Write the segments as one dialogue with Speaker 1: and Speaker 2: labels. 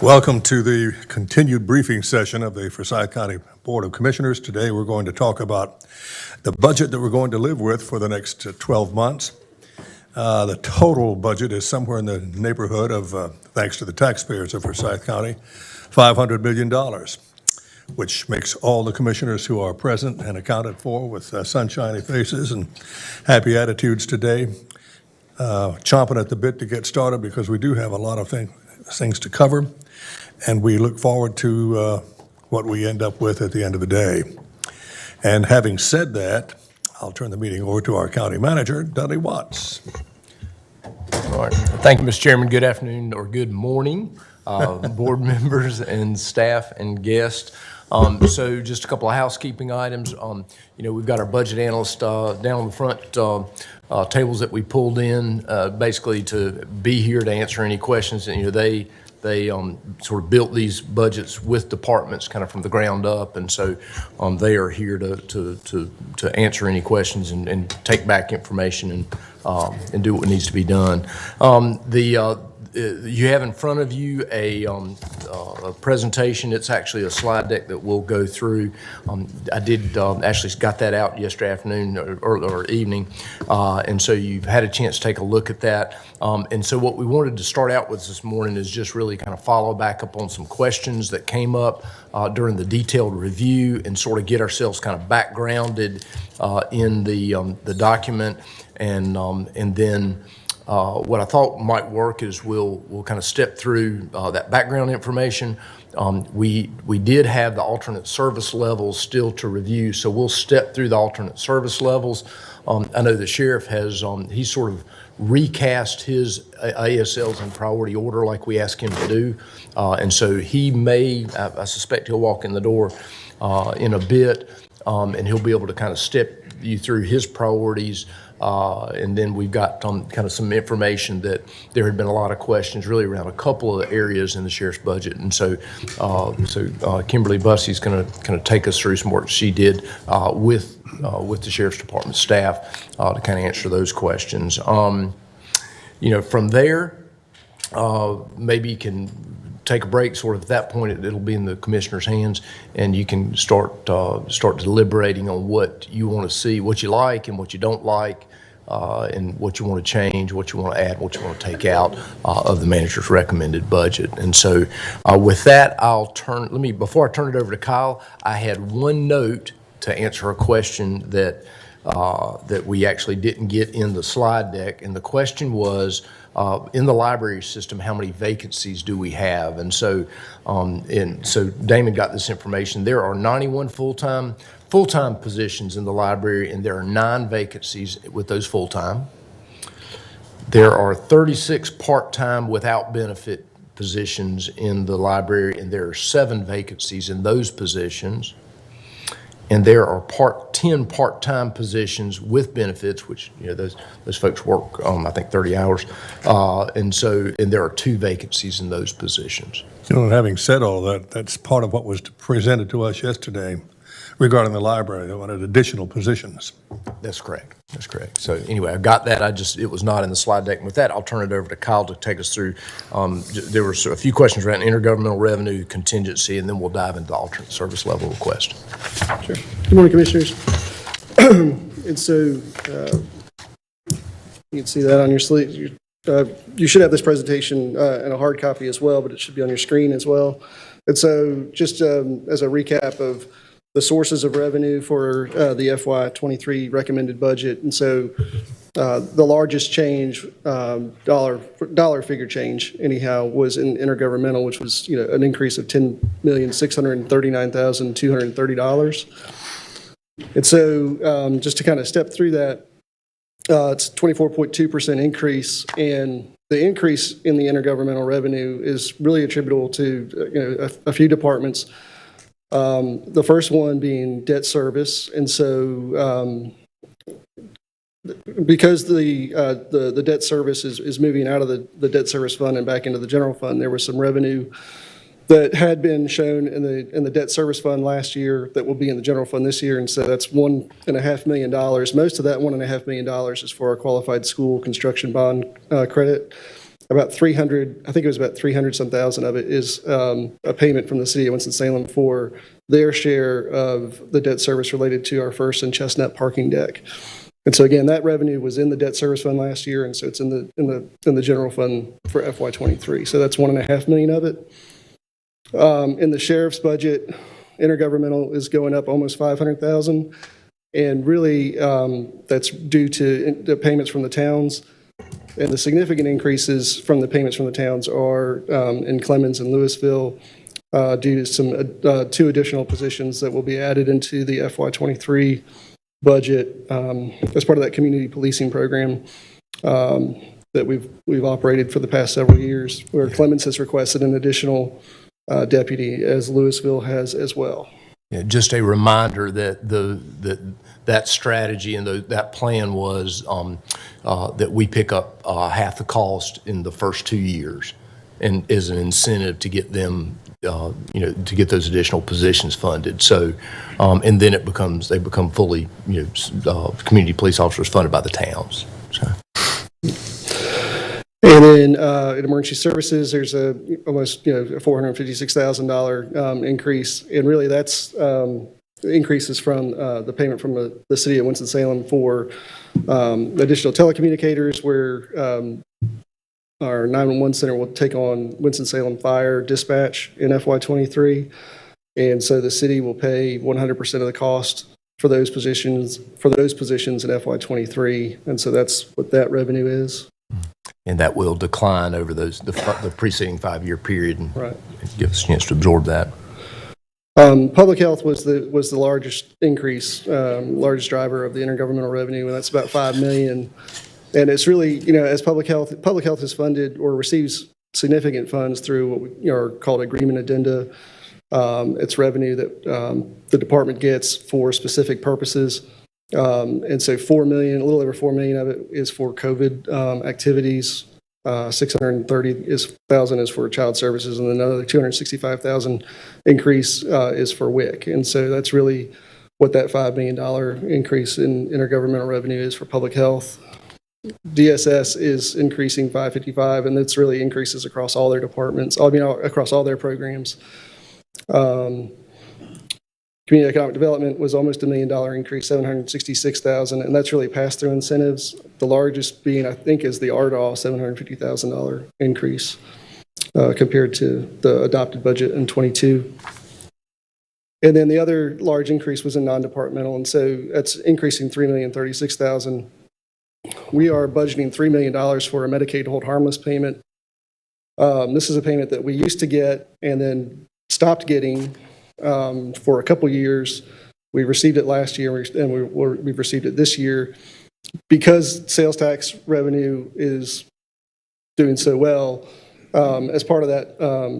Speaker 1: Welcome to the continued briefing session of the Forsyth County Board of Commissioners. Today we're going to talk about the budget that we're going to live with for the next 12 months. The total budget is somewhere in the neighborhood of, thanks to the taxpayers of Forsyth County, $500 million, which makes all the commissioners who are present and accounted for with sunshiny faces and happy attitudes today, chomping at the bit to get started because we do have a lot of things to cover, and we look forward to what we end up with at the end of the day. And having said that, I'll turn the meeting over to our county manager, Dudley Watts.
Speaker 2: All right. Thank you, Mr. Chairman. Good afternoon or good morning, board members and staff and guests. So just a couple of housekeeping items. We've got our budget analyst down on the front tables that we pulled in basically to be here to answer any questions. And they sort of built these budgets with departments kind of from the ground up, and so they are here to answer any questions and take back information and do what needs to be done. You have in front of you a presentation. It's actually a slide deck that we'll go through. I did actually got that out yesterday afternoon or evening, and so you've had a chance to take a look at that. And so what we wanted to start out with this morning is just really kind of follow back up on some questions that came up during the detailed review and sort of get ourselves kind of backgrounded in the document, and then what I thought might work is we'll kind of step through that background information. We did have the alternate service levels still to review, so we'll step through the alternate service levels. I know the sheriff has, he's sort of recast his ASLs in priority order like we asked him to do. And so he may, I suspect he'll walk in the door in a bit, and he'll be able to kind of step you through his priorities. And then we've got kind of some information that there had been a lot of questions really around a couple of areas in the sheriff's budget. And so Kimberly Bussey's going to kind of take us through some work she did with the Sheriff's Department staff to kind of answer those questions. From there, maybe you can take a break. Sort of at that point, it'll be in the commissioner's hands, and you can start deliberating on what you want to see, what you like and what you don't like, and what you want to change, what you want to add, what you want to take out of the manager's recommended budget. And so with that, before I turn it over to Kyle, I had one note to answer a question that we actually didn't get in the slide deck. And the question was, in the library system, how many vacancies do we have? And so Damon got this information. There are 91 full-time positions in the library, and there are 9 vacancies with those full-time. There are 36 part-time without benefit positions in the library, and there are 7 vacancies in those positions. And there are 10 part-time positions with benefits, which those folks work I think 30 hours, and there are 2 vacancies in those positions.
Speaker 1: Having said all that, that's part of what was presented to us yesterday regarding the library. They wanted additional positions.
Speaker 2: That's correct. So anyway, I've got that. It was not in the slide deck. And with that, I'll turn it over to Kyle to take us through. There were a few questions around intergovernmental revenue contingency, and then we'll dive into the alternate service level request.
Speaker 3: Sure. Good morning, Commissioners. And so you can see that on your slate. You should have this presentation in a hard copy as well, but it should be on your screen as well. And so just as a recap of the sources of revenue for the FY23 recommended budget. And so the largest change, dollar figure change anyhow, was in intergovernmental, which was an increase of $10,639,230. And so just to kind of step through that, it's 24.2% increase, and the increase in the intergovernmental revenue is really attributable to a few departments. The first one being debt service, and so because the debt service is moving out of the debt service fund and back into the general fund, there was some revenue that had been shown in the debt service fund last year that will be in the general fund this year, and so that's $1.5 million. Most of that $1.5 million is for our qualified school construction bond credit. about 300, I think it was about 300 some thousand of it is a payment from the city of Winston-Salem for their share of the debt service related to our First and Chestnut parking deck. And so again, that revenue was in the debt service fund last year, and so it's in the general fund for FY23. So that's $1.5 million of it. In the sheriff's budget, intergovernmental is going up almost $500,000, and really that's due to the payments from the towns. And the significant increases from the payments from the towns are in Clemens and Louisville due to some 2 additional positions that will be added into the FY23 budget as part of that community policing program that we've operated for the past several years, where Clemens has requested an additional deputy, as Louisville has as well.
Speaker 2: Yeah, just a reminder that that strategy and that plan was that we pick up half the cost in the first 2 years, and is an incentive to get them, to get those additional positions funded. So, and then they become fully, community police officers funded by the towns. So.
Speaker 3: And then in emergency services, there's almost a $456,000 increase, and really that's increases from the payment from the city of Winston-Salem for additional telecommunicators, where our 911 center will take on Winston-Salem Fire Dispatch in FY23, and so the city will pay 100% of the cost for those positions in FY23, and so that's what that revenue is.
Speaker 2: And that will decline over the preceding 5-year period, and
Speaker 3: Right.
Speaker 2: give us a chance to absorb that.
Speaker 3: Public health was the largest increase, largest driver of the intergovernmental revenue, and that's about $5 million. And it's really, as public health is funded or receives significant funds through what we are called agreement addenda. It's revenue that the department gets for specific purposes. And so $4 million, a little over $4 million of it is for COVID activities. $630,000 is for child services, and another $265,000 increase is for WIC. And so that's really what that $5 million increase in intergovernmental revenue is for public health. DSS is increasing $555,000, and it's really increases across all their departments, across all their programs. Community economic development was almost $1 million increase, $766,000, and that's really pass-through incentives. The largest being, I think, is the RDOF, $750,000 increase compared to the adopted budget in '22. And then the other large increase was in non-departmental, and so that's increasing $3,036,000. We are budgeting $3 million for a Medicaid hold harmless payment. This is a payment that we used to get and then stopped getting for a couple years. We received it last year, and we've received it this year. Because sales tax revenue is doing so well, as part of that,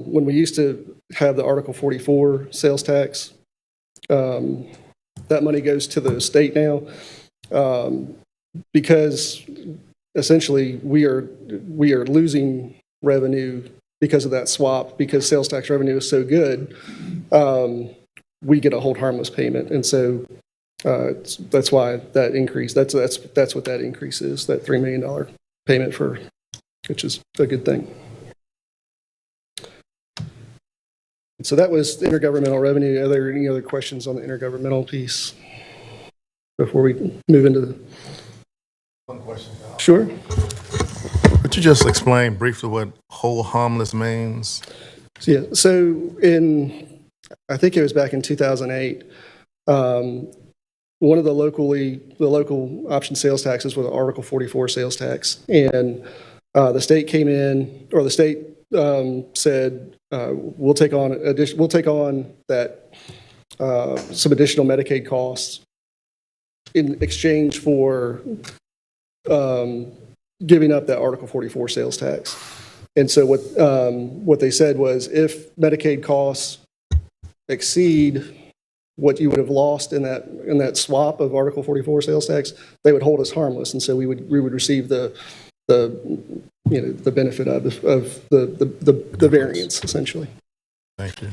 Speaker 3: when we used to have the Article 44 sales tax, that money goes to the state now, because essentially we are losing revenue because of that swap. Because sales tax revenue is so good, we get a hold harmless payment, and so that's why that increase. That's what that increase is. That $3 million payment for, which is a good thing. So that was intergovernmental revenue. Are there any other questions on the intergovernmental piece before we move into the?
Speaker 4: One question.
Speaker 3: Sure.
Speaker 4: Could you just explain briefly what hold harmless means?
Speaker 3: Yeah. So I think it was back in 2008. One of the local option sales taxes was Article 44 sales tax, and the state came in, or the state said we'll take on that some additional Medicaid costs in exchange for giving up that Article 44 sales tax. And so what they said was, if Medicaid costs exceed what you would have lost in that swap of Article 44 sales tax, they would hold us harmless, and so we would receive the benefit of the variance, essentially.
Speaker 4: Thank you.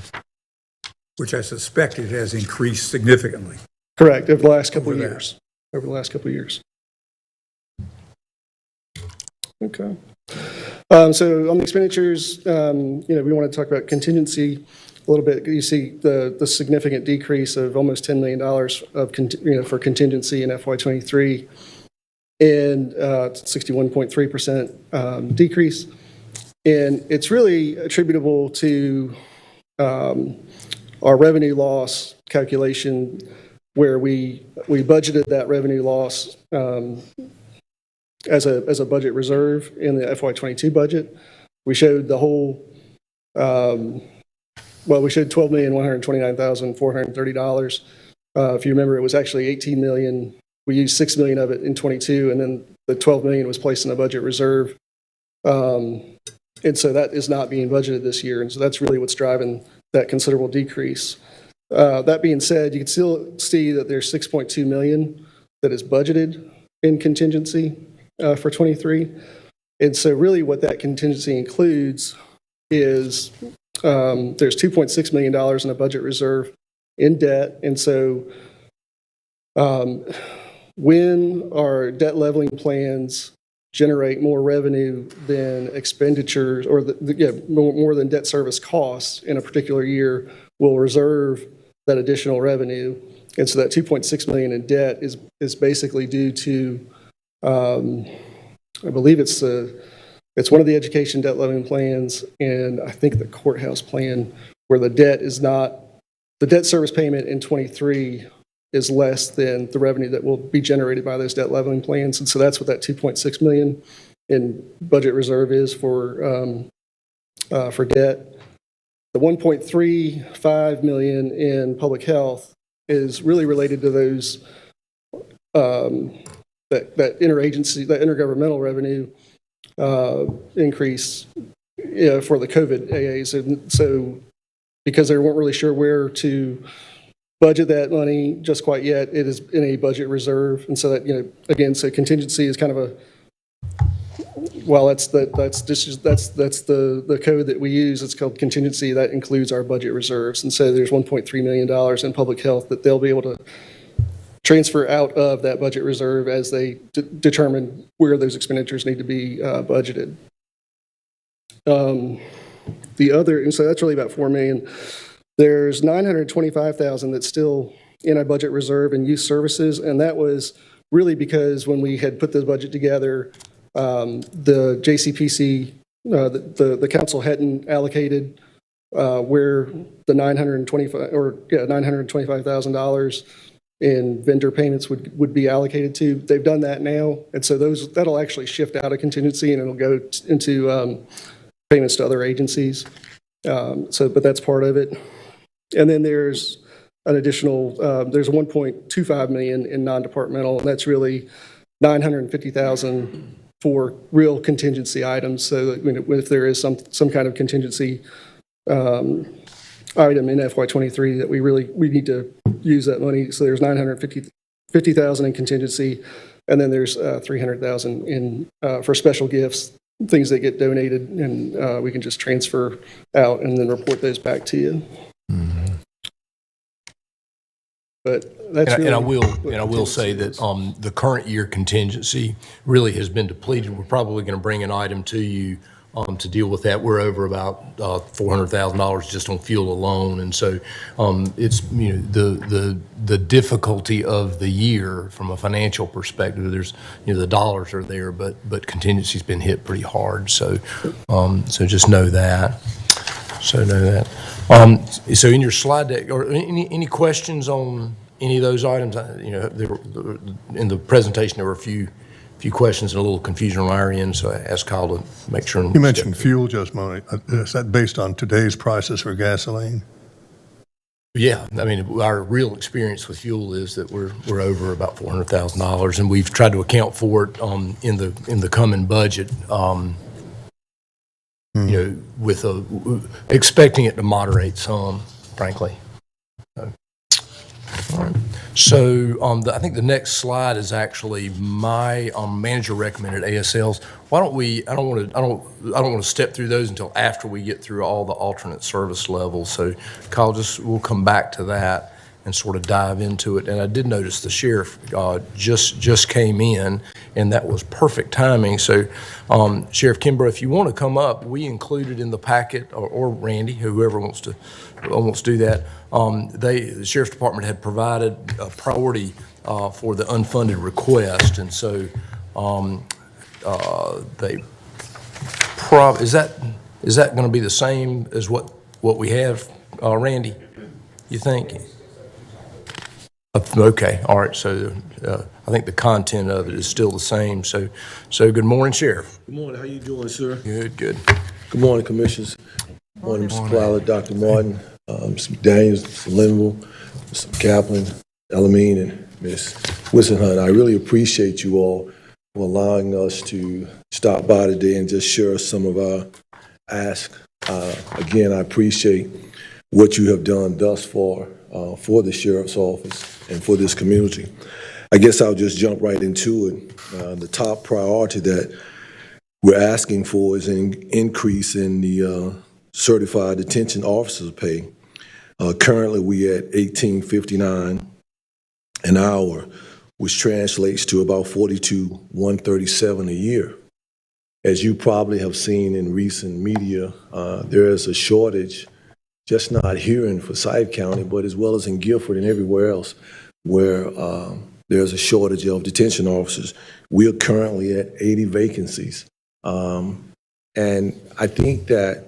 Speaker 5: Which I suspect it has increased significantly.
Speaker 3: Correct, over the last couple of
Speaker 5: Over that.
Speaker 3: years. Over the last couple of years. Okay. So on the expenditures, we want to talk about contingency a little bit. You see the significant decrease of almost $10 million for contingency in FY23, and 61.3% decrease. And it's really attributable to our revenue loss calculation, where we budgeted that revenue loss as a budget reserve in the FY22 budget. We showed the whole, we showed $12,129,430. If you remember, it was actually $18 million. We used $6 million of it in '22, and then the $12 million was placed in a budget reserve. And so that is not being budgeted this year, and so that's really what's driving that considerable decrease. That being said, you can still see that there's $6.2 million that is budgeted in contingency for '23. And so really what that contingency includes is there's $2.6 million in a budget reserve in debt. And so when our debt leveling plans generate more revenue than expenditures, or more than debt service costs in a particular year, we'll reserve that additional revenue. And so that $2.6 million in debt is basically due to, I believe it's one of the education debt leveling plans, and I think the courthouse plan, where the debt service payment in '23 is less than the revenue that will be generated by those debt leveling plans. And so that's what that $2.6 million in budget reserve is for debt. The $1.35 million in public health is really related to those that interagency, that intergovernmental revenue increase for the COVID AAs. And so because they weren't really sure where to budget that money just quite yet, it is in a budget reserve. And so that, again, so contingency is kind of that's the code that we use. It's called contingency. That includes our budget reserves. And so there's $1.3 million in public health that they'll be able to transfer out of that budget reserve as they determine where those expenditures need to be budgeted. And so that's really about $4 million. There's $925,000 that's still in our budget reserve in youth services, and that was really because when we had put the budget together, the JCPC, the council hadn't allocated where the $925,000 in vendor payments would be allocated to. They've done that now, and so that'll actually shift out of contingency, and it'll go into payments to other agencies. But that's part of it. And then there's an additional, there's $1.25 million in non-departmental, and that's really $950,000 for real contingency items. So if there is some kind of contingency item in FY23 that we need to use that money. So there's $950,000 in contingency, and then there's $300,000 in for special gifts, things that get donated, and we can just transfer out and then report those back to you. Mm-hmm. But that's
Speaker 2: and I will say that the current year contingency really has been depleted. We're probably going to bring an item to you to deal with that. We're over about $400,000 just on fuel alone, and so it's the difficulty of the year from a financial perspective. There's the dollars are there, but contingency's been hit pretty hard. So just know that. So in your slide deck, or any questions on any of those items? In the presentation there were a few questions and a little confusion on our end, so I asked Kyle to make sure.
Speaker 1: You mentioned fuel just a moment. Is that based on today's prices for gasoline?
Speaker 2: Yeah, I mean, our real experience with fuel is that we're over about $400,000, and we've tried to account for it in the coming budget. With expecting it to moderate some, frankly. All right. So I think the next slide is actually my manager recommended ASLs. Why don't we? I don't want to step through those until after we get through all the alternate service levels. So Kyle, we'll come back to that. and sort of dive into it. And I did notice the sheriff just came in, and that was perfect timing. So Sheriff Kimbrough, if you want to come up, we included in the packet, or Randy, whoever wants to do that, the Sheriff's Department had provided a priority for the unfunded request, and so they is that going to be the same as what we have, Randy, you think? Okay, all right, so I think the content of it is still the same. So good morning, Sheriff.
Speaker 6: Good morning. How you doing, sir?
Speaker 2: Good.
Speaker 6: Good morning, Commissioners. Morning, Mr. Plowler, Dr. Martin, Mr. McDaniels, Mr. Linville, Mr. Kaplan, Elamine, and Ms. Wissenhunt. I really appreciate you all for allowing us to stop by today and just share some of our ask. Again, I appreciate what you have done thus far for the Sheriff's Office and for this community. I guess I'll just jump right into it. The top priority that we're asking for is an increase in the certified detention officers' pay. Currently, we at $18.59 an hour, which translates to about $42,137 a year. As you probably have seen in recent media, there is a shortage, just not here in Forsyth County, but as well as in Guilford and everywhere else, where there's a shortage of detention officers. We are currently at 80 vacancies. And I think that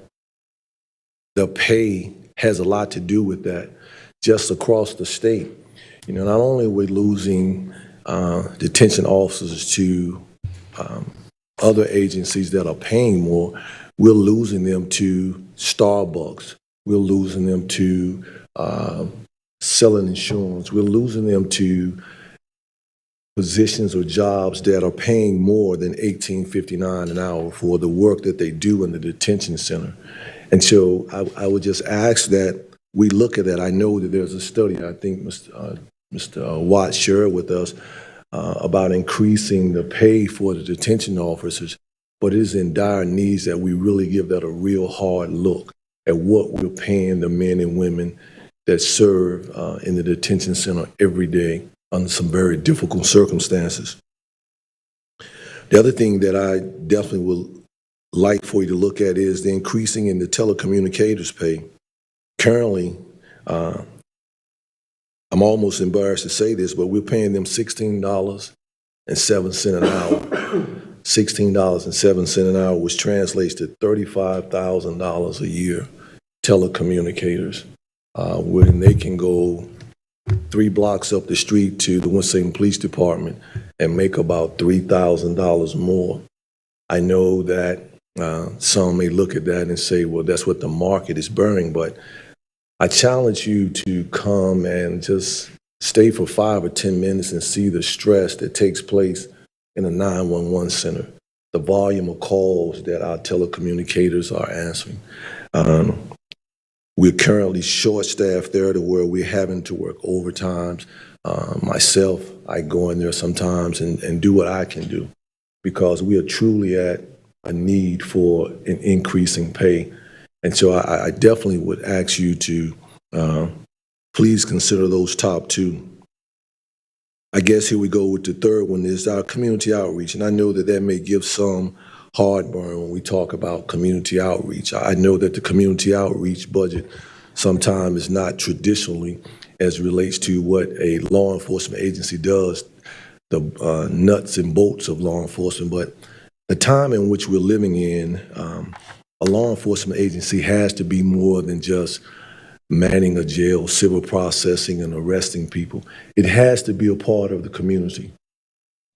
Speaker 6: the pay has a lot to do with that just across the state. You know, not only are we losing detention officers to other agencies that are paying more, we're losing them to Starbucks. We're losing them to selling insurance. We're losing them to positions or jobs that are paying more than $18.59 an hour for the work that they do in the detention center. And so I would just ask that we look at that. I know that there's a study, I think Mr. Watts shared with us, about increasing the pay for the detention officers, but it is in dire needs that we really give that a real hard look at what we're paying the men and women that serve in the detention center every day under some very difficult circumstances. The other thing that I definitely would like for you to look at is the increasing in the telecommunicators' pay. Currently, I'm almost embarrassed to say this, but we're paying them $16.07 an hour. $16.07 an hour, which translates to $35,000 a year. Telecommunicators, when they can go 3 blocks up the street to the Winston Police Department and make about $3,000 more. I know that some may look at that and say, well, that's what the market is bearing, but I challenge you to come and just stay for 5 or 10 minutes and see the stress that takes place in a 911 center, the volume of calls that our telecommunicators are answering. We're currently short-staffed there to where we're having to work overtimes. Myself, I go in there sometimes and do what I can do because we are truly at a need for an increasing pay. And so I definitely would ask you to please consider those top two. I guess here we go with the third one is our community outreach. And I know that that may give some heartburn when we talk about community outreach. I know that the community outreach budget sometimes is not traditionally as it relates to what a law enforcement agency does, the nuts and bolts of law enforcement. But the time in which we're living in, a law enforcement agency has to be more than just manning a jail, civil processing, and arresting people. It has to be a part of the community.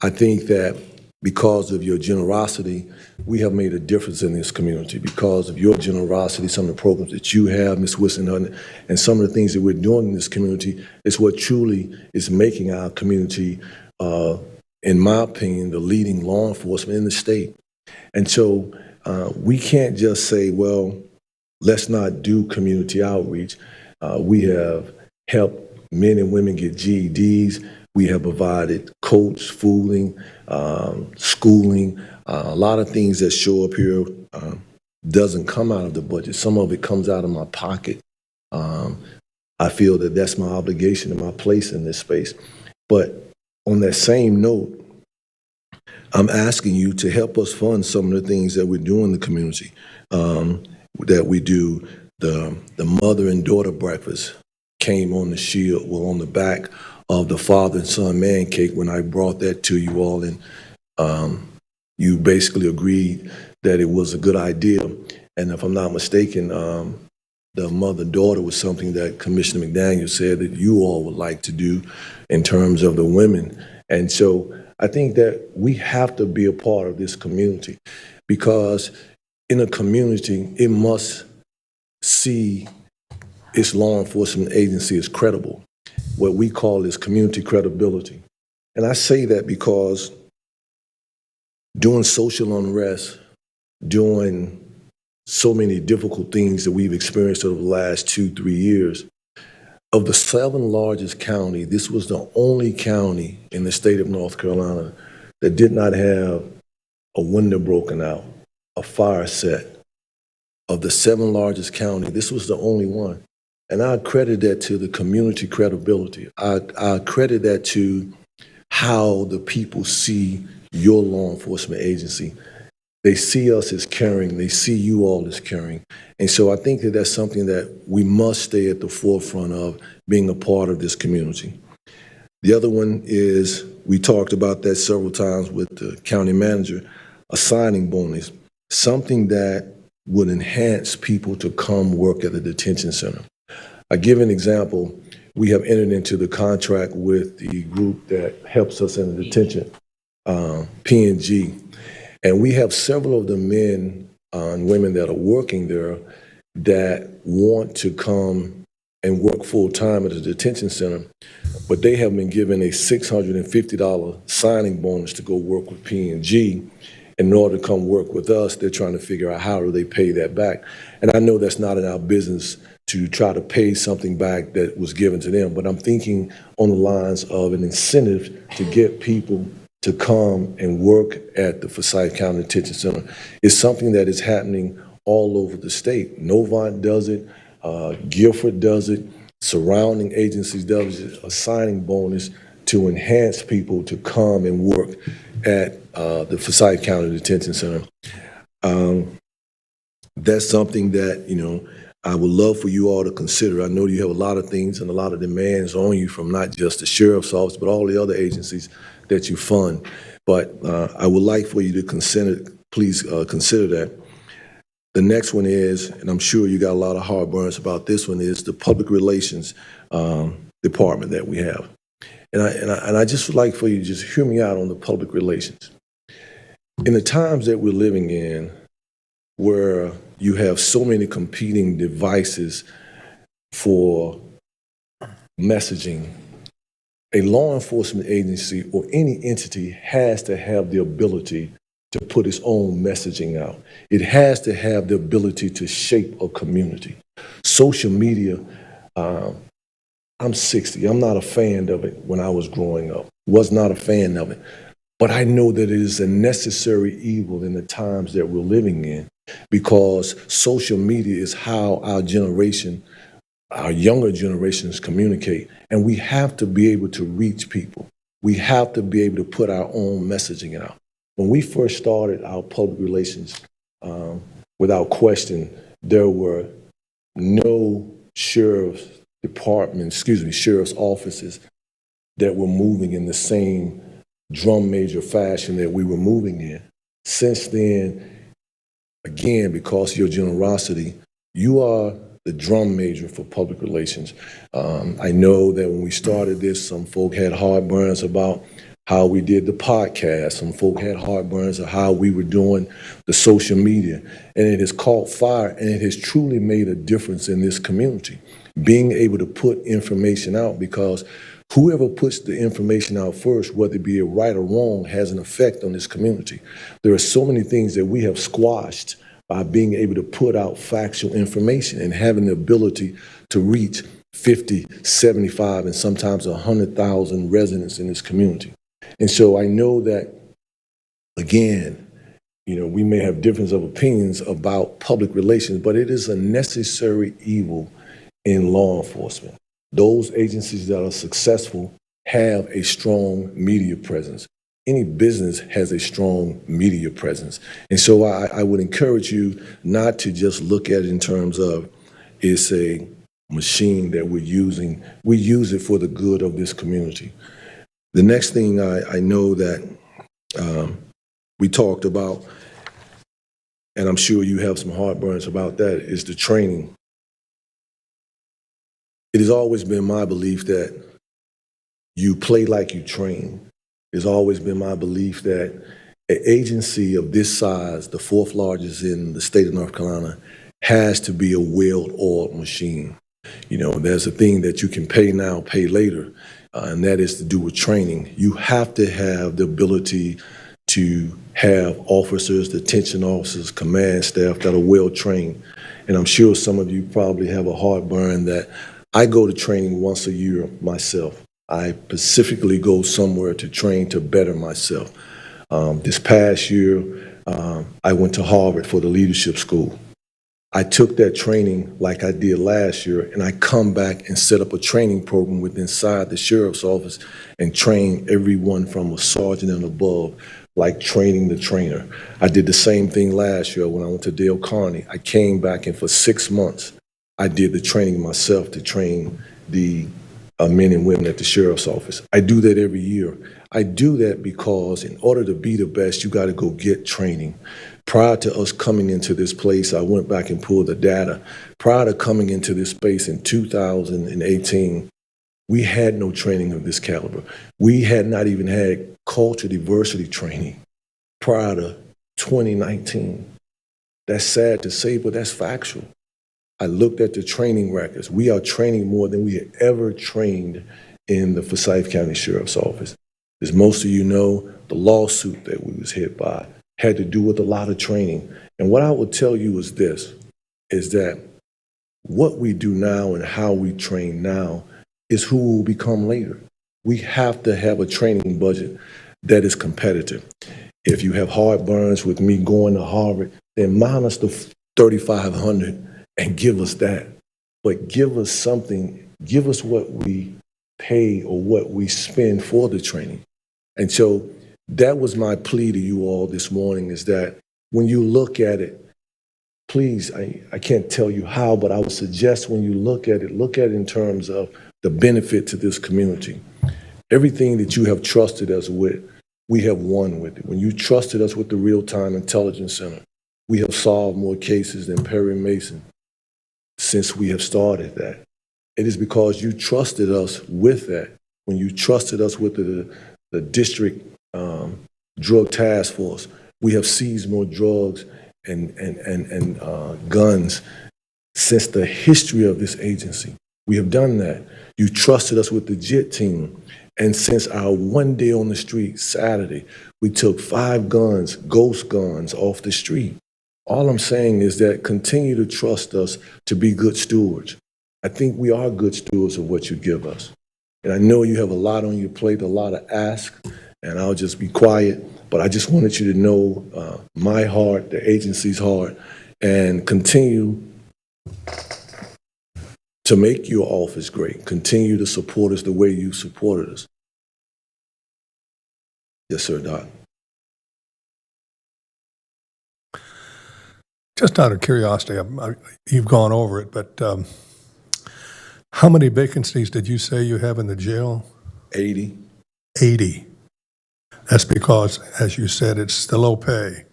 Speaker 6: I think that because of your generosity, we have made a difference in this community. Because of your generosity, some of the programs that you have, Ms. Wissenhunt, and some of the things that we're doing in this community is what truly is making our community, in my opinion, the leading law enforcement in the state. And so we can't just say, well, let's not do community outreach. We have helped men and women get GEDs. We have provided coach, schooling, a lot of things that show up here doesn't come out of the budget. Some of it comes out of my pocket. I feel that that's my obligation and my place in this space. But on that same note, I'm asking you to help us fund some of the things that we do in the community, that we do. The mother and daughter breakfast came on the shield, well, on the back of the father and son man cake when I brought that to you all, and you basically agreed that it was a good idea. And if I'm not mistaken, the mother-daughter was something that Commissioner McDaniel said that you all would like to do in terms of the women. And so I think that we have to be a part of this community, because in a community, it must see its law enforcement agency as credible. What we call is community credibility. And I say that because during social unrest, during so many difficult things that we've experienced over the last 2-3 years, of the 7 largest counties, this was the only county in the state of North Carolina that did not have a window broken out, a fire set. Of the 7 largest counties, this was the only one. And I credit that to the community credibility. I credit that to how the people see your law enforcement agency. They see us as caring. They see you all as caring. And so I think that that's something that we must stay at the forefront of, being a part of this community. The other one is, we talked about that several times with the county manager, a signing bonus, something that would enhance people to come work at the detention center. I give an example. We have entered into the contract with the group that helps us in the detention, P&G. And we have several of the men and women that are working there that want to come and work full-time at the detention center, but they have been given a $650 signing bonus to go work with P&G. In order to come work with us, they're trying to figure out how do they pay that back. And I know that's not in our business to try to pay something back that was given to them, but I'm thinking on the lines of an incentive to get people to come and work at the Forsyth County Detention Center. It's something that is happening all over the state. Novant does it, Guilford does it, surrounding agencies does it, a signing bonus to enhance people to come and work at the Forsyth County Detention Center. That's something that, I would love for you all to consider. I know you have a lot of things and a lot of demands on you from not just the sheriff's office, but all the other agencies that you fund. But I would like for you to consider, please consider that. The next one is, and I'm sure you got a lot of heartburns about this one, is the public relations department that we have. And I just would like for you to just hear me out on the public relations. In the times that we're living in, where you have so many competing devices for messaging, a law enforcement agency or any entity has to have the ability to put its own messaging out. It has to have the ability to shape a community. Social media, I'm 60. I'm not a fan of it when I was growing up. Was not a fan of it. But I know that it is a necessary evil in the times that we're living in, because social media is how our generation, our younger generations communicate. And we have to be able to reach people. We have to be able to put our own messaging out. When we first started our public relations, without question, there were no sheriff's offices that were moving in the same drum major fashion that we were moving in. Since then, again, because of your generosity, you are the drum major for public relations. I know that when we started this, some folk had heartburns about how we did the podcast. Some folk had heartburns of how we were doing the social media. And it has caught fire, and it has truly made a difference in this community. Being able to put information out, because whoever puts the information out first, whether it be a right or wrong, has an effect on this community. There are so many things that we have squashed by being able to put out factual information and having the ability to reach 50, 75, and sometimes 100,000 residents in this community. And so I know that, again, we may have difference of opinions about public relations, but it is a necessary evil in law enforcement. Those agencies that are successful have a strong media presence. Any business has a strong media presence. And so I would encourage you not to just look at it in terms of it's a machine that we're using. We use it for the good of this community. The next thing I know that we talked about, and I'm sure you have some heartburns about that, is the training. It has always been my belief that you play like you train. It's always been my belief that an agency of this size, the fourth largest in the state of North Carolina, has to be a well-oiled machine. You know, there's a thing that you can pay now, pay later, and that is to do with training. You have to have the ability to have officers, detention officers, command staff that are well-trained. And I'm sure some of you probably have a heartburn that I go to training once a year myself. I specifically go somewhere to train to better myself. This past year, I went to Harvard for the leadership school. I took that training like I did last year, and I come back and set up a training program within inside the sheriff's office and train everyone from a sergeant and above, like training the trainer. I did the same thing last year when I went to Dale Carnegie. I came back, and for 6 months, I did the training myself to train the men and women at the sheriff's office. I do that every year. I do that because in order to be the best, you got to go get training. Prior to us coming into this place, I went back and pulled the data. Prior to coming into this space in 2018, we had no training of this caliber. We had not even had culture diversity training prior to 2019. That's sad to say, but that's factual. I looked at the training records. We are training more than we had ever trained in the Forsyth County Sheriff's Office. As most of you know, the lawsuit that we was hit by had to do with a lot of training. And what I would tell you is this, is that what we do now and how we train now is who will become later. We have to have a training budget that is competitive. If you have heartburns with me going to Harvard, then minus the $3,500 and give us that. But give us something, give us what we pay or what we spend for the training. And so that was my plea to you all this morning, is that when you look at it, please, I can't tell you how, but I would suggest when you look at it in terms of the benefit to this community. Everything that you have trusted us with, we have won with it. When you trusted us with the Real-Time Intelligence Center, we have solved more cases than Perry Mason since we have started that. It is because you trusted us with that. When you trusted us with the district drug task force, we have seized more drugs and guns since the history of this agency. We have done that. You trusted us with the JIT team. And since our one day on the street, Saturday, we took 5 guns, ghost guns, off the street. All I'm saying is that continue to trust us to be good stewards. I think we are good stewards of what you give us. And I know you have a lot on your plate, a lot of ask, and I'll just be quiet. But I just wanted you to know my heart, the agency's heart, and continue to make your office great. Continue to support us the way you supported us. Yes, sir, Doc.
Speaker 1: Just out of curiosity, you've gone over it, but how many vacancies did you say you have in the jail?
Speaker 6: 80.
Speaker 1: 80. That's because, as you said, it's the low pay.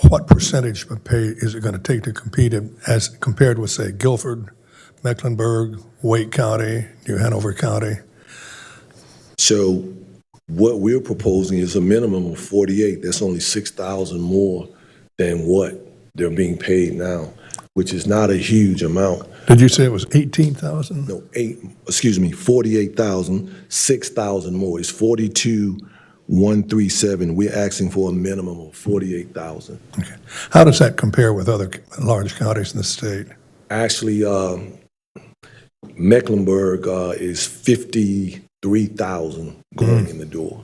Speaker 1: What percentage of pay is it going to take to compete as compared with, say, Guilford, Mecklenburg, Wake County, New Hanover County?
Speaker 6: So what we're proposing is a minimum of 48. That's only 6,000 more than what they're being paid now, which is not a huge amount.
Speaker 1: Did you say it was 18,000?
Speaker 6: No, 48,000, 6,000 more. It's 42,137. We're asking for a minimum of 48,000.
Speaker 1: Okay. How does that compare with other large counties in the state?
Speaker 6: Actually, Mecklenburg is 53,000 going in the door.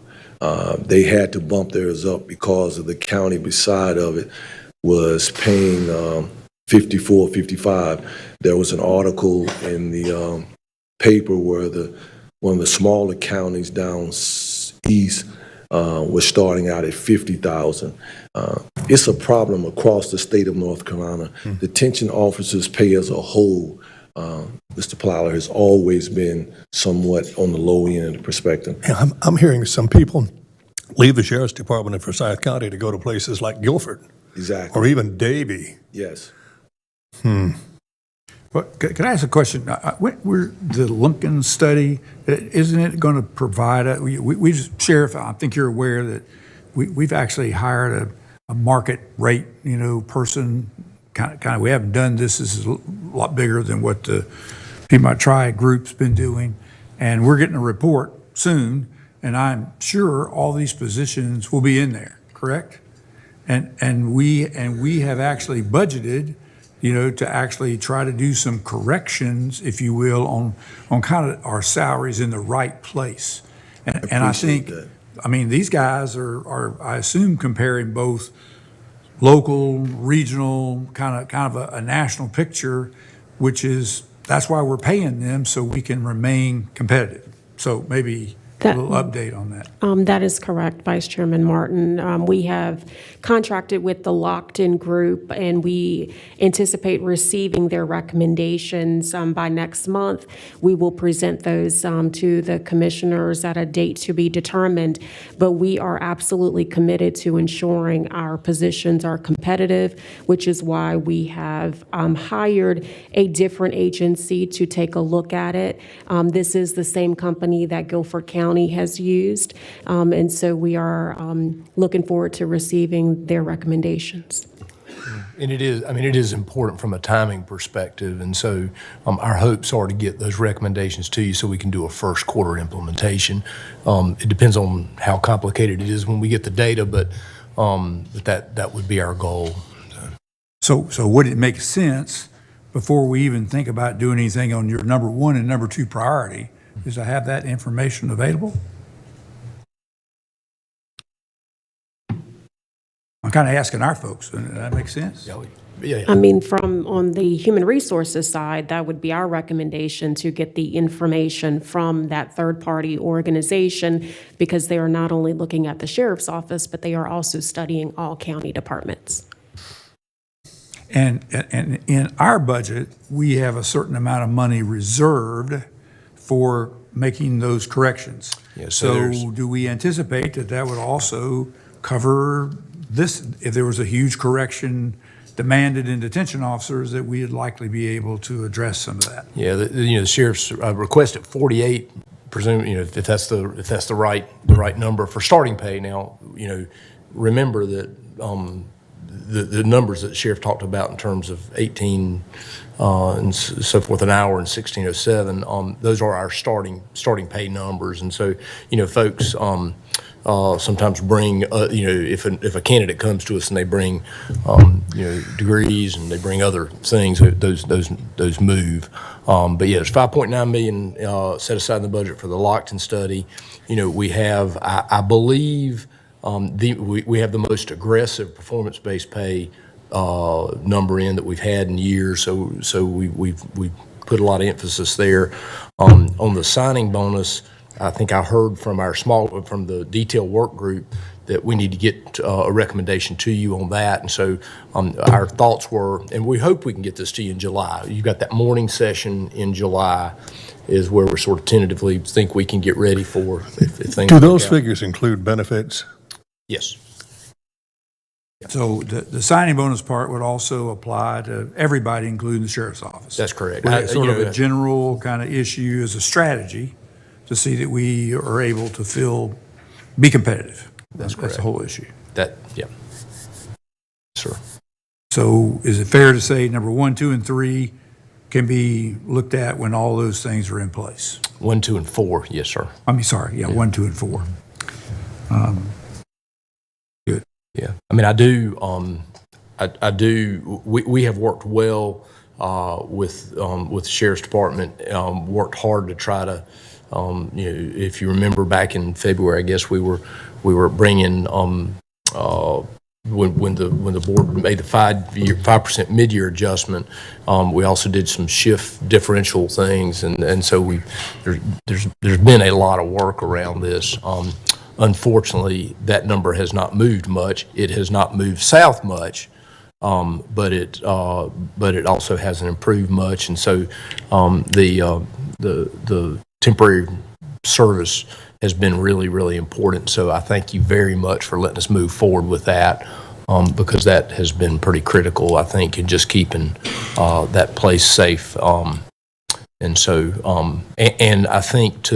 Speaker 6: They had to bump theirs up because of the county beside of it was paying 54, 55. There was an article in the paper where one of the smaller counties down east was starting out at 50,000. It's a problem across the state of North Carolina. Detention officers pay as a whole, Mr. Plyler, has always been somewhat on the low end of the perspective.
Speaker 1: Yeah, I'm hearing some people leave the sheriff's department in Forsyth County to go to places like Guilford
Speaker 6: Exactly.
Speaker 1: or even Davie.
Speaker 6: Yes.
Speaker 5: But can I ask a question? We're the Lumpkin study, isn't it going to provide Sheriff, I think you're aware that we've actually hired a market rate, person, kind of, we haven't done this. This is a lot bigger than what the Piedmont Tri group's been doing. And we're getting a report soon, and I'm sure all these positions will be in there, correct? And we have actually budgeted, to actually try to do some corrections, if you will, on kind of our salaries in the right place. And I think,
Speaker 6: that.
Speaker 5: these guys are, I assume, comparing both local, regional, kind of a national picture, that's why we're paying them, so we can remain competitive. So maybe a little update on that.
Speaker 7: That is correct, Vice Chairman Martin. We have contracted with the Locked-In Group, and we anticipate receiving their recommendations by next month. We will present those to the commissioners at a date to be determined, but we are absolutely committed to ensuring our positions are competitive, which is why we have hired a different agency to take a look at it. This is the same company that Guilford County has used, and so we are looking forward to receiving their recommendations.
Speaker 2: And it is important from a timing perspective, and so our hopes are to get those recommendations to you so we can do a first quarter implementation. It depends on how complicated it is when we get the data, but that would be our goal.
Speaker 5: So would it make sense, before we even think about doing anything on your number one and number two priority, is to have that information available? I'm kind of asking our folks, does that make sense?
Speaker 2: Yeah.
Speaker 7: On the human resources side, that would be our recommendation, to get the information from that third-party organization, because they are not only looking at the sheriff's office, but they are also studying all county departments.
Speaker 5: And in our budget, we have a certain amount of money reserved for making those corrections.
Speaker 2: Yeah, so
Speaker 5: do we anticipate that would also cover this, if there was a huge correction demanded in detention officers, that we would likely be able to address some of that?
Speaker 2: Yeah, the sheriff's requested 48, presume, if that's the right number for starting pay. Now, remember that the numbers that the sheriff talked about in terms of 18 and so forth an hour and 1607, those are our starting pay numbers. And so, folks sometimes bring, if a candidate comes to us and they bring, degrees and they bring other things, those move. But yeah, there's $5.9 million set aside in the budget for the Locked-In study. We have, I believe, we have the most aggressive performance-based pay number in that we've had in years, so we've put a lot of emphasis there. On the signing bonus, I think I heard from from the detail work group that we need to get a recommendation to you on that, and so our thoughts were, and we hope we can get this to you in July. You've got that morning session in July is where we're sort of tentatively think we can get ready for if things
Speaker 1: Do
Speaker 2: work
Speaker 1: those
Speaker 2: out.
Speaker 1: figures include benefits?
Speaker 2: Yes.
Speaker 5: So the signing bonus part would also apply to everybody, including the sheriff's office.
Speaker 2: That's correct.
Speaker 5: It's sort of a general kind of issue as a strategy to see that we are able to be competitive. That's the whole issue.
Speaker 2: Yeah. Sir.
Speaker 5: So is it fair to say number 1, 2, and 3 can be looked at when all those things are in place?
Speaker 2: 1, 2, and 4. Yes, sir.
Speaker 5: 1, 2, and 4. Good.
Speaker 2: Yeah. I do. We have worked well with the sheriff's department. Worked hard to try to. If you remember back in February, I guess we were bringing when the board made the 5% mid-year adjustment, we also did some shift differential things, and so there's been a lot of work around this. Unfortunately, that number has not moved much. It has not moved south much, but it also hasn't improved much, and so the temporary service has been really, really important. So I thank you very much for letting us move forward with that, because that has been pretty critical, I think, in just keeping that place safe. And so, and I think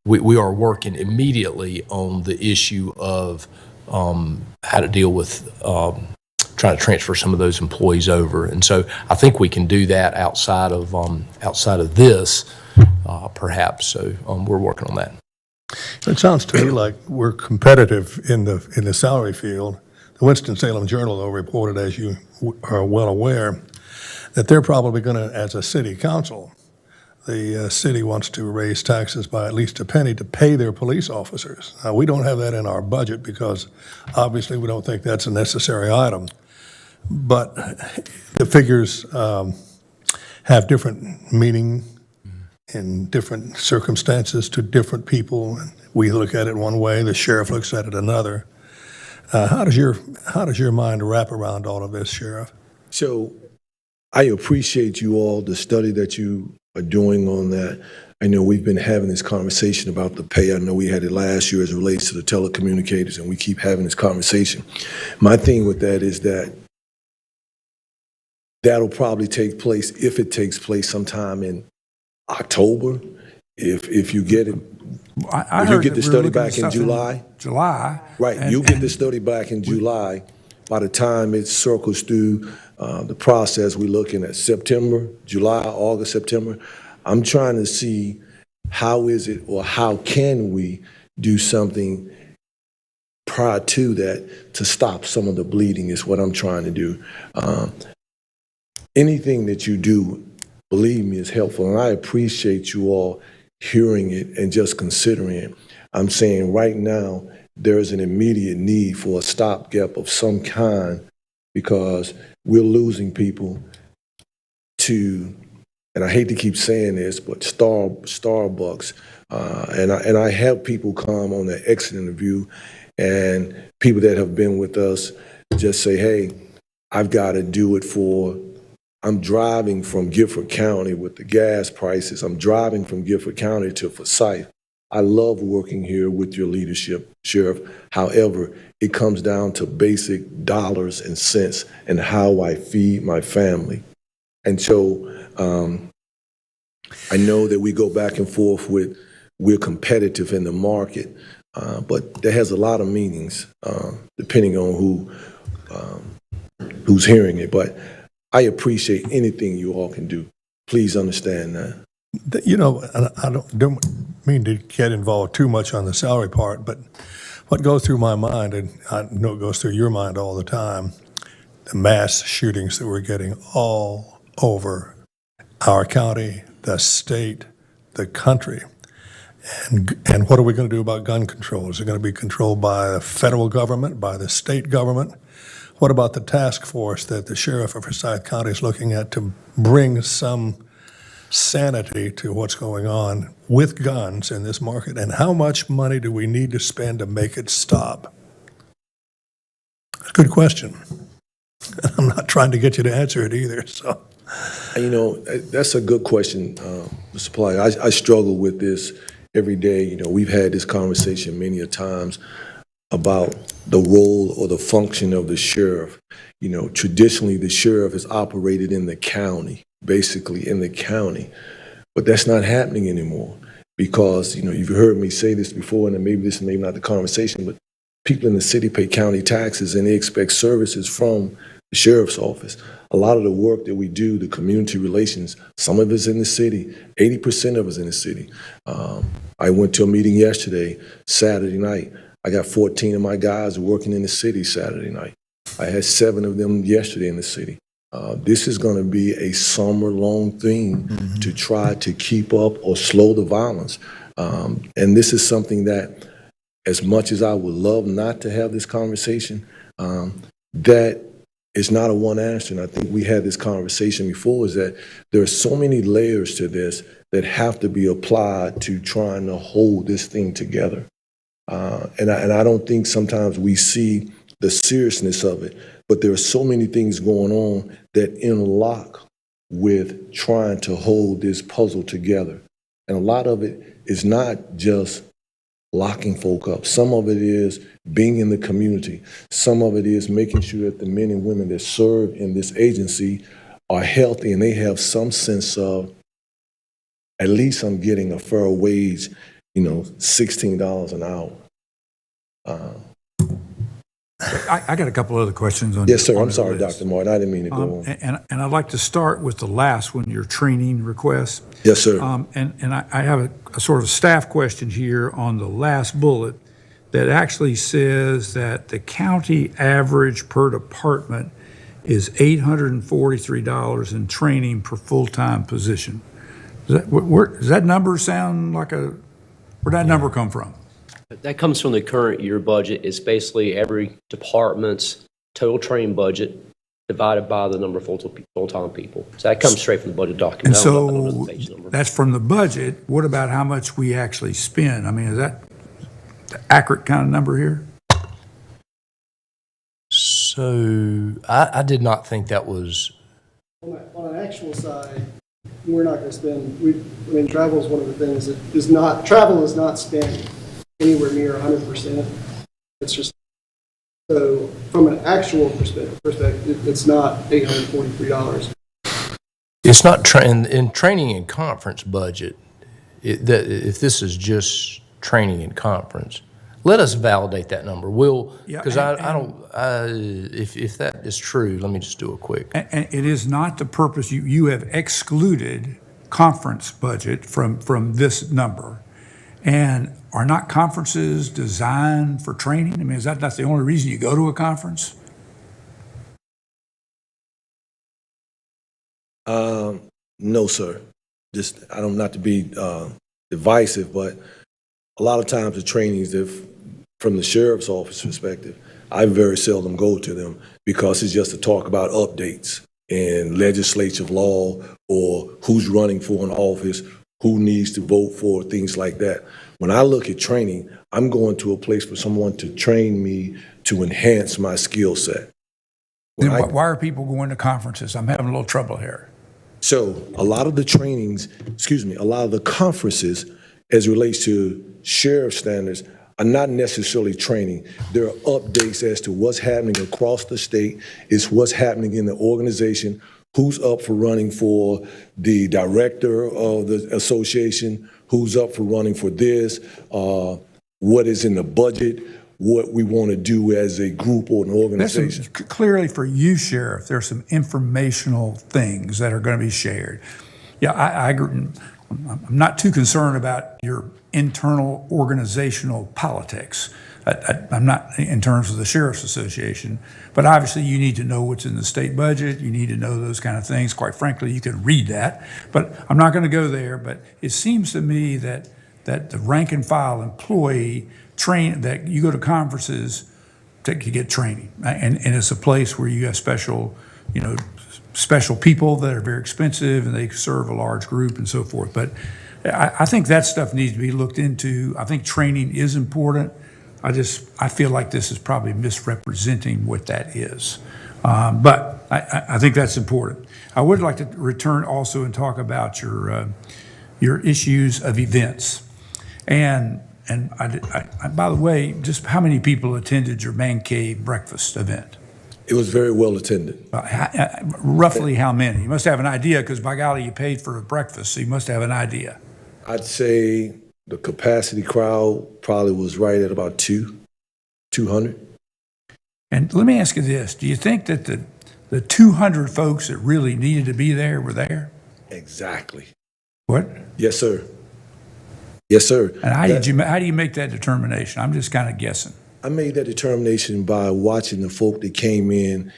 Speaker 2: we are working immediately on the issue of how to deal with trying to transfer some of those employees over. And so I think we can do that outside of this, perhaps. So we're working on that.
Speaker 1: It sounds to me like we're competitive in the salary field. The Winston-Salem Journal, though, reported, as you are well aware, that they're probably going to, as a city council, the city wants to raise taxes by at least a penny to pay their police officers. Now, we don't have that in our budget because obviously we don't think that's a necessary item. But the figures have different meaning in different circumstances to different people. We look at it one way, the sheriff looks at it another. How does your mind wrap around all of this, Sheriff?
Speaker 6: So I appreciate you all, the study that you are doing on that. I know we've been having this conversation about the pay. I know we had it last year as it relates to the telecommunicators, and we keep having this conversation. My thing with that is that that'll probably take place, if it takes place, sometime in October. If you get it,
Speaker 5: I
Speaker 6: you
Speaker 5: heard
Speaker 6: get
Speaker 5: that
Speaker 6: the
Speaker 5: we were
Speaker 6: study
Speaker 5: looking at
Speaker 6: back in
Speaker 5: stuff
Speaker 6: July.
Speaker 5: July.
Speaker 6: Right,
Speaker 5: and-
Speaker 6: you get the study back in July. By the time it circles through the process, we're looking at September, July, August, September. I'm trying to see how is it, or how can we do something prior to that to stop some of the bleeding is what I'm trying to do. Anything that you do, believe me, is helpful, and I appreciate you all hearing it and just considering it. I'm saying right now, there is an immediate need for a stopgap of some kind, because we're losing people to, and I hate to keep saying this, but Starbucks. And I have people come on the exit interview, and people that have been with us just say, hey, I've got to do it I'm driving from Gifford County with the gas prices. I'm driving from Gifford County to Forsyth. I love working here with your leadership, Sheriff. However, it comes down to basic dollars and cents and how I feed my family. And so I know that we go back and forth with we're competitive in the market, but that has a lot of meanings depending on who's hearing it. But I appreciate anything you all can do. Please understand that.
Speaker 1: You know, I don't mean to get involved too much on the salary part, but what goes through my mind, and I know it goes through your mind all the time, the mass shootings that we're getting all over our county, the state, the country. And what are we going to do about gun control? Is it going to be controlled by the federal government, by the state government? What about the task force that the sheriff of Forsyth County is looking at to bring some sanity to what's going on with guns in this market? And how much money do we need to spend to make it stop? Good question. I'm not trying to get you to answer it either, so.
Speaker 6: You know, that's a good question, Mr. Ply. I struggle with this every day. You know, we've had this conversation many a times about the role or the function of the sheriff. You know, traditionally the sheriff has operated in the county, basically in the county, but that's not happening anymore because, you know, you've heard me say this before, and maybe this is maybe not the conversation, but people in the city pay county taxes and they expect services from the sheriff's office. A lot of the work that we do, the community relations, some of it's in the city, 80% of it's in the city. I went to a meeting yesterday, Saturday night. I got 14 of my guys working in the city Saturday night. I had 7 of them yesterday in the city. This is going to be a summer-long thing to try to keep up or slow the violence. And this is something that, as much as I would love not to have this conversation, that is not a one answer. And I think we had this conversation before, is that there are so many layers to this that have to be applied to trying to hold this thing together. And I don't think sometimes we see the seriousness of it, but there are so many things going on that interlock with trying to hold this puzzle together. And a lot of it is not just locking folk up. Some of it is being in the community. Some of it is making sure that the men and women that serve in this agency are healthy and they have some sense of, at least I'm getting a fair wage, $16 an hour.
Speaker 5: I got a couple other questions on.
Speaker 6: Yes, sir.
Speaker 5: on
Speaker 6: I'm
Speaker 5: the
Speaker 6: sorry,
Speaker 5: list.
Speaker 6: Dr. Martin. I didn't mean to go on.
Speaker 5: And I'd like to start with the last one, your training request.
Speaker 6: Yes, sir.
Speaker 5: And I have a sort of staff question here on the last bullet that actually says that the county average per department is $843 in training per full-time position. Does that number sound like where'd that number come from?
Speaker 8: That comes from the current year budget. It's basically every department's total training budget divided by the number of full-time people. So that comes straight from the budget document.
Speaker 5: And
Speaker 8: I don't know if that
Speaker 5: so
Speaker 8: number's the page number.
Speaker 5: that's from the budget. What about how much we actually spend? I mean, is that the accurate kind of number here?
Speaker 2: So I did not think that was,
Speaker 3: On an actual side, we're not going to spend, travel is one of the things that travel is not spent anywhere near 100%. It's just, so from an actual perspective, it's not $843.
Speaker 2: it's not, in training and conference budget, if this is just training and conference, let us validate that number.
Speaker 5: Yeah,
Speaker 2: Because if that is true, let me just do a quick.
Speaker 5: And it is not the purpose, you have excluded conference budget from this number. And are not conferences designed for training? I mean, that's the only reason you go to a conference?
Speaker 6: No, sir. Just, I don't, not to be divisive, but a lot of times the trainings, from the sheriff's office perspective, I very seldom go to them because it's just to talk about updates in legislative law or who's running for an office, who needs to vote for, things like that. When I look at training, I'm going to a place for someone to train me to enhance my skill set.
Speaker 5: Then why are people going to conferences? I'm having a little trouble here.
Speaker 6: So a lot of the trainings, a lot of the conferences as it relates to sheriff standards are not necessarily training. There are updates as to what's happening across the state. It's what's happening in the organization, who's up for running for the director of the association, who's up for running for this, what is in the budget, what we want to do as a group or an organization.
Speaker 5: Clearly for you, Sheriff, there's some informational things that are going to be shared. Yeah, I agree. I'm not too concerned about your internal organizational politics. I'm not in terms of the Sheriff's Association, but obviously you need to know what's in the state budget. You need to know those kind of things. Quite frankly, you can read that, but I'm not going to go there. But it seems to me that the rank and file employee that you go to conferences to get training, and it's a place where you have special people that are very expensive and they serve a large group and so forth. But I think that stuff needs to be looked into. I think training is important. I feel like this is probably misrepresenting what that is. But I think that's important. I would like to return also and talk about your issues of events. And by the way, just how many people attended your man cave breakfast event?
Speaker 6: It was very well attended.
Speaker 5: Roughly how many? You must have an idea, because by golly, you paid for a breakfast, so you must have an idea.
Speaker 6: I'd say the capacity crowd probably was right at about 200.
Speaker 5: And let me ask you this. Do you think that the 200 folks that really needed to be there were there?
Speaker 6: Exactly.
Speaker 5: What?
Speaker 6: Yes, sir. Yes, sir.
Speaker 5: And how do you make that determination? I'm just kind of guessing.
Speaker 6: I made that determination by watching the folk that came in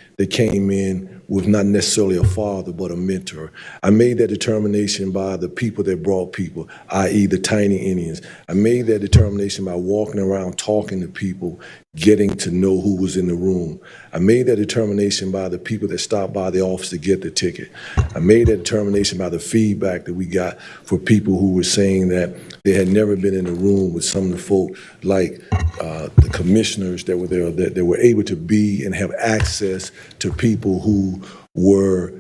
Speaker 6: with not necessarily a father, but a mentor. I made that determination by the people that brought people, i.e. the tiny Indians. I made that determination by walking around talking to people, getting to know who was in the room. I made that determination by the people that stopped by the office to get the ticket. I made that determination by the feedback that we got for people who were saying that they had never been in a room with some of the folk like the commissioners that were there, that they were able to be and have access to people who were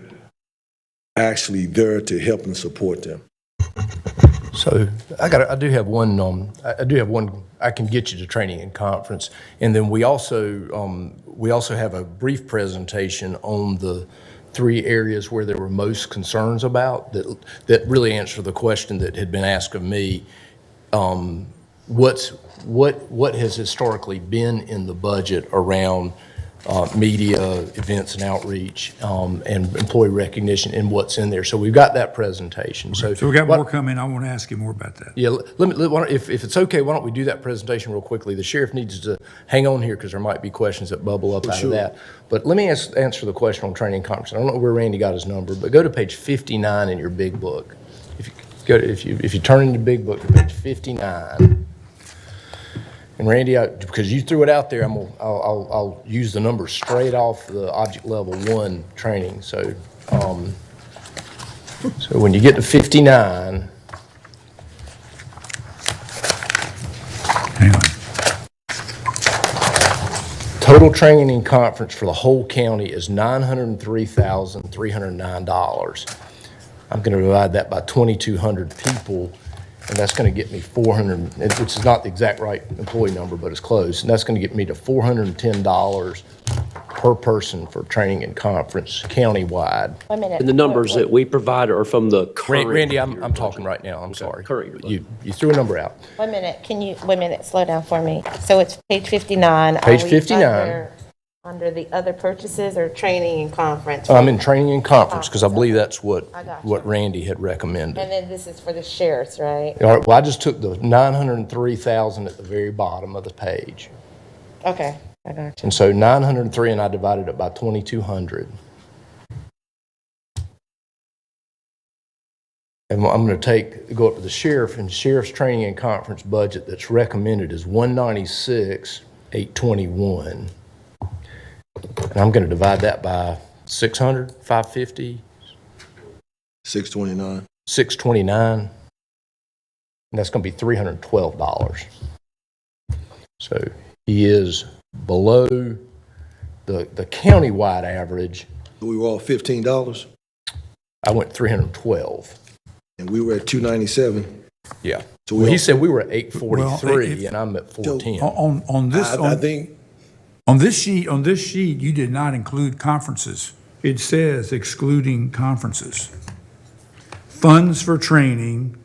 Speaker 6: actually there to help and support them.
Speaker 2: So I do have one, I can get you to training and conference. And then we also have a brief presentation on the 3 areas where there were most concerns about that really answer the question that had been asked of me. What has historically been in the budget around media, events and outreach, and employee recognition, and what's in there. So we've got that presentation. So
Speaker 5: So we got more coming. I want to ask you more about that.
Speaker 2: yeah, if it's okay, why don't we do that presentation real quickly? The sheriff needs to hang on here because there might be questions that bubble up out of that. But let me answer the question on training and conference. I don't know where Randy got his number, but go to page 59 in your big book. If you turn in your big book to page 59. And Randy, because you threw it out there, I'll use the numbers straight off the object level 1 training. So, so when you get to 59,
Speaker 5: Hang on.
Speaker 2: total training and conference for the whole county is $903,309. I'm going to divide that by 2,200 people. And that's going to get me 400, which is not the exact right employee number, but it's close. And that's going to get me to $410 per person for training and conference countywide.
Speaker 9: 1 minute.
Speaker 8: And the numbers that we provide are from the current.
Speaker 2: Randy, I'm talking right now. I'm sorry.
Speaker 8: current year
Speaker 2: You threw a number out.
Speaker 9: 1 minute, can you, 1 minute, slow down for me. So it's page 59.
Speaker 2: Page
Speaker 9: Are we
Speaker 2: 59.
Speaker 9: Under the other purchases or training and conference?
Speaker 2: I'm in training and conference because I believe that's
Speaker 9: I got you.
Speaker 2: what Randy had recommended.
Speaker 9: And then this is for the sheriffs, right?
Speaker 2: All right, well, I just took the 903,000 at the very bottom of the page.
Speaker 9: Okay, I got you.
Speaker 2: And so 903, and I divided it by 2,200. And I'm going to go up to the sheriff, and sheriff's training and conference budget that's recommended is 196,821. And I'm going to divide that by 600, 550,
Speaker 6: 629.
Speaker 2: 629, and that's going to be $312. So he is below the countywide average.
Speaker 6: We were all $15
Speaker 2: I went 312.
Speaker 6: and we were at 297.
Speaker 2: Yeah.
Speaker 6: So
Speaker 2: Well,
Speaker 6: we
Speaker 2: he
Speaker 6: all-
Speaker 2: said we were at 843,
Speaker 5: if-
Speaker 2: and I'm at 410.
Speaker 5: On this,
Speaker 6: I think
Speaker 5: on this sheet, you did not include conferences. It says excluding conferences. Funds for training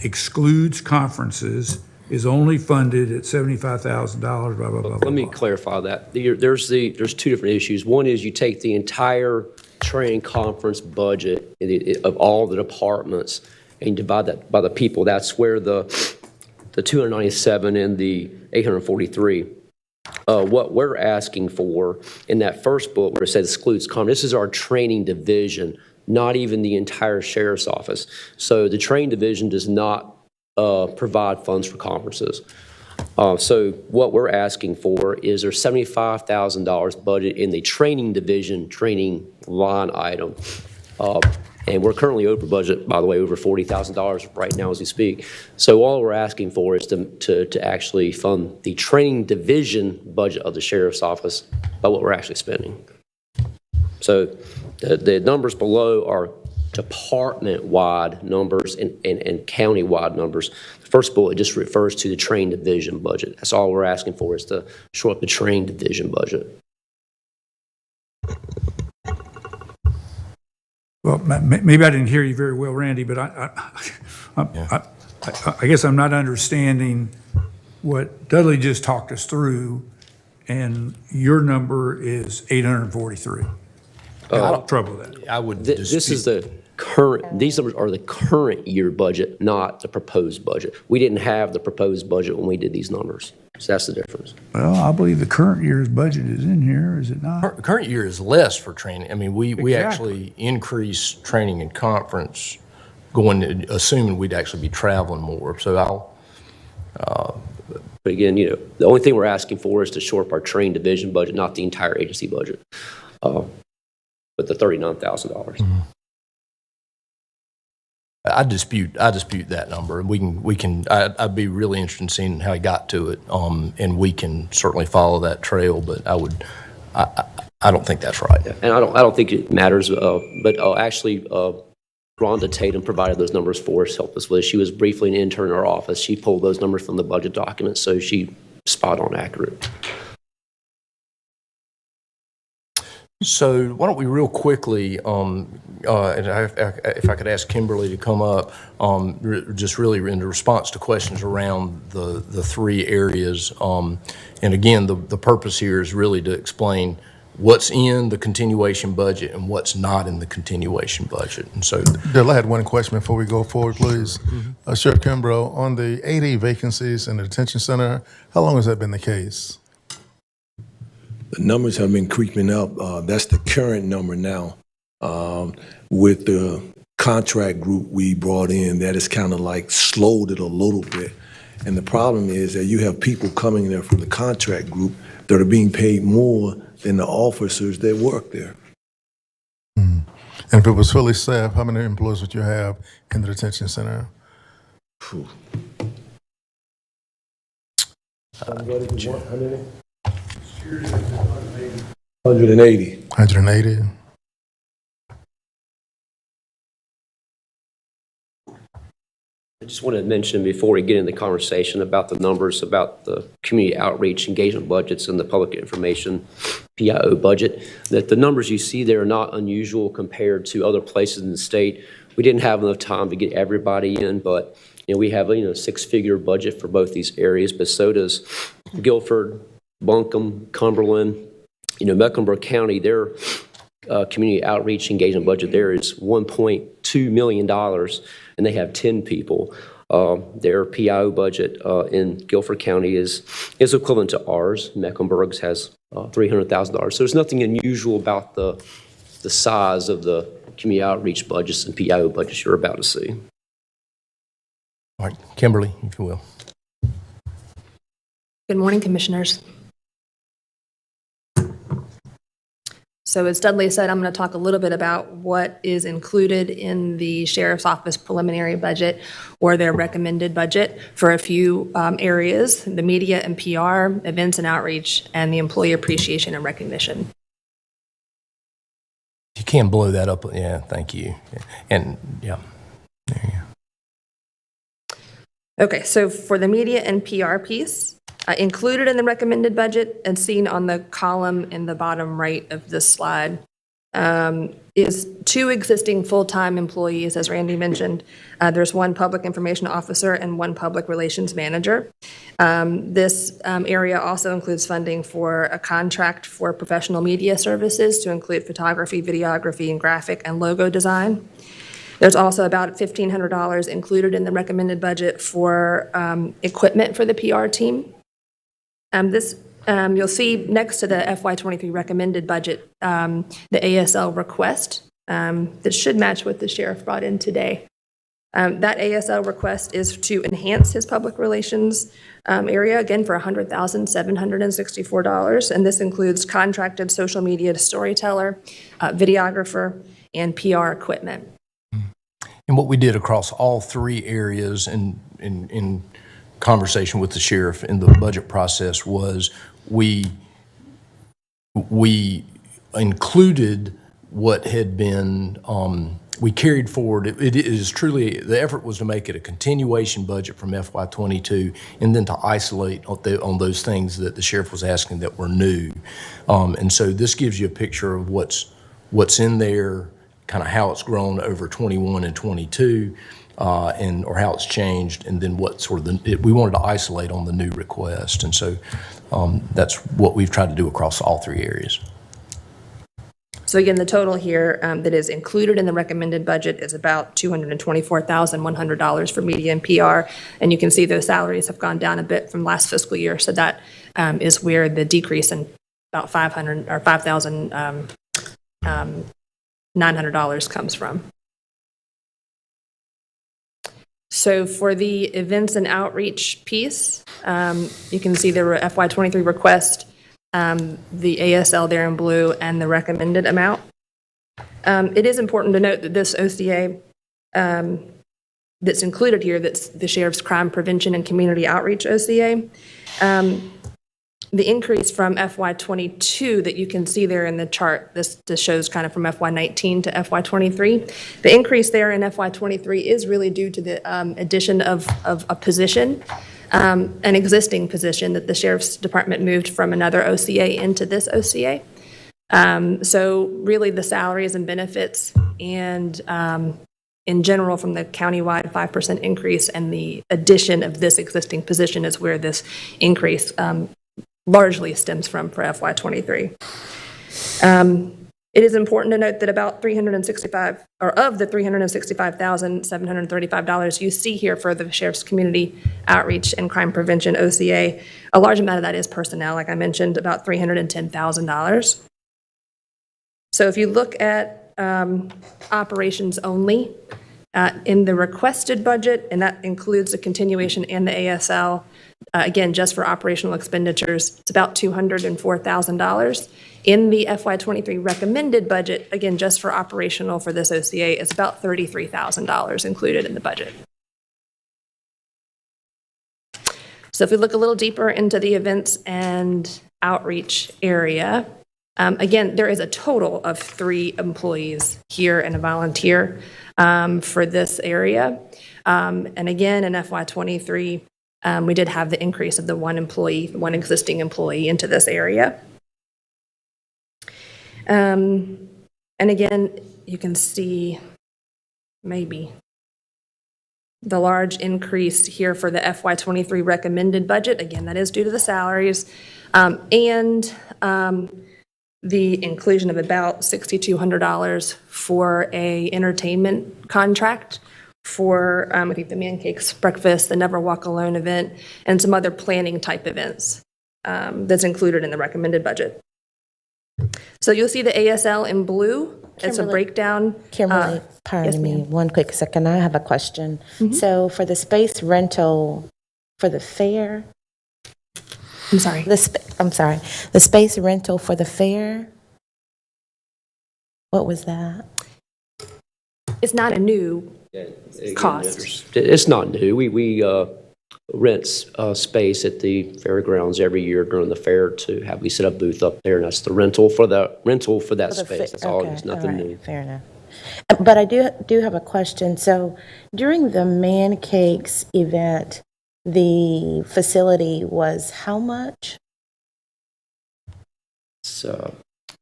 Speaker 5: excludes conferences, is only funded at $75,000, blah, blah, blah, blah.
Speaker 8: Let me
Speaker 5: blah.
Speaker 8: clarify that. There's 2 different issues. One is you take the entire training conference budget of all the departments and you divide that by the people. That's where the 297 and the 843. What we're asking for in that first bullet where it says excludes conference, this is our training division, not even the entire sheriff's office. So the training division does not provide funds for conferences. So what we're asking for is there's $75,000 budget in the training division, training line item. And we're currently over budget, by the way, over $40,000 right now as we speak. So all we're asking for is to actually fund the training division budget of the sheriff's office by what we're actually spending. So the numbers below are department-wide numbers and county-wide numbers. The first bullet just refers to the train division budget. That's all we're asking for is to shore up the train division budget.
Speaker 5: Well, maybe I didn't hear you very well, Randy, but I guess I'm not understanding what Dudley just talked us through, and your number is 843. I have trouble with that.
Speaker 2: I would
Speaker 8: This is
Speaker 2: dispute.
Speaker 8: the current, these numbers are the current year budget, not the proposed budget. We didn't have the proposed budget when we did these numbers. So that's the difference.
Speaker 5: Well, I believe the current year's budget is in here, is it not?
Speaker 2: Current year is less for training. I mean, we
Speaker 5: Exactly.
Speaker 2: actually increased training and conference assuming we'd actually be traveling more. So
Speaker 8: But But again, the only thing we're asking for is to shore up our train division budget, not the entire agency budget, but the $39,000.
Speaker 2: I dispute that number, and we can. I'd be really interested in seeing how he got to it, and we can certainly follow that trail. But I don't think that's right.
Speaker 8: And I don't think it matters, but actually, Rhonda Tatum provided those numbers for us, helped us with it. She was briefly an intern in our office. She pulled those numbers from the budget documents, so she spot on accurate.
Speaker 2: So why don't we real quickly, and if I could ask Kimberly to come up, just really in response to questions around the three areas. And again, the purpose here is really to explain what's in the continuation budget and what's not in the continuation budget. And so,
Speaker 4: Bill, I had one question before we go forward, please. Sheriff Kimbrough, on the 80 vacancies in the detention center, how long has that been the case?
Speaker 6: The numbers have been creeping up. That's the current number now. With the contract group we brought in, that has kind of like slowed it a little bit. And the problem is that you have people coming there from the contract group that are being paid more than the officers that work there.
Speaker 4: And if it was fully staffed, how many employees would you have in the detention center?
Speaker 6: 180.
Speaker 4: 180.
Speaker 8: I just wanted to mention before we get into the conversation about the numbers, about the community outreach engagement budgets and the public information PIO budget, that the numbers you see there are not unusual compared to other places in the state. We didn't have enough time to get everybody in, but we have a six-figure budget for both these areas, but so does Guilford, Buncombe, Cumberland. Mecklenburg County, their community outreach engagement budget there is $1.2 million, and they have 10 people. Their PIO budget in Guilford County is equivalent to ours. Mecklenburg's has $300,000. So there's nothing unusual about the size of the community outreach budgets and PIO budgets you're about to see.
Speaker 2: all right, Kimberly, if you will.
Speaker 10: Good morning, Commissioners. So as Dudley said, I'm going to talk a little bit about what is included in the Sheriff's Office preliminary budget or their recommended budget for a few areas: the media and PR, events and outreach, and the employee appreciation and recognition.
Speaker 2: You can blow that up. Yeah, thank you. And yeah, there you go.
Speaker 10: Okay, so for the media and PR piece, included in the recommended budget and seen on the column in the bottom right of this slide is 2 existing full-time employees, as Randy mentioned. There's 1 public information officer and 1 public relations manager. This area also includes funding for a contract for professional media services to include photography, videography, and graphic and logo design. There's also about $1,500 included in the recommended budget for equipment for the PR team. You'll see next to the FY23 recommended budget, the ASL request that should match what the sheriff brought in today. That ASL request is to enhance his public relations area, again, for $100,764. And this includes contracted social media storyteller, videographer, and PR equipment.
Speaker 2: And what we did across all 3 areas in conversation with the sheriff in the budget process was we included what had been, we carried forward. It is truly, the effort was to make it a continuation budget from FY22 and then to isolate on those things that the sheriff was asking that were new. And so this gives you a picture of what's in there, kind of how it's grown over 21 and 22. Or how it's changed, and then what sort of we wanted to isolate on the new request, and so that's what we've tried to do across all 3 areas.
Speaker 10: So again, the total here that is included in the recommended budget is about $224,100 for media and PR, and you can see those salaries have gone down a bit from last fiscal year, so that is where the decrease in about $5,900 comes from. So for the events and outreach piece, you can see the FY23 request, the ASL there in blue, and the recommended amount. It is important to note that this OCA that's included here, that's the Sheriff's Crime Prevention and Community Outreach OCA, the increase from FY22 that you can see there in the chart, this shows kind of from FY19 to FY23. The increase there in FY23 is really due to the addition of a position, an existing position that the Sheriff's Department moved from another OCA into this OCA. So really the salaries and benefits and in general from the countywide 5% increase and the addition of this existing position is where this increase largely stems from for FY23. It is important to note that about $365, or of the $365,735 you see here for the Sheriff's Community Outreach and Crime Prevention OCA, a large amount of that is personnel, like I mentioned, about $310,000. So if you look at operations only, in the requested budget, and that includes the continuation and the ASL, again, just for operational expenditures, it's about $204,000. In the FY23 recommended budget, again, just for operational for this OCA, it's about $33,000 included in the budget. So if we look a little deeper into the events and outreach area, again, there is a total of 3 employees here and a volunteer for this area. And again, in FY23, we did have the increase of the one existing employee into this area. And again, you can see maybe the large increase here for the FY23 recommended budget. Again, that is due to the salaries and the inclusion of about $6,200 for a entertainment contract for, I think, the Man Cakes Breakfast, the Never Walk Alone event, and some other planning type events that's included in the recommended budget. So you'll see the ASL in blue. It's a breakdown.
Speaker 9: Kimberly, pardon me, one quick second. I have a question. So for the space rental for the fair,
Speaker 10: I'm sorry.
Speaker 9: the space rental for the fair, what was that?
Speaker 10: It's not a new cost.
Speaker 8: It's not new. We rent space at the fairgrounds every year during the fair to have, we set up booth up there, and that's the rental for that space. That's all, it's nothing new.
Speaker 9: Fair enough. But I do have a question. So during the Man Cakes event, the facility was how much?
Speaker 8: So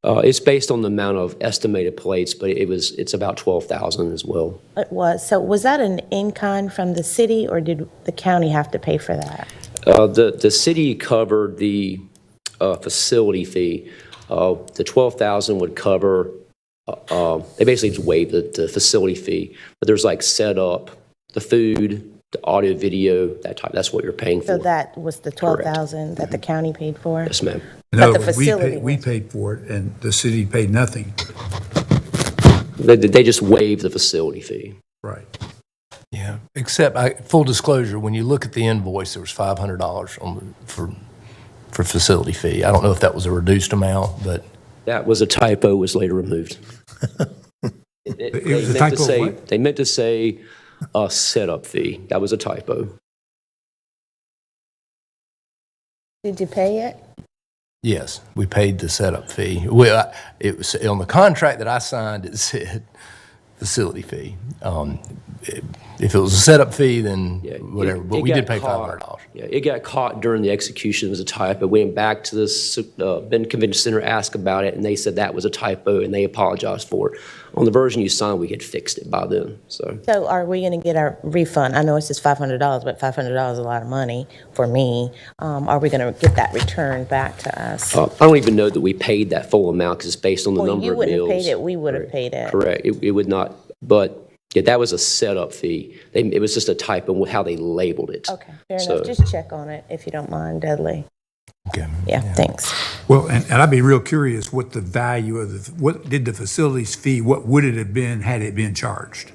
Speaker 8: it's based on the amount of estimated plates, but it's about 12,000 as well.
Speaker 9: It was. So was that an in-kind from the city, or did the county have to pay for that?
Speaker 8: The city covered the facility fee. The 12,000 would cover. They basically just waived the facility fee, but there's like setup, the food, the audio, video, that type. That's what you're paying for.
Speaker 9: So that was the 12,000 that the county paid for?
Speaker 8: Yes, ma'am.
Speaker 5: In
Speaker 9: But
Speaker 5: other
Speaker 9: the
Speaker 5: words,
Speaker 9: facility
Speaker 5: we paid for it, and the city paid nothing.
Speaker 8: They just waived the facility fee.
Speaker 5: Right.
Speaker 2: Yeah, except, full disclosure, when you look at the invoice, there was $500 for facility fee. I don't know if that was a reduced amount, but.
Speaker 8: That was a typo, was later removed.
Speaker 5: It was a typo of what?
Speaker 8: They meant to say a setup fee. That was a typo.
Speaker 9: Did you pay it?
Speaker 2: Yes, we paid the setup fee. Well, it was on the contract that I signed. It said facility fee. If it was a setup fee, then whatever. But we did pay $500.
Speaker 8: Yeah, it got caught during the execution as a typo. We went back to the Benton Convention Center, asked about it, and they said that was a typo, and they apologized for it. On the version you signed, we had fixed it by then. So
Speaker 9: So are we going to get our refund? I know it's just $500, but $500 is a lot of money for me. Are we going to get that returned back to us?
Speaker 8: I don't even know that we paid that full amount because it's based on the
Speaker 9: Well,
Speaker 8: number
Speaker 9: you
Speaker 8: of
Speaker 9: wouldn't
Speaker 8: meals.
Speaker 9: have paid it, we would have paid it.
Speaker 8: Correct. It would not, but yeah, that was a setup fee. It was just a typo with how they labeled it.
Speaker 9: Okay, fair
Speaker 8: So-
Speaker 9: enough. Just check on it if you don't mind, Dudley.
Speaker 2: Okay.
Speaker 9: Yeah, thanks.
Speaker 5: Well, and I'd be real curious what the value of what did the facilities fee, what would it have been had it been charged?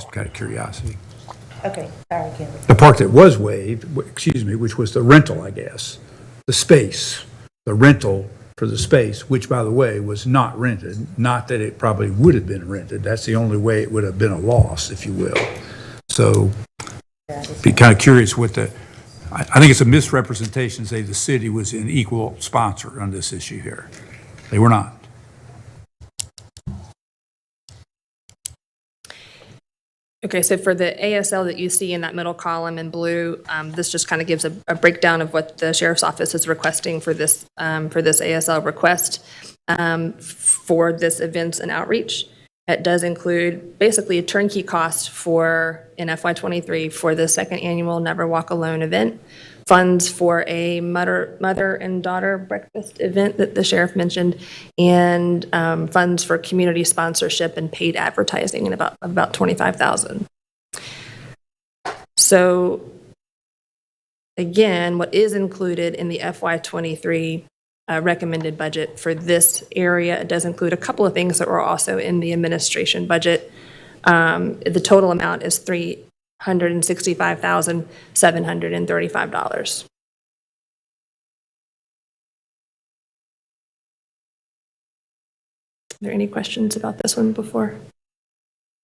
Speaker 5: just kind of curiosity.
Speaker 9: Okay, sorry, Kim.
Speaker 5: The part that was waived, which was the rental, I guess, the space, the rental for the space, which, by the way, was not rented, not that it probably would have been rented. That's the only way it would have been a loss, if you will. So be kind of curious what I think it's a misrepresentation to say the city was an equal sponsor on this issue here. They were not.
Speaker 10: Okay, so for the ASL that you see in that middle column in blue, this just kind of gives a breakdown of what the sheriff's office is requesting for this ASL request for this events and outreach. It does include basically a turnkey cost in FY23 for the second annual Never Walk Alone event, funds for a mother and daughter breakfast event that the sheriff mentioned, and funds for community sponsorship and paid advertising in about $25,000. So again, what is included in the FY23 recommended budget for this area, it does include a couple of things that were also in the administration budget. The total amount is $365,735. Are there any questions about this one before?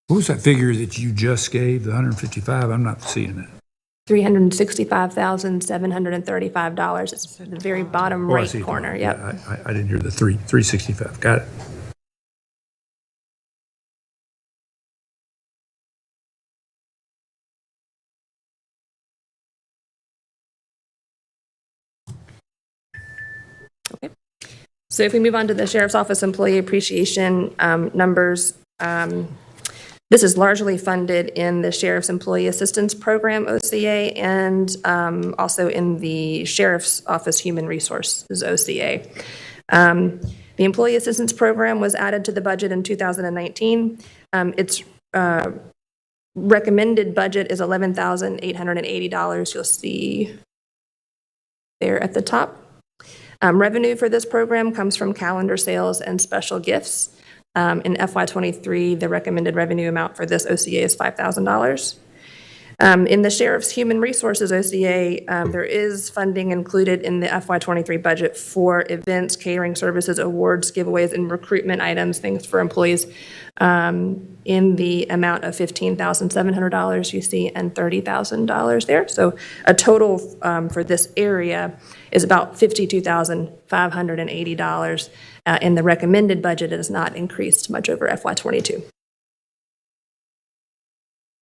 Speaker 5: What was that figure that you just gave, the 155? I'm not seeing it.
Speaker 10: $365,735. It's at the very bottom
Speaker 5: Oh, I
Speaker 10: right
Speaker 5: see.
Speaker 10: corner.
Speaker 5: Yeah,
Speaker 10: Yep.
Speaker 5: I didn't hear the 365. Got it.
Speaker 10: So if we move on to the Sheriff's Office Employee Appreciation numbers, this is largely funded in the Sheriff's Employee Assistance Program, OCA, and also in the Sheriff's Office Human Resources, OCA. The Employee Assistance Program was added to the budget in 2019. Its recommended budget is $11,880. You'll see there at the top. Revenue for this program comes from calendar sales and special gifts. In FY23, the recommended revenue amount for this OCA is $5,000. In the Sheriff's Human Resources OCA, there is funding included in the FY23 budget for events, catering services, awards, giveaways, and recruitment items, things for employees, in the amount of $15,700 you see and $30,000 there. So a total for this area is about $52,580. And the recommended budget has not increased much over FY22.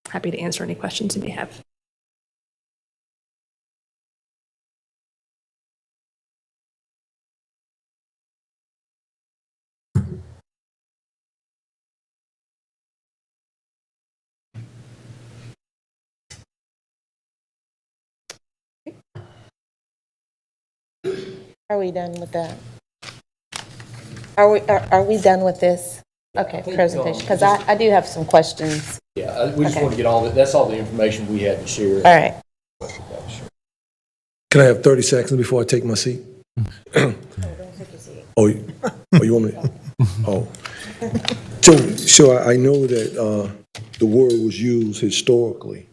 Speaker 10: Happy to answer any questions you may have.
Speaker 9: Are we done with that? Are we done with this? Okay, presentation, because I do have some questions.
Speaker 2: Yeah, we just
Speaker 9: Okay.
Speaker 2: want to get that's all the information we had to share.
Speaker 9: All right.
Speaker 6: Can I have 30 seconds before I take my seat? Oh, you want me? Oh. So I know that the word was used historically.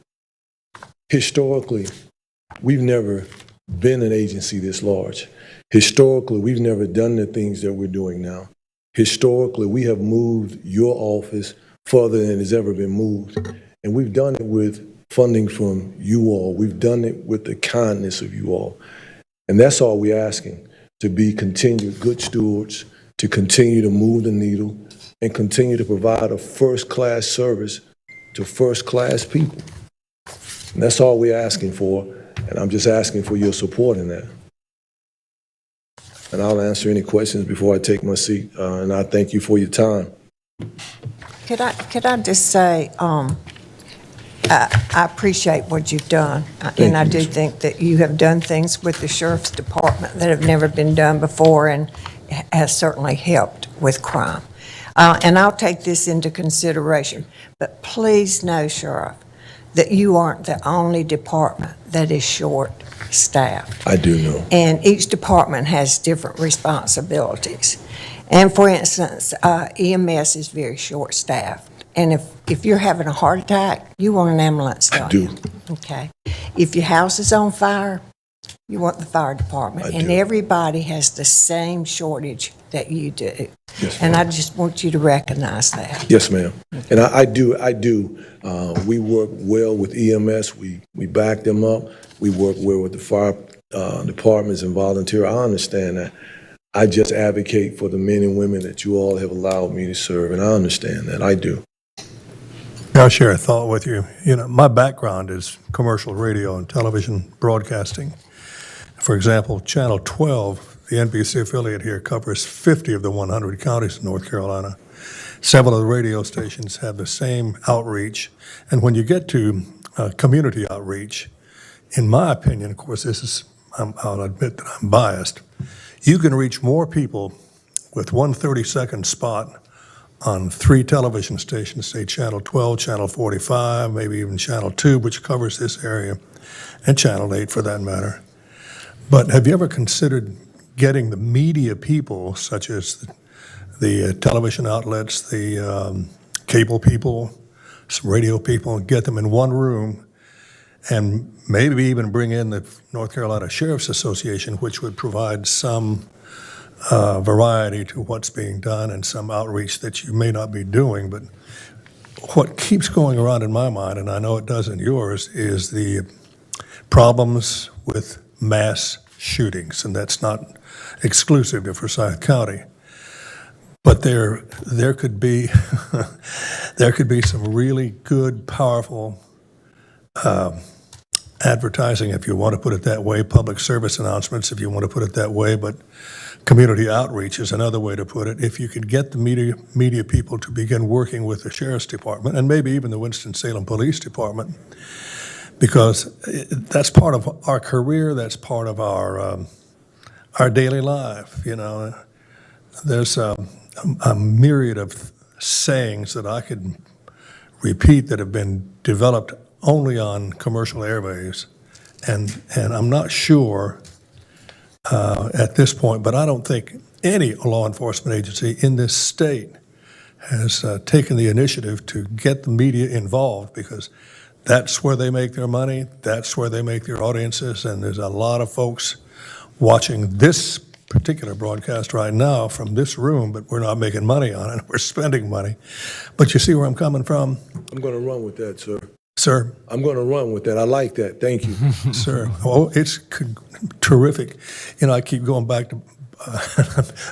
Speaker 6: Historically, we've never been an agency this large. Historically, we've never done the things that we're doing now. Historically, we have moved your office further than has ever been moved. And we've done it with funding from you all. We've done it with the kindness of you all. And that's all we're asking, to be continued good stewards, to continue to move the needle, and continue to provide a first-class service to first-class people. And that's all we're asking for, and I'm just asking for your support in that. And I'll answer any questions before I take my seat, and I thank you for your time.
Speaker 11: Could I just say, I appreciate what you've done, and I do think that you have done things with the Sheriff's Department that have never been done before and has certainly helped with crime. And I'll take this into consideration, but please know, Sheriff, that you aren't the only department that is short-staffed.
Speaker 6: I do know.
Speaker 11: And each department has different responsibilities. And for instance, EMS is very short-staffed. And if you're having a heart attack, you want an ambulance, don't
Speaker 6: do.
Speaker 11: you? Okay. If your house is on fire, you want the fire department.
Speaker 6: I
Speaker 11: And
Speaker 6: do.
Speaker 11: everybody has the same shortage that you do.
Speaker 6: Yes,
Speaker 11: And
Speaker 6: ma'am.
Speaker 11: I just want you to recognize that.
Speaker 6: Yes, ma'am. And I do. We work well with EMS. We back them up. We work well with the fire departments and volunteer. I understand that. I just advocate for the men and women that you all have allowed me to serve, and I understand that. I do.
Speaker 1: I'll share a thought with you. You know, my background is commercial radio and television broadcasting. For example, Channel 12, the NBC affiliate here, covers 50 of the 100 counties in North Carolina. Several of the radio stations have the same outreach. And when you get to community outreach, in my opinion, of course, I'll admit that I'm biased, you can reach more people with one 30-second spot on 3 television stations, say Channel 12, Channel 45, maybe even Channel 2, which covers this area, and Channel 8 for that matter. But have you ever considered getting the media people, such as the television outlets, the cable people, some radio people, and get them in one room and maybe even bring in the North Carolina Sheriff's Association, which would provide some variety to what's being done and some outreach that you may not be doing. But what keeps going around in my mind, and I know it does in yours, is the problems with mass shootings, and that's not exclusive to Forsyth County. But there could be there could be some really good, powerful advertising, if you want to put it that way, public service announcements, if you want to put it that way, but community outreach is another way to put it. If you could get the media people to begin working with the Sheriff's Department and maybe even the Winston-Salem Police Department, because that's part of our career, that's part of our daily life, you know. There's a myriad of sayings that I could repeat that have been developed only on commercial airwaves, and I'm not sure at this point, but I don't think any law enforcement agency in this state has taken the initiative to get the media involved, because that's where they make their money, that's where they make their audiences, and there's a lot of folks watching this particular broadcast right now from this room, but we're not making money on it, we're spending money. But you see where I'm coming from?
Speaker 6: I'm going to run with that, sir.
Speaker 1: Sir?
Speaker 6: I'm going to run with that. I like that. Thank you.
Speaker 1: Sir, oh, it's terrific. You know, I keep going back to,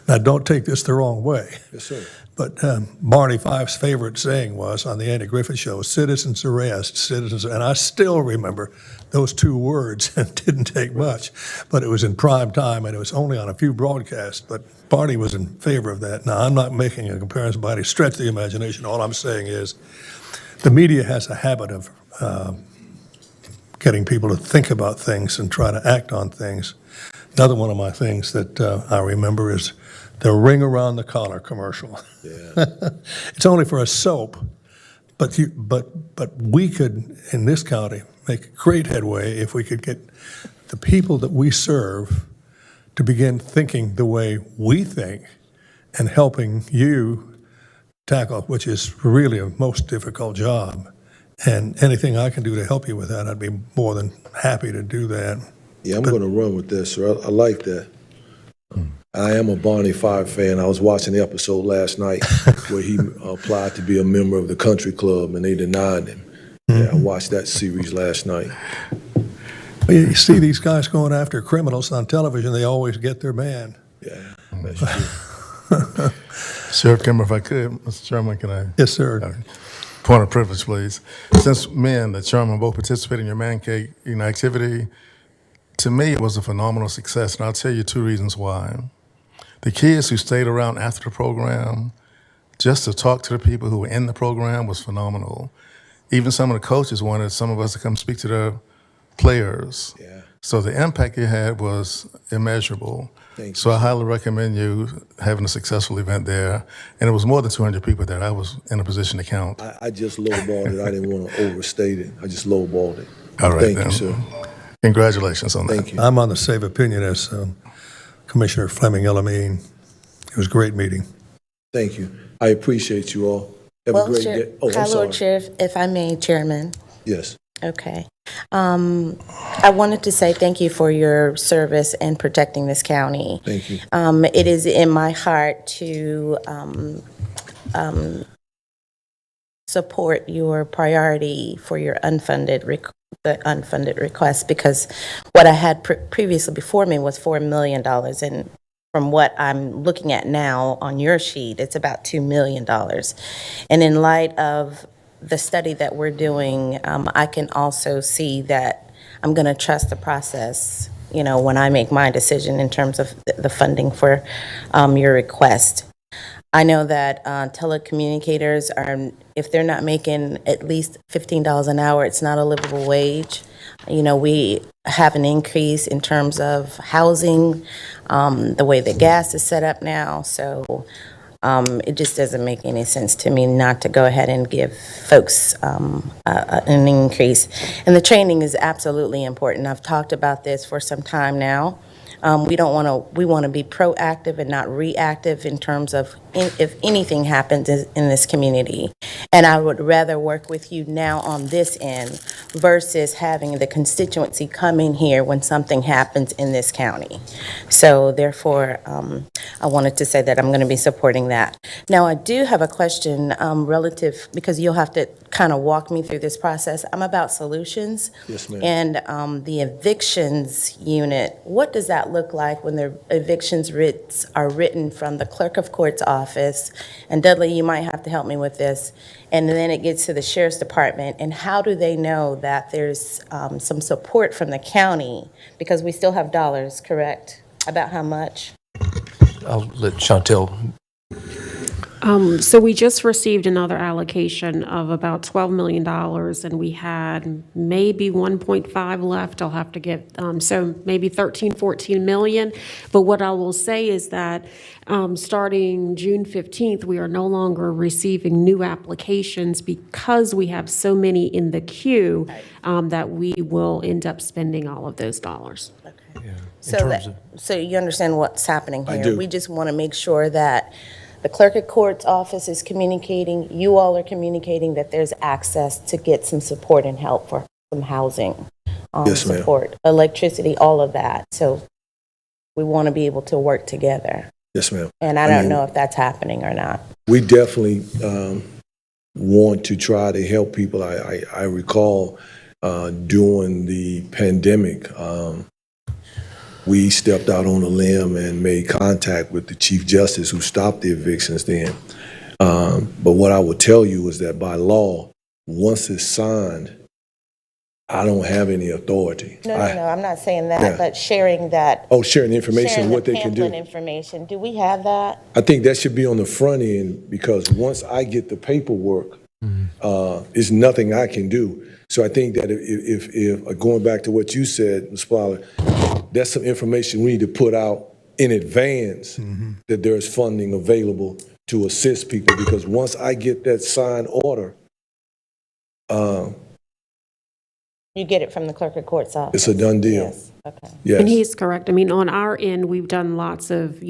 Speaker 1: now don't take this the wrong way,
Speaker 6: Yes, sir.
Speaker 1: but Barney Fife's favorite saying was on the Andy Griffith Show, citizens arrest, citizens, and I still remember those 2 words. It didn't take much, but it was in prime time and it was only on a few broadcasts, but Barney was in favor of that. Now, I'm not making a comparison by any stretch of the imagination. All I'm saying is the media has a habit of getting people to think about things and try to act on things. Another one of my things that I remember is the ring around the collar commercial.
Speaker 6: Yeah.
Speaker 1: It's only for a soap, but we could, in this county, make great headway if we could get the people that we serve to begin thinking the way we think and helping you tackle, which is really a most difficult job. And anything I can do to help you with that, I'd be more than happy to do that.
Speaker 6: Yeah, I'm going to run with this, sir. I like that. I am a Barney Fife fan. I was watching the episode last night where he applied to be a member of the country club and they denied him. Yeah, I watched that series last night.
Speaker 1: Well, you see these guys going after criminals on television, they always get their man.
Speaker 6: Yeah, that's true.
Speaker 4: Sheriff Kimber, if I could, Mr. Chairman, can I?
Speaker 1: Yes, sir.
Speaker 4: Point of privilege, please. Since me and the chairman both participated in your man cake activity, to me it was a phenomenal success, and I'll tell you 2 reasons why. The kids who stayed around after the program, just to talk to the people who were in the program, was phenomenal. Even some of the coaches wanted some of us to come speak to the players.
Speaker 6: Yeah.
Speaker 4: So the impact you had was immeasurable.
Speaker 6: Thank you.
Speaker 4: So I highly recommend you having a successful event there. And it was more than 200 people there. I was in a position to count.
Speaker 6: I just lowballed it. I didn't want to overstate it. I just lowballed it.
Speaker 4: All right,
Speaker 6: Thank
Speaker 4: then.
Speaker 6: you, sir.
Speaker 4: Congratulations on that.
Speaker 6: Thank you.
Speaker 1: I'm on the same opinion as Commissioner Fleming Elamine. It was a great meeting.
Speaker 6: Thank you. I appreciate you all. Have a
Speaker 9: Well,
Speaker 6: great day. Oh,
Speaker 9: Hi,
Speaker 6: I'm
Speaker 9: Lord
Speaker 6: sorry.
Speaker 9: Sheriff, if I may, Chairman.
Speaker 6: Yes.
Speaker 9: Okay. I wanted to say thank you for your service in protecting this county.
Speaker 6: Thank you.
Speaker 9: It is in my heart to support your priority for your the unfunded request, because what I had previously before me was $4 million, and from what I'm looking at now on your sheet, it's about $2 million. And in light of the study that we're doing, I can also see that I'm going to trust the process, when I make my decision in terms of the funding for your request. I know that telecommunicators if they're not making at least $15 an hour, it's not a livable wage. We have an increase in terms of housing, the way the gas is set up now. So it just doesn't make any sense to me not to go ahead and give folks an increase. And the training is absolutely important. I've talked about this for some time now. We want to be proactive and not reactive in terms of if anything happens in this community. And I would rather work with you now on this end versus having the constituency come in here when something happens in this county. So therefore, I wanted to say that I'm going to be supporting that. Now, I do have a question relative, because you'll have to kind of walk me through this process. I'm about solutions.
Speaker 6: Yes, ma'am.
Speaker 9: And the evictions unit, what does that look like when the evictions writs are written from the clerk of court's office? And Dudley, you might have to help me with this. And then it gets to the sheriff's department. And how do they know that there's some support from the county? Because we still have dollars, correct? About how much?
Speaker 2: I'll let Chantel.
Speaker 7: So we just received another allocation of about $12 million, and we had maybe 1.5 left. I'll have to get, so maybe 13, 14 million. But what I will say is that starting June 15th, we are no longer receiving new applications because we have so many in the queue that we will end up spending all of those dollars.
Speaker 9: So you understand what's happening here?
Speaker 6: I do.
Speaker 9: We just want to make sure that the clerk of court's office is communicating, you all are communicating that there's access to get some support and help for some housing
Speaker 6: Yes, ma'am.
Speaker 9: support, electricity, all of that. So we want to be able to work together.
Speaker 6: Yes, ma'am.
Speaker 9: And I don't know if that's happening or not.
Speaker 6: We definitely want to try to help people. I recall during the pandemic, we stepped out on a limb and made contact with the Chief Justice who stopped the evictions then. But what I will tell you is that by law, once it's signed, I don't have any authority.
Speaker 9: No, I'm not saying that,
Speaker 6: Yeah.
Speaker 9: but sharing that.
Speaker 6: Oh, sharing the information, what they can do.
Speaker 9: Sharing the pamphlet information. Do we have that?
Speaker 6: I think that should be on the front end, because once I get the paperwork, there's nothing I can do. So I think that if going back to what you said, Ms. Fowler, that's some information we need to put out in advance that there's funding available to assist people, because once I get that signed order,
Speaker 9: You get it from the clerk of court's office?
Speaker 6: it's a done deal.
Speaker 9: Yes, okay.
Speaker 6: Yes.
Speaker 7: And he's correct. I mean, on our end, we've done lots of,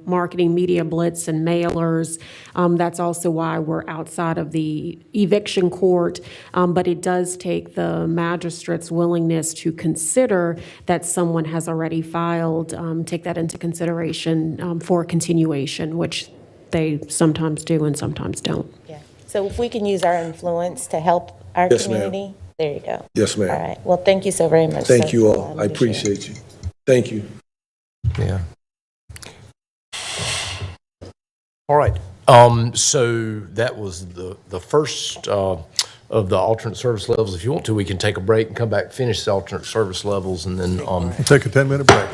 Speaker 7: marketing, media blitz and mailers. That's also why we're outside of the eviction court. But it does take the magistrate's willingness to consider that someone has already filed, take that into consideration for continuation, which they sometimes do and sometimes don't.
Speaker 9: Yeah. So if we can use our influence to help our
Speaker 6: Yes, ma'am.
Speaker 9: community, there you go.
Speaker 6: Yes, ma'am.
Speaker 9: All right. Well, thank you so very much.
Speaker 6: Thank
Speaker 9: That's
Speaker 6: you
Speaker 9: all
Speaker 6: all.
Speaker 9: I'm
Speaker 6: I
Speaker 9: gonna share.
Speaker 6: appreciate you. Thank you.
Speaker 2: Yeah. All right. So that was the first of the alternate service levels. If you want to, we can take a break and come back, finish the alternate service levels, and then
Speaker 1: Take a 10-minute break.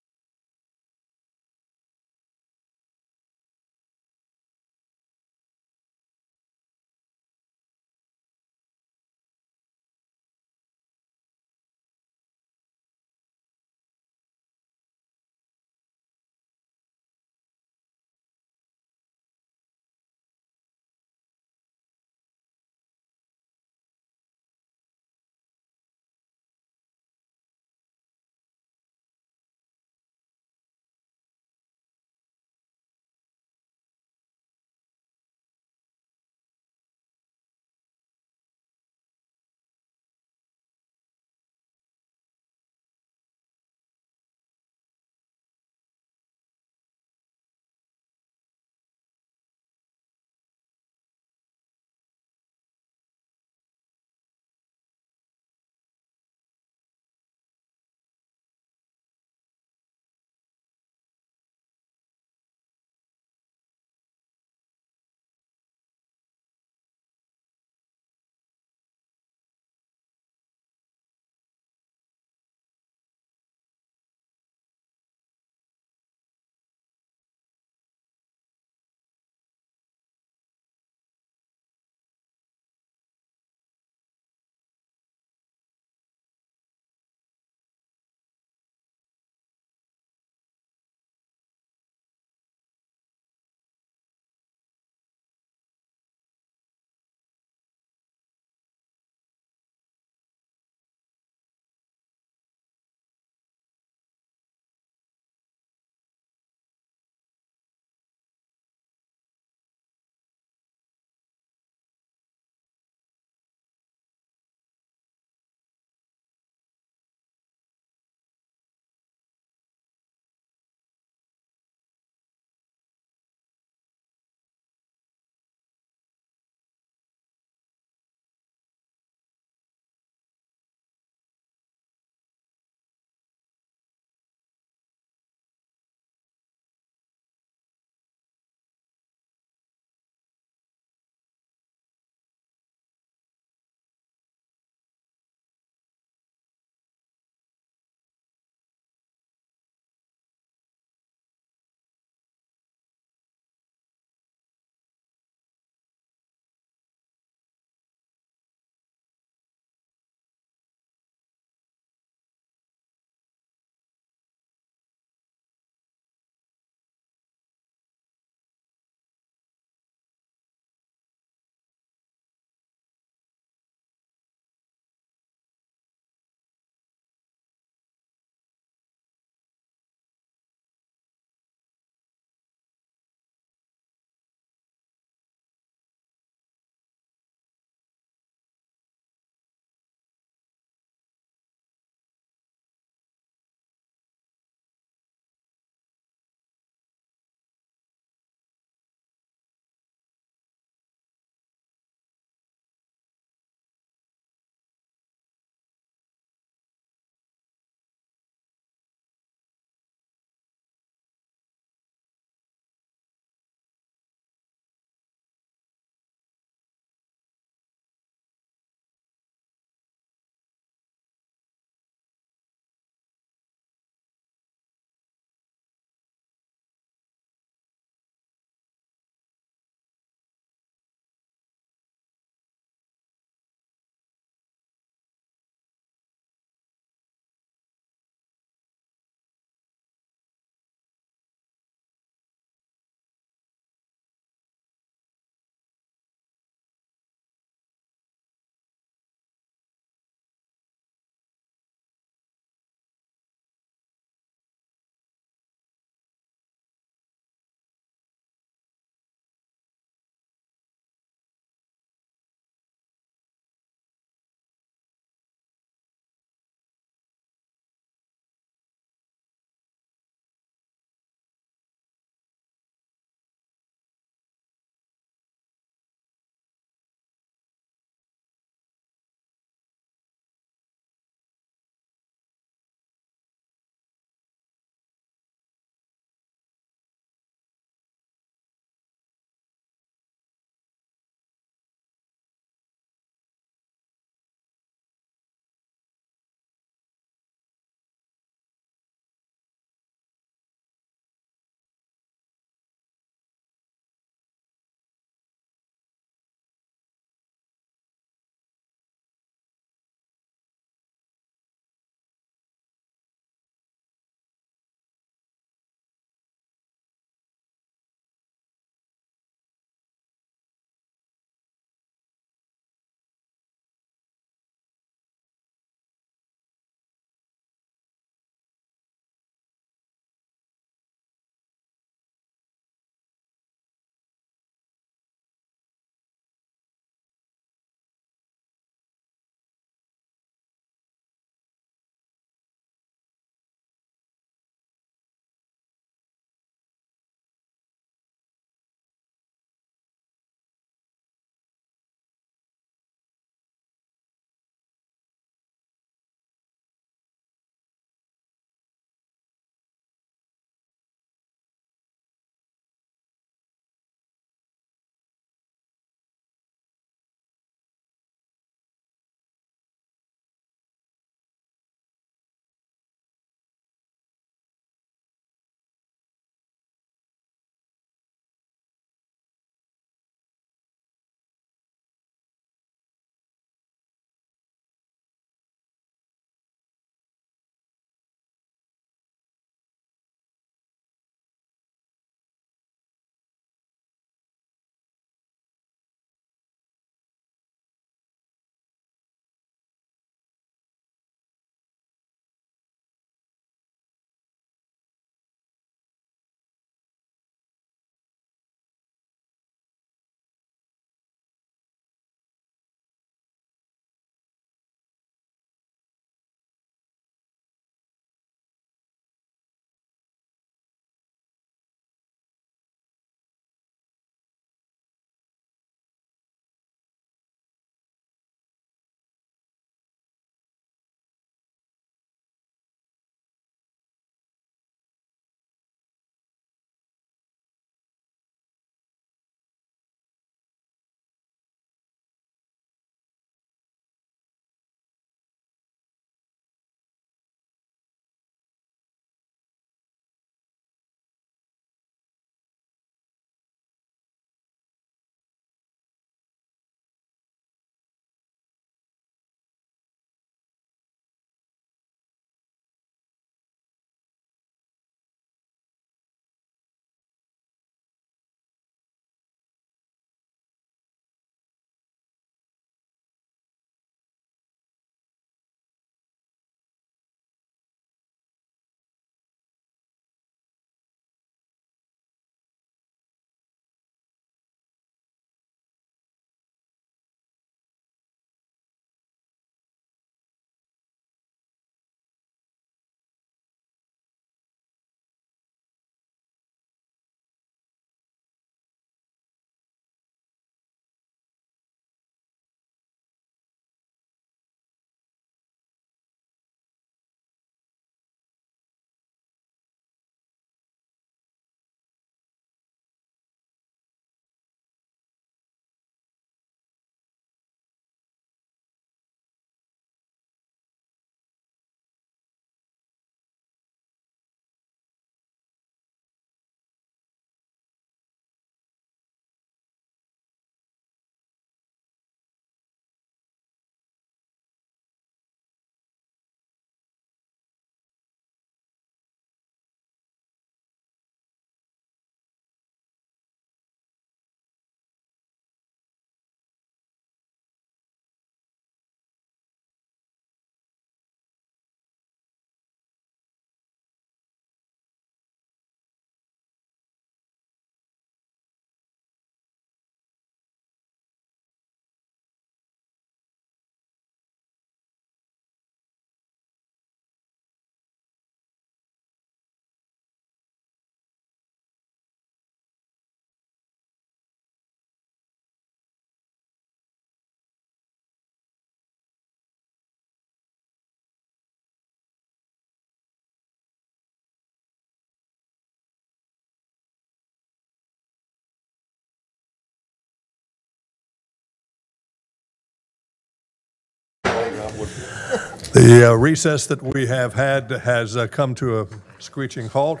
Speaker 1: The recess that we have had has come to a screeching halt.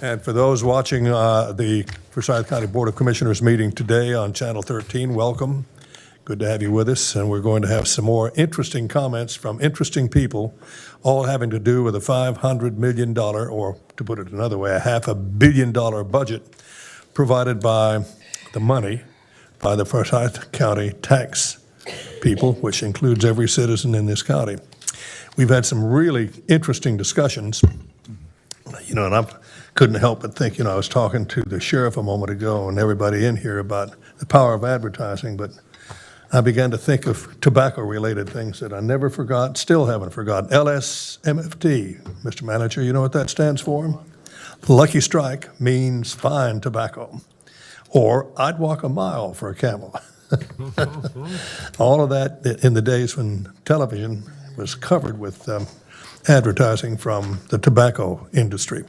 Speaker 1: And for those watching the Forsyth County Board of Commissioners meeting today on Channel 13, welcome. Good to have you with us. And we're going to have some more interesting comments from interesting people, all having to do with a $500 million, or to put it another way, a $500 million budget provided by the money by the Forsyth County tax people, which includes every citizen in this county. We've had some really interesting discussions, and I couldn't help but think, I was talking to the sheriff a moment ago and everybody in here about the power of advertising, but I began to think of tobacco-related things that I never forgot, still haven't forgotten. LSMFT, Mr. Manager, you know what that stands for? Lucky Strike means fine tobacco, or I'd walk a mile for a Camel. All of that in the days when television was covered with advertising from the tobacco industry.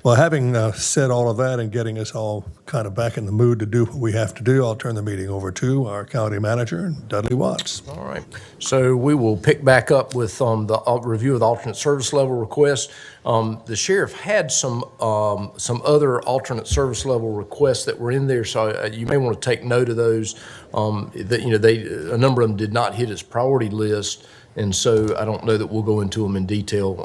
Speaker 1: Well, having said all of that and getting us all kind of back in the mood to do what we have to do, I'll turn the meeting over to our county manager, Dudley Watts.
Speaker 2: All right. So we will pick back up with the review of the alternate service level requests. The sheriff had some other alternate service level requests that were in there, so you may want to take note of those. A number of them did not hit its priority list. And so I don't know that we'll go into them in detail,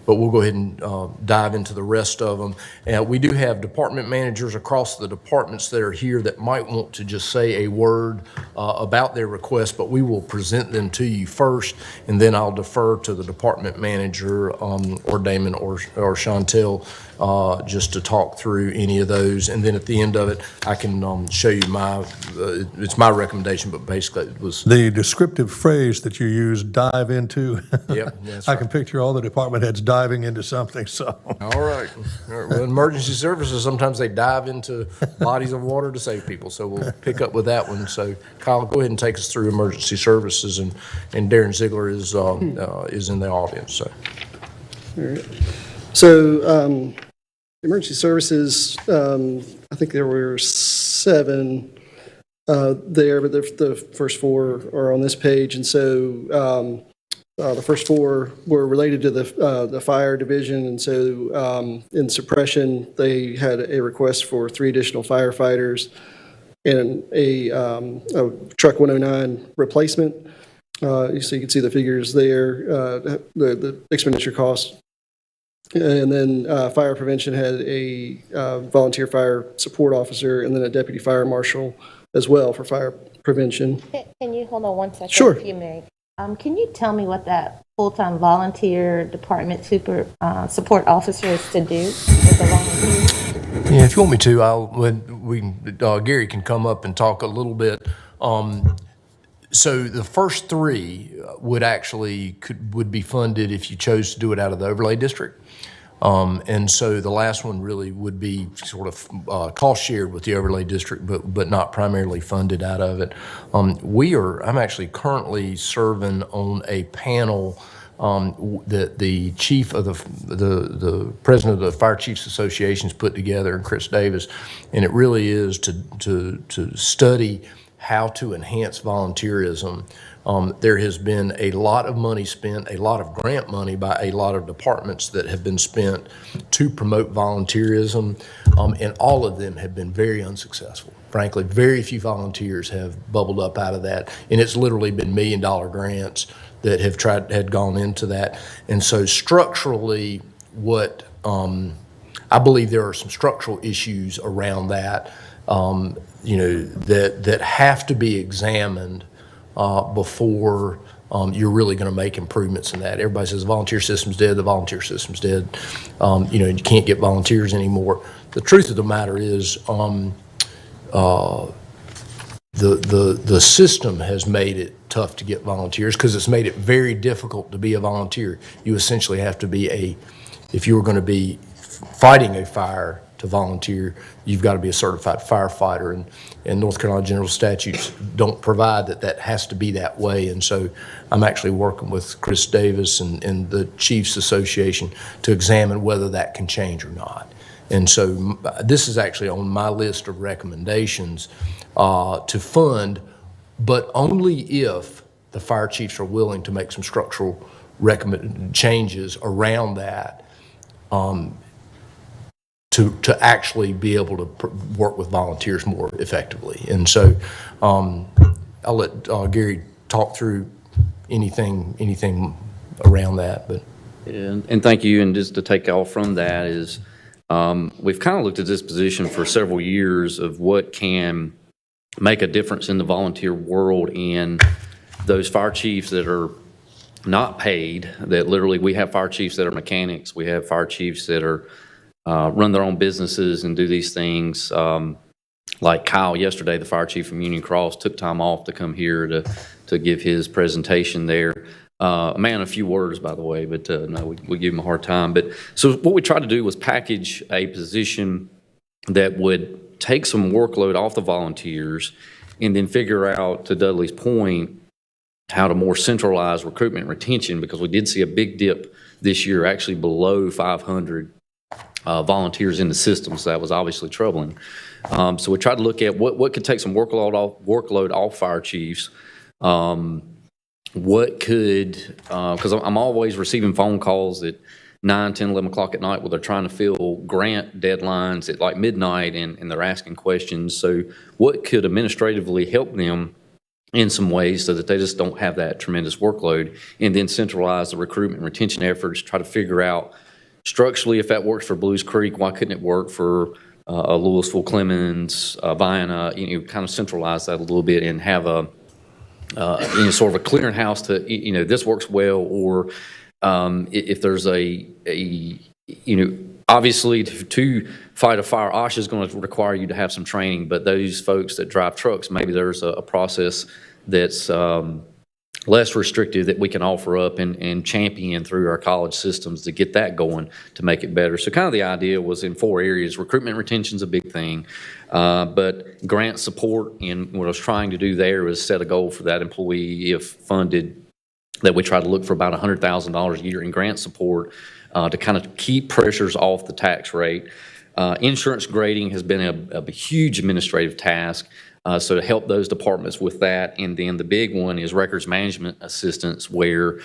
Speaker 2: but we'll go ahead and dive into the rest of them. And we do have department managers across the departments that are here that might want to just say a word about their request, but we will present them to you first, and then I'll defer to the department manager or Damon or Chantel just to talk through any of those. And then at the end of it, I can show you it's my recommendation, but basically it was.
Speaker 1: The descriptive phrase that you used, dive into.
Speaker 2: Yep, that's
Speaker 1: I can picture all the department heads diving into something, so.
Speaker 2: All right. Well, emergency services, sometimes they dive into bodies of water to save people, so we'll pick up with that one. So Kyle, go ahead and take us through emergency services, and Darren Ziegler is in the audience, so.
Speaker 3: All right. So, emergency services, I think there were 7 there, but the first 4 are on this page. And so the first 4 were related to the fire division. And so in suppression, they had a request for 3 additional firefighters and a truck 109 replacement. So you can see the figures there, the expenditure costs. And then fire prevention had a volunteer fire support officer and then a deputy fire marshal as well for fire prevention.
Speaker 9: Can you hold on one second?
Speaker 3: Sure.
Speaker 9: If you may. Can you tell me what that full-time volunteer department support officer is to do with the volunteers?
Speaker 2: Yeah, if you want me to, Gary can come up and talk a little bit. So the first 3 would be funded if you chose to do it out of the overlay district. And so the last one really would be sort of cost shared with the overlay district, but not primarily funded out of it. I'm actually currently serving on a panel that the chief of the president of the Fire Chiefs Association's put together, Chris Davis, and it really is to study how to enhance volunteerism. There has been a lot of money spent, a lot of grant money by a lot of departments that have been spent to promote volunteerism, and all of them have been very unsuccessful. Frankly, very few volunteers have bubbled up out of that, and it's literally been $1 million grants that had gone into that. And so structurally, I believe there are some structural issues around that, that have to be examined before you're really going to make improvements in that. Everybody says the volunteer system's dead, the volunteer system's dead. You can't get volunteers anymore. The truth of the matter is the system has made it tough to get volunteers because it's made it very difficult to be a volunteer. You essentially have to be if you were going to be fighting a fire to volunteer, you've got to be a certified firefighter, and North Carolina general statutes don't provide that has to be that way. And so I'm actually working with Chris Davis and the Chiefs Association to examine whether that can change or not. And so this is actually on my list of recommendations to fund, but only if the fire chiefs are willing to make some structural changes around that to actually be able to work with volunteers more effectively. And so I'll let Gary talk through anything around that. But
Speaker 12: And thank you. And just to take off from that is we've kind of looked at this position for several years of what can make a difference in the volunteer world in those fire chiefs that are not paid, that literally we have fire chiefs that are mechanics. We have fire chiefs that are run their own businesses and do these things. Like Kyle yesterday, the fire chief from Union Cross, took time off to come here to give his presentation there. A man of few words, by the way, but no, we give him a hard time. But so what we tried to do was package a position that would take some workload off the volunteers and then figure out, to Dudley's point, how to more centralize recruitment and retention, because we did see a big dip this year, actually below 500 volunteers in the system, so that was obviously troubling. So we tried to look at what could take some workload off fire chiefs. What could, because I'm always receiving phone calls at 9, 10, 11 o'clock at night where they're trying to fill grant deadlines at like midnight and they're asking questions. So what could administratively help them in some ways so that they just don't have that tremendous workload, and then centralize the recruitment and retention efforts, try to figure out structurally if that works for Blues Creek, why couldn't it work for Louisville, Clemens, Vienna, kind of centralize that a little bit and have a sort of a clearinghouse to, this works well, or if there's obviously to fight a fire, OSHA is going to require you to have some training, but those folks that drive trucks, maybe there's a process that's less restrictive that we can offer up and champion through our college systems to get that going to make it better. So kind of the idea was in 4 areas. Recruitment retention is a big thing, but grant support, and what I was trying to do there was set a goal for that employee, if funded, that we try to look for about $100,000 a year in grant support to kind of keep pressures off the tax rate. Insurance grading has been a huge administrative task. So to help those departments with that. And then the big one is records management assistance, where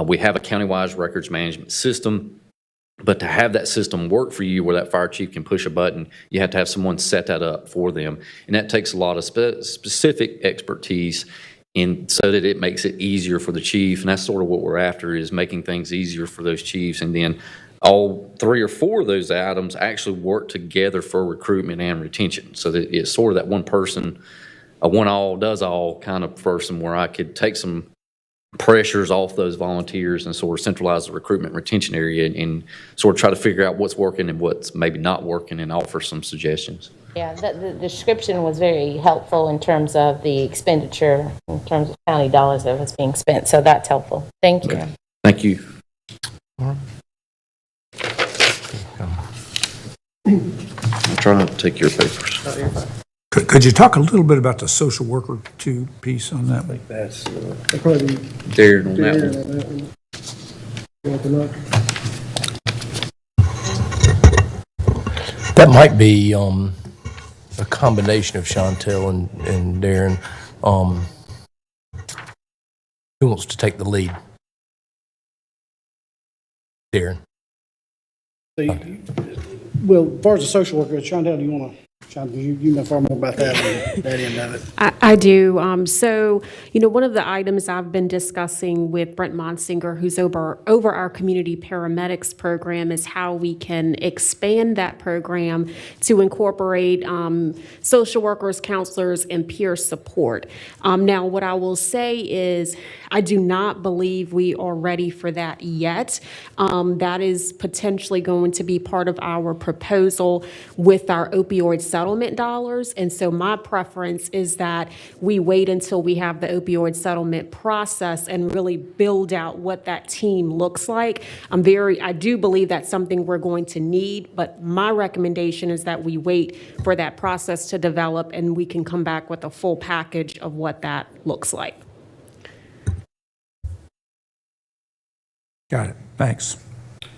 Speaker 12: we have a countywide records management system, but to have that system work for you where that fire chief can push a button, you have to have someone set that up for them. And that takes a lot of specific expertise, and so that it makes it easier for the chief. And that's sort of what we're after, is making things easier for those chiefs. And then all 3 or 4 of those items actually work together for recruitment and retention, so that it's sort of that one person, a one-all does all kind of person, where I could take some pressures off those volunteers and sort of centralize the recruitment and retention area and sort of try to figure out what's working and what's maybe not working and offer some suggestions.
Speaker 9: Yeah, the description was very helpful in terms of the expenditure, in terms of county dollars that was being spent, so that's helpful. Thank you.
Speaker 12: Okay. Thank you. I'm trying to take your papers.
Speaker 5: Could you talk a little bit about the social worker 2 piece on that?
Speaker 6: That's
Speaker 3: That'd probably be
Speaker 12: Darren on that
Speaker 3: Darren
Speaker 12: one.
Speaker 3: on that one. You want the mic?
Speaker 2: that might be a combination of Chantel and Darren. Who wants to take the lead? Darren.
Speaker 13: Well, as far as the social worker, Chantel, do you want to, you know far more about that end of it.
Speaker 7: I do. So, one of the items I've been discussing with Brent Monsinger, who's over our community paramedics program, is how we can expand that program to incorporate social workers, counselors, and peer support. Now, what I will say is I do not believe we are ready for that yet. That is potentially going to be part of our proposal with our opioid settlement dollars. And so my preference is that we wait until we have the opioid settlement process and really build out what that team looks like. I do believe that's something we're going to need, but my recommendation is that we wait for that process to develop and we can come back with a full package of what that looks like.
Speaker 5: Got it. Thanks.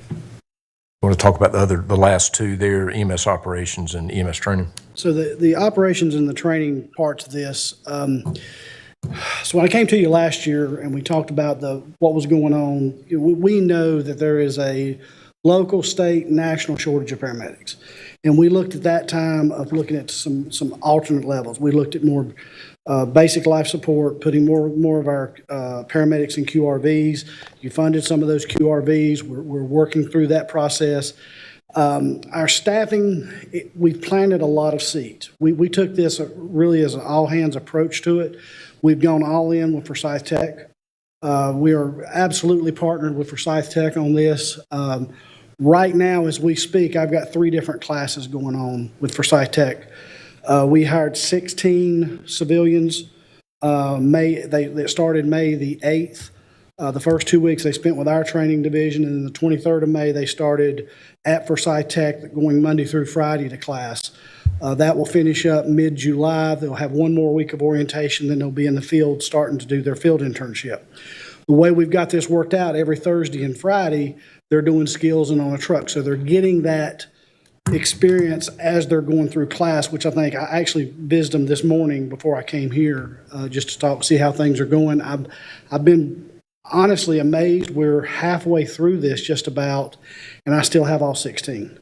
Speaker 2: You want to talk about the last 2 there, EMS operations and EMS training?
Speaker 13: So the operations and the training parts of this, So when I came to you last year and we talked about what was going on, we know that there is a local, state, national shortage of paramedics. And we looked at that time of looking at some alternate levels. We looked at more basic life support, putting more of our paramedics in QRVs. You funded some of those QRVs. We're working through that process. Our staffing, we've planted a lot of seeds. We took this really as an all-hands approach to it. We've gone all in with Forsyth Tech. We are absolutely partnered with Forsyth Tech on this. Right now, as we speak, I've got 3 different classes going on with Forsyth Tech. We hired 16 civilians. They started May the 8th. The first 2 weeks they spent with our training division, and then the 23rd of May they started at Forsyth Tech, going Monday through Friday to class. That will finish up mid-July. They'll have 1 more week of orientation, then they'll be in the field starting to do their field internship. The way we've got this worked out, every Thursday and Friday, they're doing skills and on a truck. So they're getting that experience as they're going through class, which I actually visited them this morning before I came here, just to talk, see how things are going. I've been honestly amazed. We're halfway through this just about, and I still have all 16,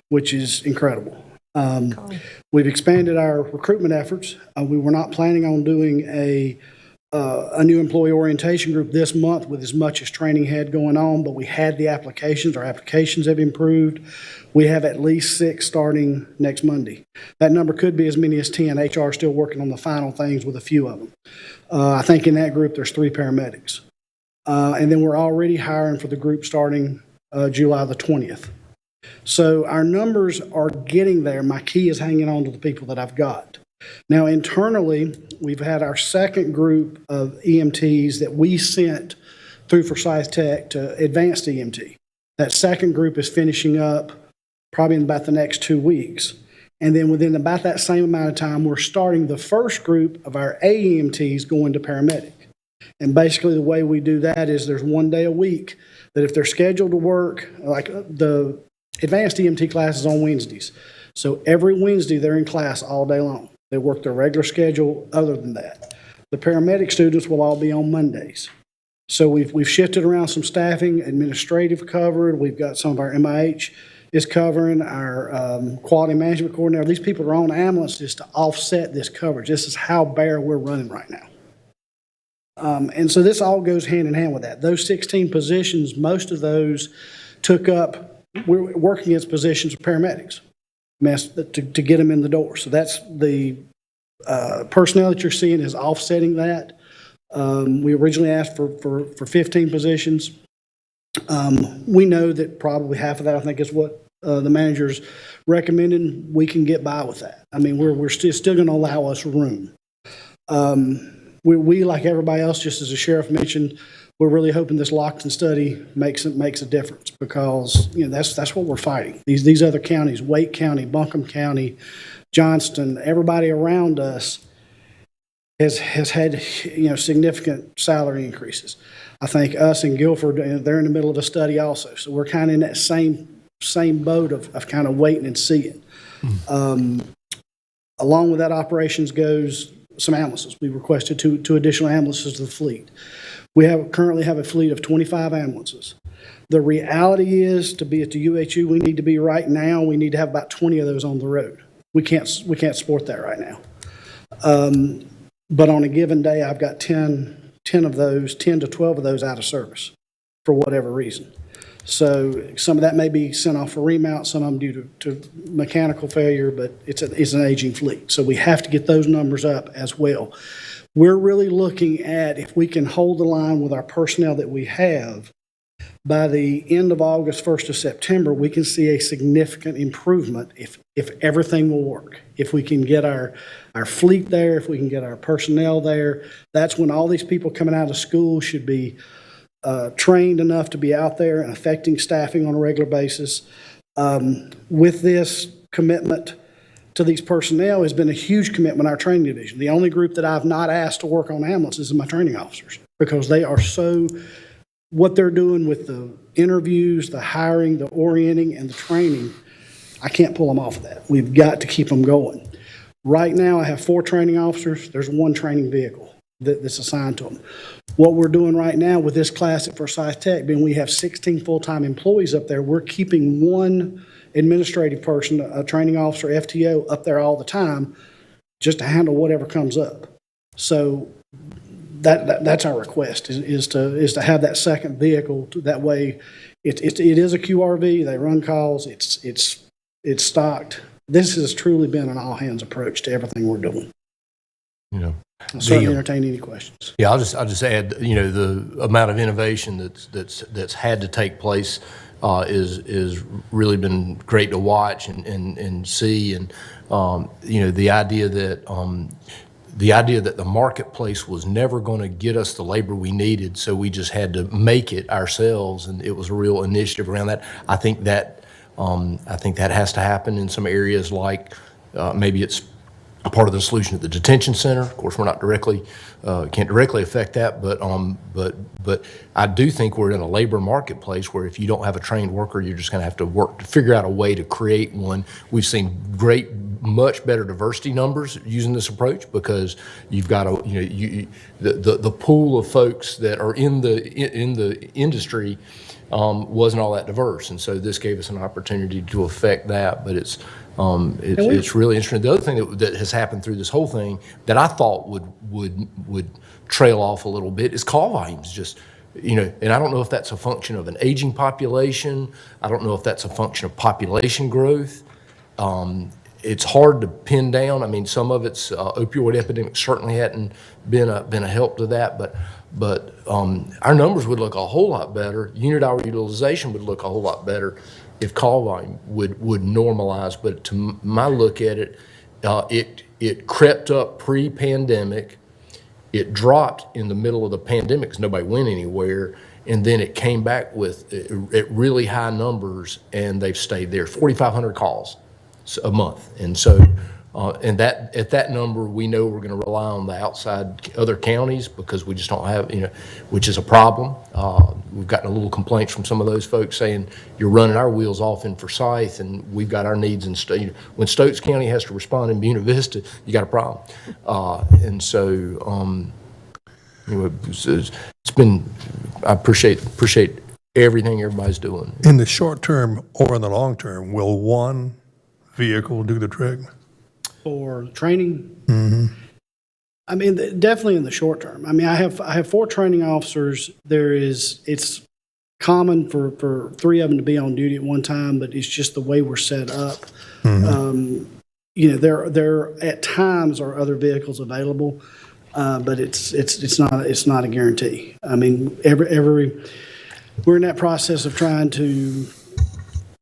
Speaker 13: which is incredible. We've expanded our recruitment efforts. We were not planning on doing a new employee orientation group this month with as much as training had going on, but we had the applications. Our applications have improved. We have at least 6 starting next Monday. That number could be as many as 10. HR is still working on the final things with a few of them. I think in that group there's 3 paramedics. And then we're already hiring for the group starting July the 20th. So our numbers are getting there. My key is hanging on to the people that I've got. Now, internally, we've had our second group of EMTs that we sent through Forsyth Tech to advanced EMT. That second group is finishing up probably in about the next 2 weeks. And then within about that same amount of time, we're starting the first group of our AEMTs going to paramedic. And basically the way we do that is there's 1 day a week that if they're scheduled to work, like the advanced EMT class is on Wednesdays. So every Wednesday they're in class all day long. They work their regular schedule other than that. The paramedic students will all be on Mondays. So we've shifted around some staffing, administrative covered. We've got some of our MIH is covering, our quality management coordinator. These people are on ambulances to offset this coverage. This is how bare we're running right now. And so this all goes hand in hand with that. Those 16 positions, most of those took up, we're working as positions of paramedics to get them in the door. So that's the personnel that you're seeing is offsetting that. We originally asked for 15 positions. We know that probably half of that, I think, is what the manager's recommended. We can get by with that. I mean, we're still going to allow us room. We, like everybody else, just as the sheriff mentioned, we're really hoping this Lockton study makes a difference because, you know, that's what we're fighting. These other counties, Wake County, Buncombe County, Johnston, everybody around us has had, you know, significant salary increases. I think us and Guilford, they're in the middle of a study also. So we're kind of in that same boat of kind of waiting and seeing. Along with that operations goes some ambulances. We requested two additional ambulances to the fleet. We currently have a fleet of 25 ambulances. The reality is, to be at the UHU, we need to be right now, we need to have about 20 of those on the road. We can't support that right now. But on a given day, I've got 10 to 12 of those out of service for whatever reason. So some of that may be sent off for remount, some of them due to mechanical failure, but it's an aging fleet. So we have to get those numbers up as well. We're really looking at if we can hold the line with our personnel that we have, by the end of August, 1st of September, we can see a significant improvement if everything will work. If we can get our fleet there, if we can get our personnel there, that's when all these people coming out of school should be trained enough to be out there and affecting staffing on a regular basis. With this commitment to these personnel has been a huge commitment in our training division. The only group that I've not asked to work on ambulances is my training officers because they are so, what they're doing with the interviews, the hiring, the orienting, and the training, I can't pull them off of that. We've got to keep them going. Right now, I have 4 training officers. There's 1 training vehicle. that's assigned to them. What we're doing right now with this class at Forsyth Tech, being we have 16 full-time employees up there, we're keeping one administrative person, a training officer, FTO, up there all the time just to handle whatever comes up. So that's our request, is to have that second vehicle. That way, it is a QRV. They run calls. It's stocked. This has truly been an all-hands approach to everything we're doing.
Speaker 2: You know,
Speaker 13: I'll certainly entertain any questions.
Speaker 2: yeah, I'll just add, you know, the amount of innovation that's had to take place is really been great to watch and see, and you know, the idea that the marketplace was never going to get us the labor we needed, so we just had to make it ourselves, and it was a real initiative around that. I think that has to happen in some areas, like maybe it's a part of the solution at the detention center. Of course, we're not directly, can't directly affect that, but I do think we're in a labor marketplace where if you don't have a trained worker, you're just going to have to work to figure out a way to create one. We've seen much better diversity numbers using this approach, because you've got the pool of folks that are in the industry wasn't all that diverse, and so this gave us an opportunity to affect that. But it's really interesting. The other thing that has happened through this whole thing that I thought would trail off a little bit is call volumes. Just, you know, and I don't know if that's a function of an aging population. I don't know if that's a function of population growth. It's hard to pin down. I mean, some of it's opioid epidemic certainly hadn't been a help to that, but our numbers would look a whole lot better. Unit hour utilization would look a whole lot better if call volume would normalize. But to my look at it, it crept up pre-pandemic. It dropped in the middle of the pandemic because nobody went anywhere, and then it came back at really high numbers, and they've stayed there. 4,500 calls a month, and so and that at that number, we know we're going to rely on the outside other counties, because we just don't have, you know, which is a problem. We've gotten a little complaints from some of those folks saying you're running our wheels off in Forsyth, and we've got our needs in Stokes. When Stokes County has to respond in Buena Vista, you got a problem. And so anyway, it's been, I appreciate everything everybody's doing.
Speaker 1: In the short term or in the long term, will one vehicle do the trick?
Speaker 13: For training, I mean, definitely in the short term. I mean, I have 4 training officers. It's common for 3 of them to be on duty at one time, but it's just the way we're set up. You know, there at times are other vehicles available, but it's not a guarantee. I mean, we're in that process of trying to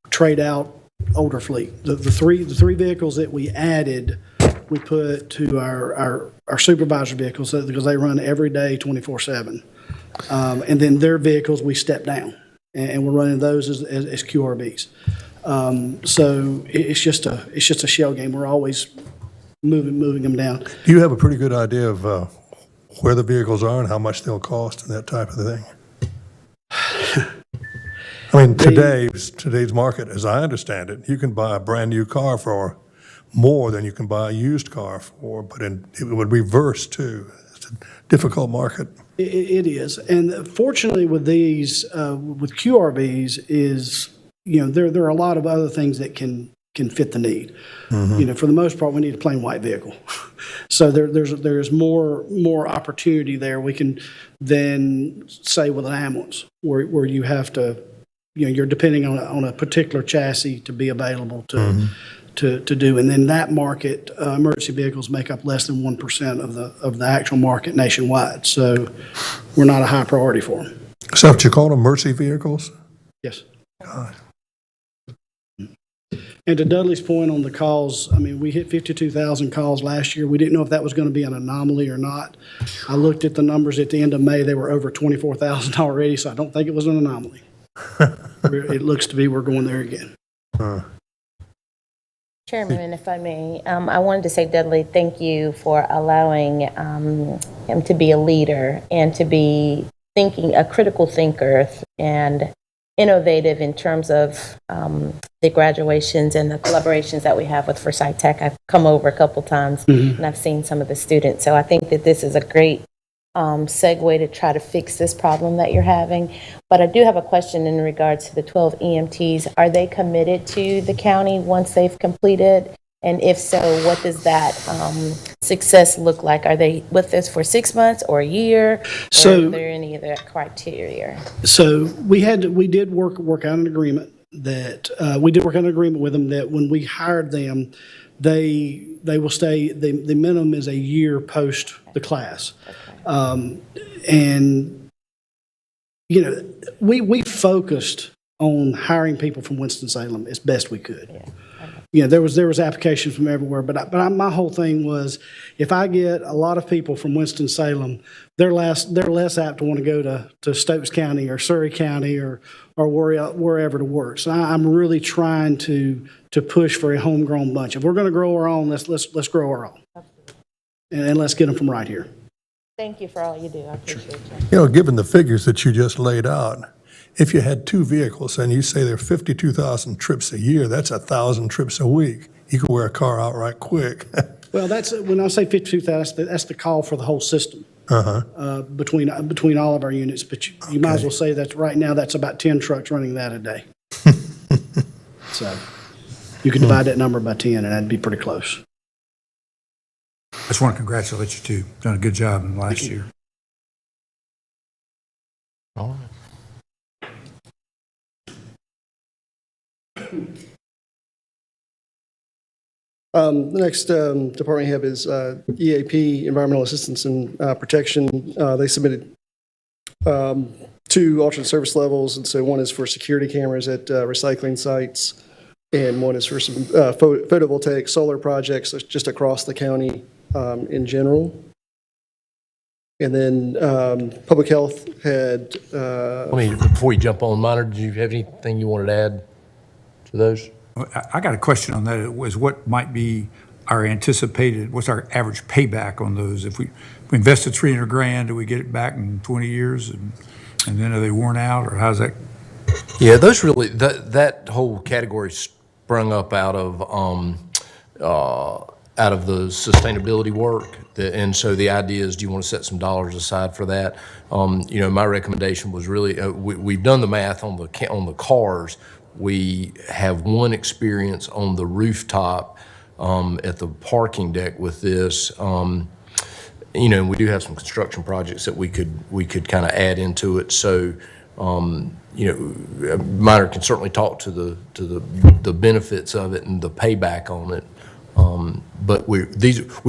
Speaker 13: trade out older fleet. The three vehicles that we added, we put to our supervisor vehicles, because they run every day 24/7. And then their vehicles we step down, and we're running those as QRVs. So it's just a shell game. We're always moving them down.
Speaker 1: Do you have a pretty good idea of where the vehicles are and how much they'll cost and that type of thing? I mean, today's market, as I understand it, you can buy a brand-new car for more than you can buy a used car for, but it would reverse, too. It's a difficult market.
Speaker 13: It is. And fortunately with these, with QRVs, is, you know, there are a lot of other things that can fit the need. You know, for the most part, we need a plain white vehicle. So there's more opportunity there. We can then say with an ambulance, where you have to, you know, you're depending on a particular chassis to be available to do. And then that market, emergency vehicles make up less than 1% of the actual market nationwide. So we're not a high priority for them.
Speaker 1: Is that what you call them, emergency vehicles?
Speaker 13: Yes.
Speaker 1: God.
Speaker 13: And to Dudley's point on the calls, I mean, we hit 52,000 calls last year. We didn't know if that was going to be an anomaly or not. I looked at the numbers at the end of May. They were over 24,000 already, so I don't think it was an anomaly. It looks to be we're going there again.
Speaker 9: Chairman, and if I may, I wanted to say, Dudley, thank you for allowing him to be a leader and to be a critical thinker and innovative in terms of the graduations and the collaborations that we have with Forsyth Tech. I've come over a couple times and I've seen some of the students. So I think that this is a great segue to try to fix this problem that you're having. But I do have a question in regards to the 12 EMTs. Are they committed to the county once they've completed? And if so, what does that success look like? Are they with us for 6 months or a year?
Speaker 13: So-
Speaker 9: Or are there any other criteria?
Speaker 13: So we did work out an agreement that, with them that when we hired them, they will stay, the minimum is a year post the class. And, you know, we focused on hiring people from Winston-Salem as best we could. You know, there was applications from everywhere, but my whole thing was, if I get a lot of people from Winston-Salem, they're less apt to want to go to Stokes County or Surrey County or wherever to work. So I'm really trying to push for a homegrown bunch. If we're going to grow our own, let's grow our own, and let's get them from right here.
Speaker 9: Thank you for all you do. I appreciate you.
Speaker 1: You know, given the figures that you just laid out, if you had 2 vehicles and you say there are 52,000 trips a year, that's 1,000 trips a week. You could wear a car out right quick.
Speaker 13: Well, that's, when I say 52,000, that's the call for the whole system. Between all of our units, but you might as well say that right now that's about 10 trucks running that a day. So you can divide that number by 10 and that'd be pretty close.
Speaker 5: I just want to congratulate you too. Done a good job in the last year.
Speaker 2: All right.
Speaker 3: The next department we have is EAP, Environmental Assistance and Protection. They submitted 2 alternate service levels, and so one is for security cameras at recycling sites, and one is for some photovoltaic solar projects just across the county in general. And then Public Health had...
Speaker 2: Before you jump on, Minor, did you have anything you wanted to add to those?
Speaker 5: I got a question on that. It was what might be our anticipated, what's our average payback on those? If we invested $300,000, do we get it back in 20 years? And then are they worn out, or how's that?
Speaker 2: Yeah, those really, that whole category sprung up out of the sustainability work. And so the idea is, do you want to set some dollars aside for that? You know, my recommendation was really, we've done the math on the cars. We have one experience on the rooftop at the parking deck with this. You know, we do have some construction projects that we could kind of add into it. So, you know, Minor can certainly talk to the benefits of it and the payback on it. But we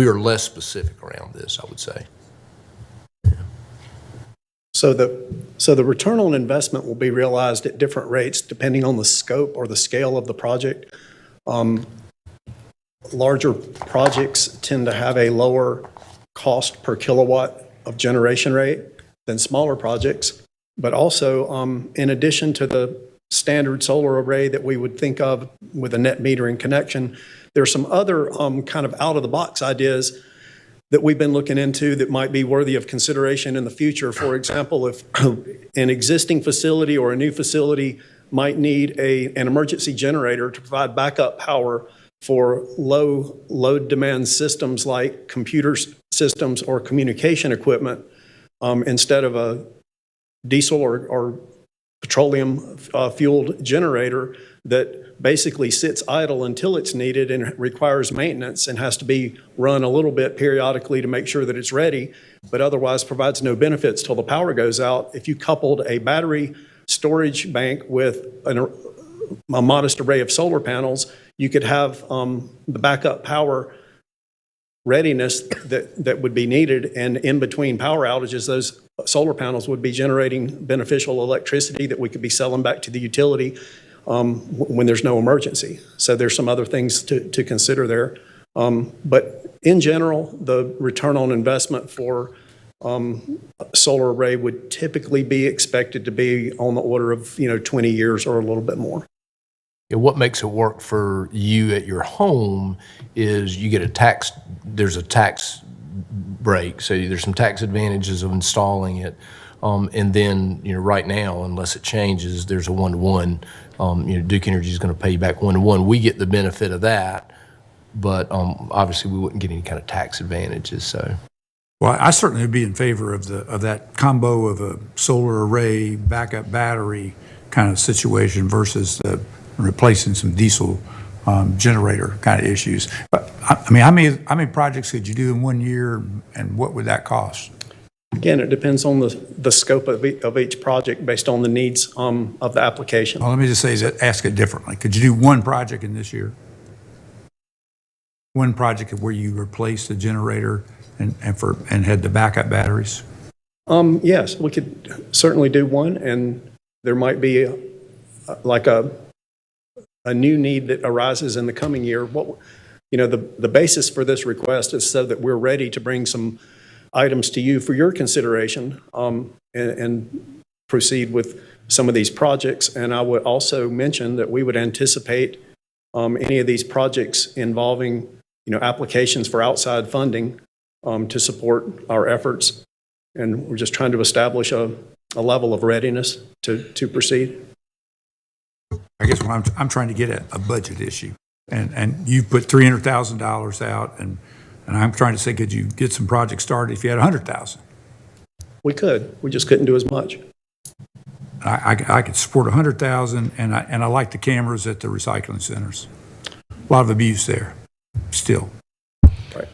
Speaker 2: are less specific around this, I would say.
Speaker 14: So the return on investment will be realized at different rates depending on the scope or the scale of the project. Larger projects tend to have a lower cost per kilowatt of generation rate than smaller projects. But also, in addition to the standard solar array that we would think of with a net metering connection, there's some other kind of out-of-the-box ideas that we've been looking into that might be worthy of consideration in the future. For example, if an existing facility or a new facility might need an emergency generator to provide backup power for low load demand systems like computer systems or communication equipment, instead of a diesel or petroleum fueled generator that basically sits idle until it's needed and requires maintenance and has to be run a little bit periodically to make sure that it's ready, but otherwise provides no benefits till the power goes out. If you coupled a battery storage bank with a modest array of solar panels, you could have the backup power readiness that would be needed, and in between power outages, those solar panels would be generating beneficial electricity that we could be selling back to the utility when there's no emergency. So there's some other things to consider there. But in general, the return on investment for solar array would typically be expected to be on the order of 20 years or a little bit more.
Speaker 2: Yeah, what makes it work for you at your home is you get there's a tax break, so there's some tax advantages of installing it. And then, right now, unless it changes, there's a one-to-one. Duke Energy is going to pay you back one-to-one. We get the benefit of that, but obviously we wouldn't get any kind of tax advantages. So
Speaker 5: Well, I certainly would be in favor of that combo of a solar array, backup battery kind of situation versus replacing some diesel generator kind of issues. But, I mean, how many projects could you do in 1 year, and what would that cost?
Speaker 14: Again, it depends on the scope of each project based on the needs of the application.
Speaker 5: Well, let me just ask it differently. Could you do one project in this year? One project where you replace the generator and had the backup batteries?
Speaker 14: Yes, we could certainly do one, and there might be a new need that arises in the coming year. The basis for this request is so that we're ready to bring some items to you for your consideration and proceed with some of these projects. And I would also mention that we would anticipate any of these projects involving, applications for outside funding to support our efforts. And we're just trying to establish a level of readiness to proceed.
Speaker 5: I guess what I'm trying to get at a budget issue. And you've put $300,000 out, and I'm trying to say, could you get some projects started if you had 100,000?
Speaker 14: We could. We just couldn't do as much.
Speaker 5: I could support 100,000, and I like the cameras at the recycling centers. A lot of abuse there, still.
Speaker 14: Right.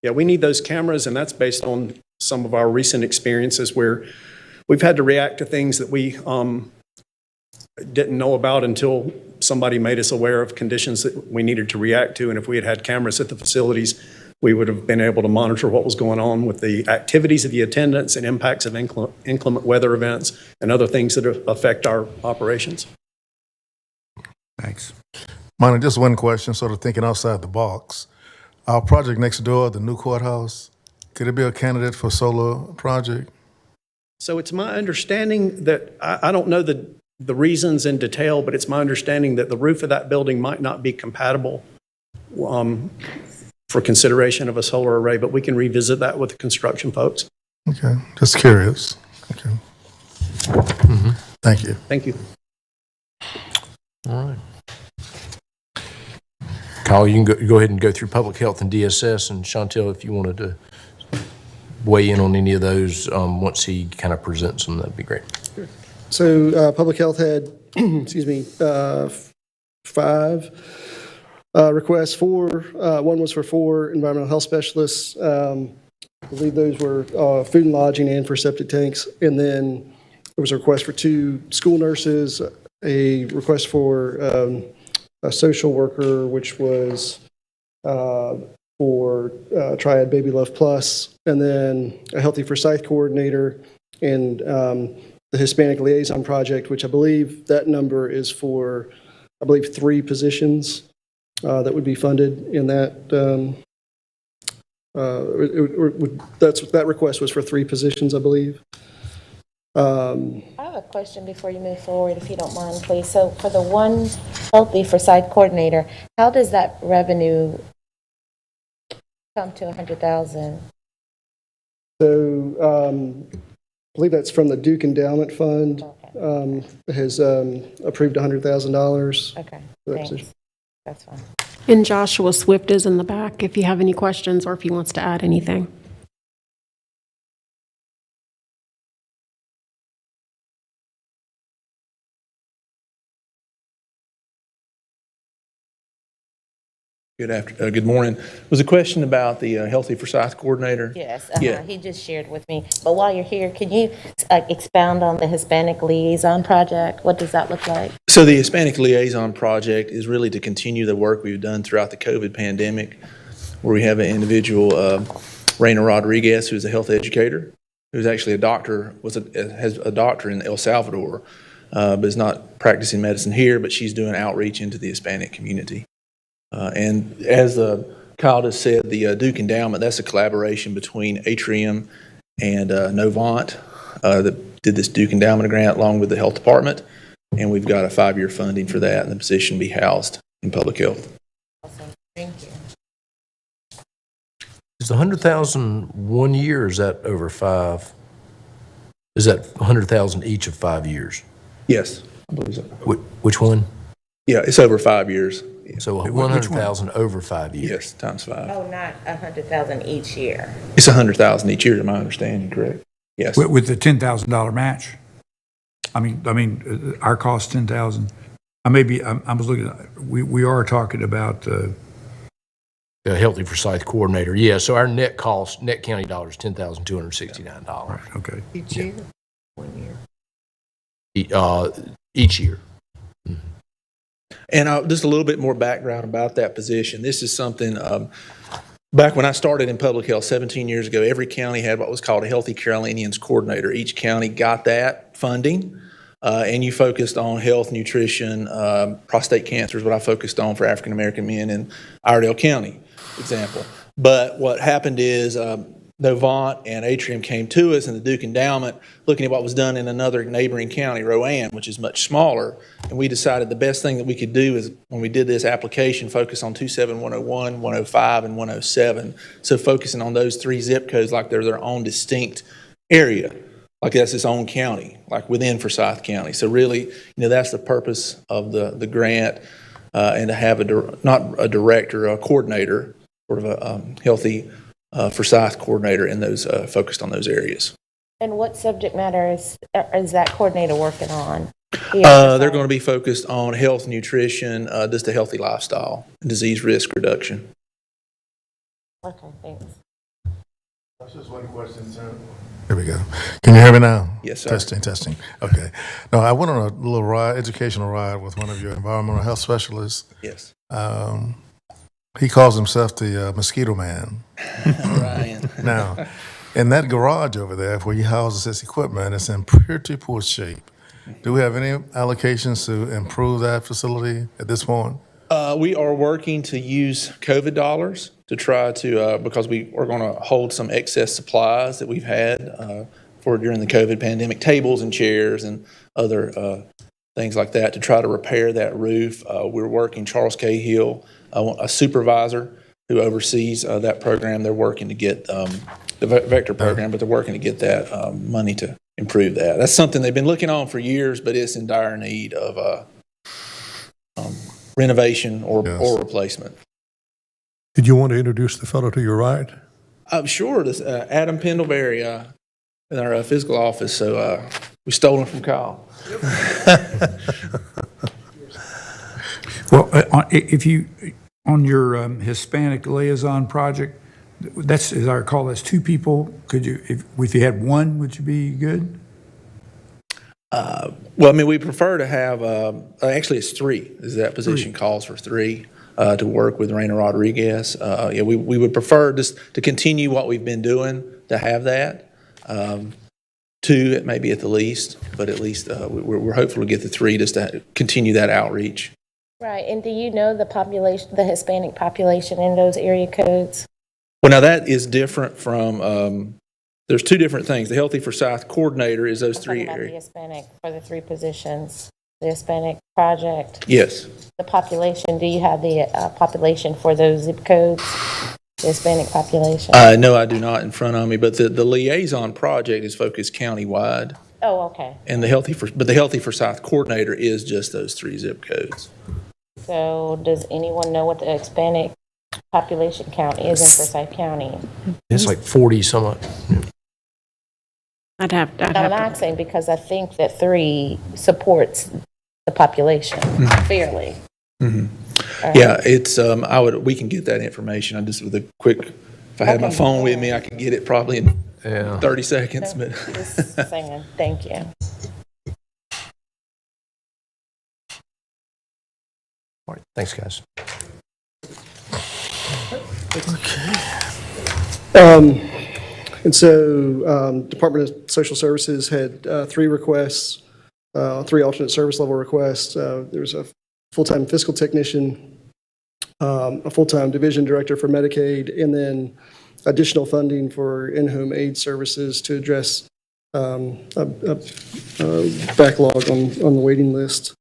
Speaker 14: Yeah, we need those cameras, and that's based on some of our recent experiences where we've had to react to things that we didn't know about until somebody made us aware of conditions that we needed to react to. And if we had had cameras at the facilities, we would have been able to monitor what was going on with the activities of the attendants and impacts of inclement weather events and other things that affect our operations.
Speaker 5: Thanks.
Speaker 4: Monty, just one question, sort of thinking outside the box. Our project next door, the new courthouse, could it be a candidate for solar project?
Speaker 14: So it's my understanding that, I don't know the reasons in detail, but it's my understanding that the roof of that building might not be compatible for consideration of a solar array, but we can revisit that with the construction folks.
Speaker 4: Okay, just curious. Okay. Thank you.
Speaker 14: Thank you.
Speaker 2: All right. Kyle, you can go ahead and go through public health and DSS, and Chantel, if you wanted to weigh in on any of those once he kind of presents them, that'd be great.
Speaker 3: So Public Health had, excuse me, 5 requests. 4, one was for 4 environmental health specialists. I believe those were food and lodging and for septic tanks. And then there was a request for 2 school nurses, a request for a social worker, which was for Triad Baby Love Plus, and then a Healthy for Scythe coordinator, and the Hispanic Liaison Project, which I believe that number is for, 3 positions that would be funded in that. That request was for 3 positions, I believe.
Speaker 9: I have a question before you move forward, if you don't mind, please. So for the one Healthy for Site coordinator, how does that revenue come to $100,000?
Speaker 3: So I believe that's from the Duke Endowment Fund.
Speaker 9: Okay.
Speaker 3: Has approved $100,000.
Speaker 9: Okay,
Speaker 3: for that
Speaker 9: thanks.
Speaker 3: position.
Speaker 9: That's fine.
Speaker 7: And Joshua Swift is in the back if you have any questions or if he wants to add anything.
Speaker 15: Good morning. Was a question about the Healthy for Scythe coordinator?
Speaker 9: Yes,
Speaker 15: Yeah.
Speaker 9: he just shared with me. But while you're here, can you expound on the Hispanic Liaison Project? What does that look like?
Speaker 15: So the Hispanic Liaison Project is really to continue the work we've done throughout the COVID pandemic, where we have an individual, Raina Rodriguez, who's a health educator, who's actually a doctor, has a doctor in El Salvador, but is not practicing medicine here, but she's doing outreach into the Hispanic community. And as Kyle just said, the Duke Endowment, that's a collaboration between Atrium and Novant that did this Duke Endowment grant along with the health department. And we've got a 5-year funding for that, and the position will be housed in public health.
Speaker 9: Awesome, thank you.
Speaker 2: Is the 100,000 1 year, or is that over 5? Is that 100,000 each of 5 years?
Speaker 15: Yes, I believe so.
Speaker 2: Which one?
Speaker 15: Yeah, it's over 5 years.
Speaker 2: So
Speaker 5: Which one?
Speaker 2: 100,000 over 5 years.
Speaker 15: Yes, times 5.
Speaker 9: Oh, not 100,000 each year.
Speaker 15: It's 100,000 each year, to my understanding, correct? Yes.
Speaker 5: With the $10,000 match? I mean, our cost 10,000. I was looking, we are talking about,
Speaker 2: The Healthy Forsyth Coordinator, yeah, so our net cost, net county dollars, $10,269.
Speaker 5: okay.
Speaker 11: Each year? 1 year.
Speaker 2: Each year.
Speaker 15: And just a little bit more background about that position. This is something, back when I started in public health 17 years ago, every county had what was called a Healthy Carolinians Coordinator. Each county got that funding, and you focused on health, nutrition, prostate cancer is what I focused on for African American men in Iredell County, example. But what happened is Novant and Atrium came to us, and the Duke Endowment, looking at what was done in another neighboring county, Rowan, which is much smaller, and we decided the best thing that we could do is, when we did this application, focus on 27101, 105, and 107. So focusing on those 3 zip codes like they're their own distinct area, like that's its own county, like within Forsyth County. So really, that's the purpose of the grant, and to have not a director, a coordinator, sort of a healthy Forsyth coordinator in those focused on those areas.
Speaker 9: And what subject matter is that coordinator working on?
Speaker 15: They're going to be focused on health, nutrition, just a healthy lifestyle, disease risk reduction.
Speaker 9: Okay, thanks.
Speaker 4: That's just one question, sir. There we go. Can you hear me now?
Speaker 15: Yes, sir.
Speaker 4: Testing. Okay. No, I went on a little educational ride with one of your environmental health specialists.
Speaker 15: Yes.
Speaker 4: He calls himself the mosquito man.
Speaker 15: Ryan.
Speaker 4: Now, in that garage over there where he houses his equipment, it's in pretty poor shape. Do we have any allocations to improve that facility at this point?
Speaker 15: We are working to use COVID dollars to try to, because we are going to hold some excess supplies that we've had for during the COVID pandemic, tables and chairs and other things like that, to try to repair that roof. We're working, Charles Cahill, a supervisor who oversees that program. They're working to get the Vector program, but they're working to get that money to improve that. That's something they've been looking on for years, but it's in dire need of renovation or replacement.
Speaker 1: Did you want to introduce the fellow to your right?
Speaker 15: Sure. This Adam Pendleberry in our physical office. So we stole him from Kyle.
Speaker 5: Well, if you, on your Hispanic liaison project, that's, as I recall, that's 2 people. Could you, if you had 1, would you be good?
Speaker 15: Well, I mean, we prefer to have, actually it's 3, as that position calls for 3, to work with Raina Rodriguez. Yeah, we would prefer just to continue what we've been doing, to have that. 2, it may be at the least, but at least we're hopeful to get the 3 just to continue that outreach.
Speaker 9: Right, and do you know the population, the Hispanic population in those area codes?
Speaker 15: Well, now that is different from, there's 2 different things. The Healthy Forsyth Coordinator is those 3
Speaker 9: The
Speaker 15: areas.
Speaker 9: Hispanic, for the 3 positions, the Hispanic project,
Speaker 15: Yes.
Speaker 9: the population, do you have the population for those zip codes, the Hispanic population?
Speaker 15: No, I do not in front of me, but the liaison project is focused countywide.
Speaker 9: Oh, okay.
Speaker 15: And the Healthy Forsyth Coordinator is just those 3 zip codes.
Speaker 9: So does anyone know what the Hispanic population count is in Forsyth County?
Speaker 2: It's like 40 somewhat.
Speaker 7: I'd have
Speaker 9: I'm
Speaker 7: to.
Speaker 9: asking because I think that 3 supports the population fairly.
Speaker 15: Yeah, it's, we can get that information. I just, with a quick, if I had my phone with me, I could get it probably in 30 seconds, but.
Speaker 9: Just saying, thank you.
Speaker 2: All right, thanks, guys.
Speaker 3: And so Department of Social Services had 3 requests, 3 alternate service level requests. There's a full-time fiscal technician, a full-time division director for Medicaid, and then additional funding for in-home aid services to address a backlog on the waiting list.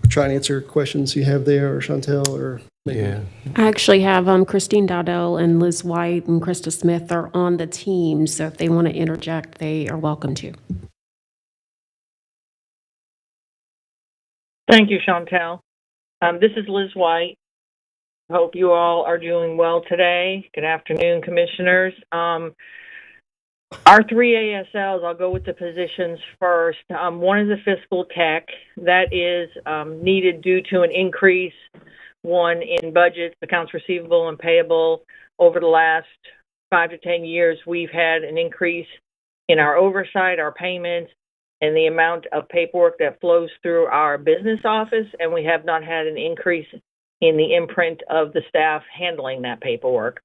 Speaker 3: Try and answer questions you have there, or Chantel, or maybe.
Speaker 2: Yeah.
Speaker 7: I actually have Christine Dowdell and Liz White and Krista Smith are on the team, so if they want to interject, they are welcome to.
Speaker 16: Thank you, Chantel. This is Liz White. Hope you all are doing well today. Good afternoon, commissioners. Our three ASLs, I'll go with the positions first. One is a fiscal tech that is needed due to an increase, one in budgets, accounts receivable and payable. Over the last 5 to 10 years, we've had an increase in our oversight, our payments, and the amount of paperwork that flows through our business office, and we have not had an increase in the imprint of the staff handling that paperwork.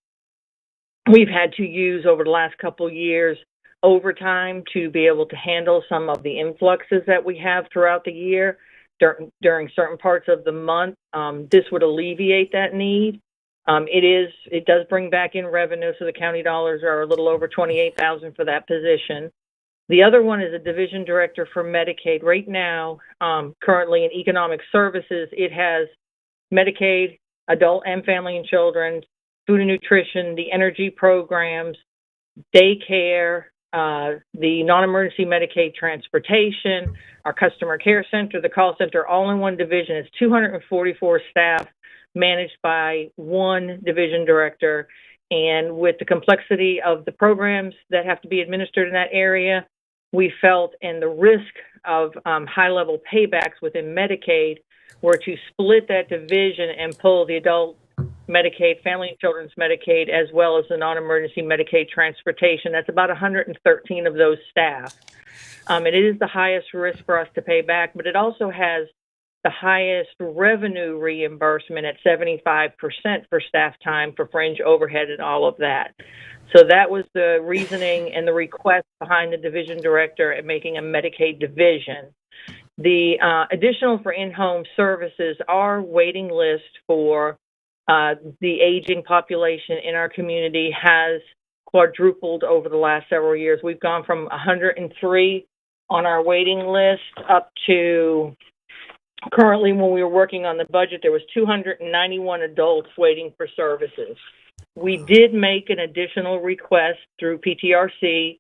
Speaker 16: We've had to use, over the last couple of years, overtime to be able to handle some of the influxes that we have throughout the year during certain parts of the month. This would alleviate that need. It does bring back in revenue, so the county dollars are a little over $28,000 for that position. The other one is a division director for Medicaid. Right now, currently in economic services, it has Medicaid, adult and family and children, food and nutrition, the energy programs, daycare, the non-emergency Medicaid transportation, our customer care center, the call center, all in one division. It's 244 staff managed by one division director. And with the complexity of the programs that have to be administered in that area, we felt, and the risk of high-level paybacks within Medicaid, were to split that division and pull the adult Medicaid, family and children's Medicaid, as well as the non-emergency Medicaid transportation. That's about 113 of those staff. It is the highest risk for us to pay back, but it also has the highest revenue reimbursement at 75% for staff time for fringe overhead and all of that. So that was the reasoning and the request behind the division director at making a Medicaid division. The additional for in-home services, our waiting list for the aging population in our community has quadrupled over the last several years. We've gone from 103 on our waiting list up to currently, when we were working on the budget, there was 291 adults waiting for services. We did make an additional request through PTRC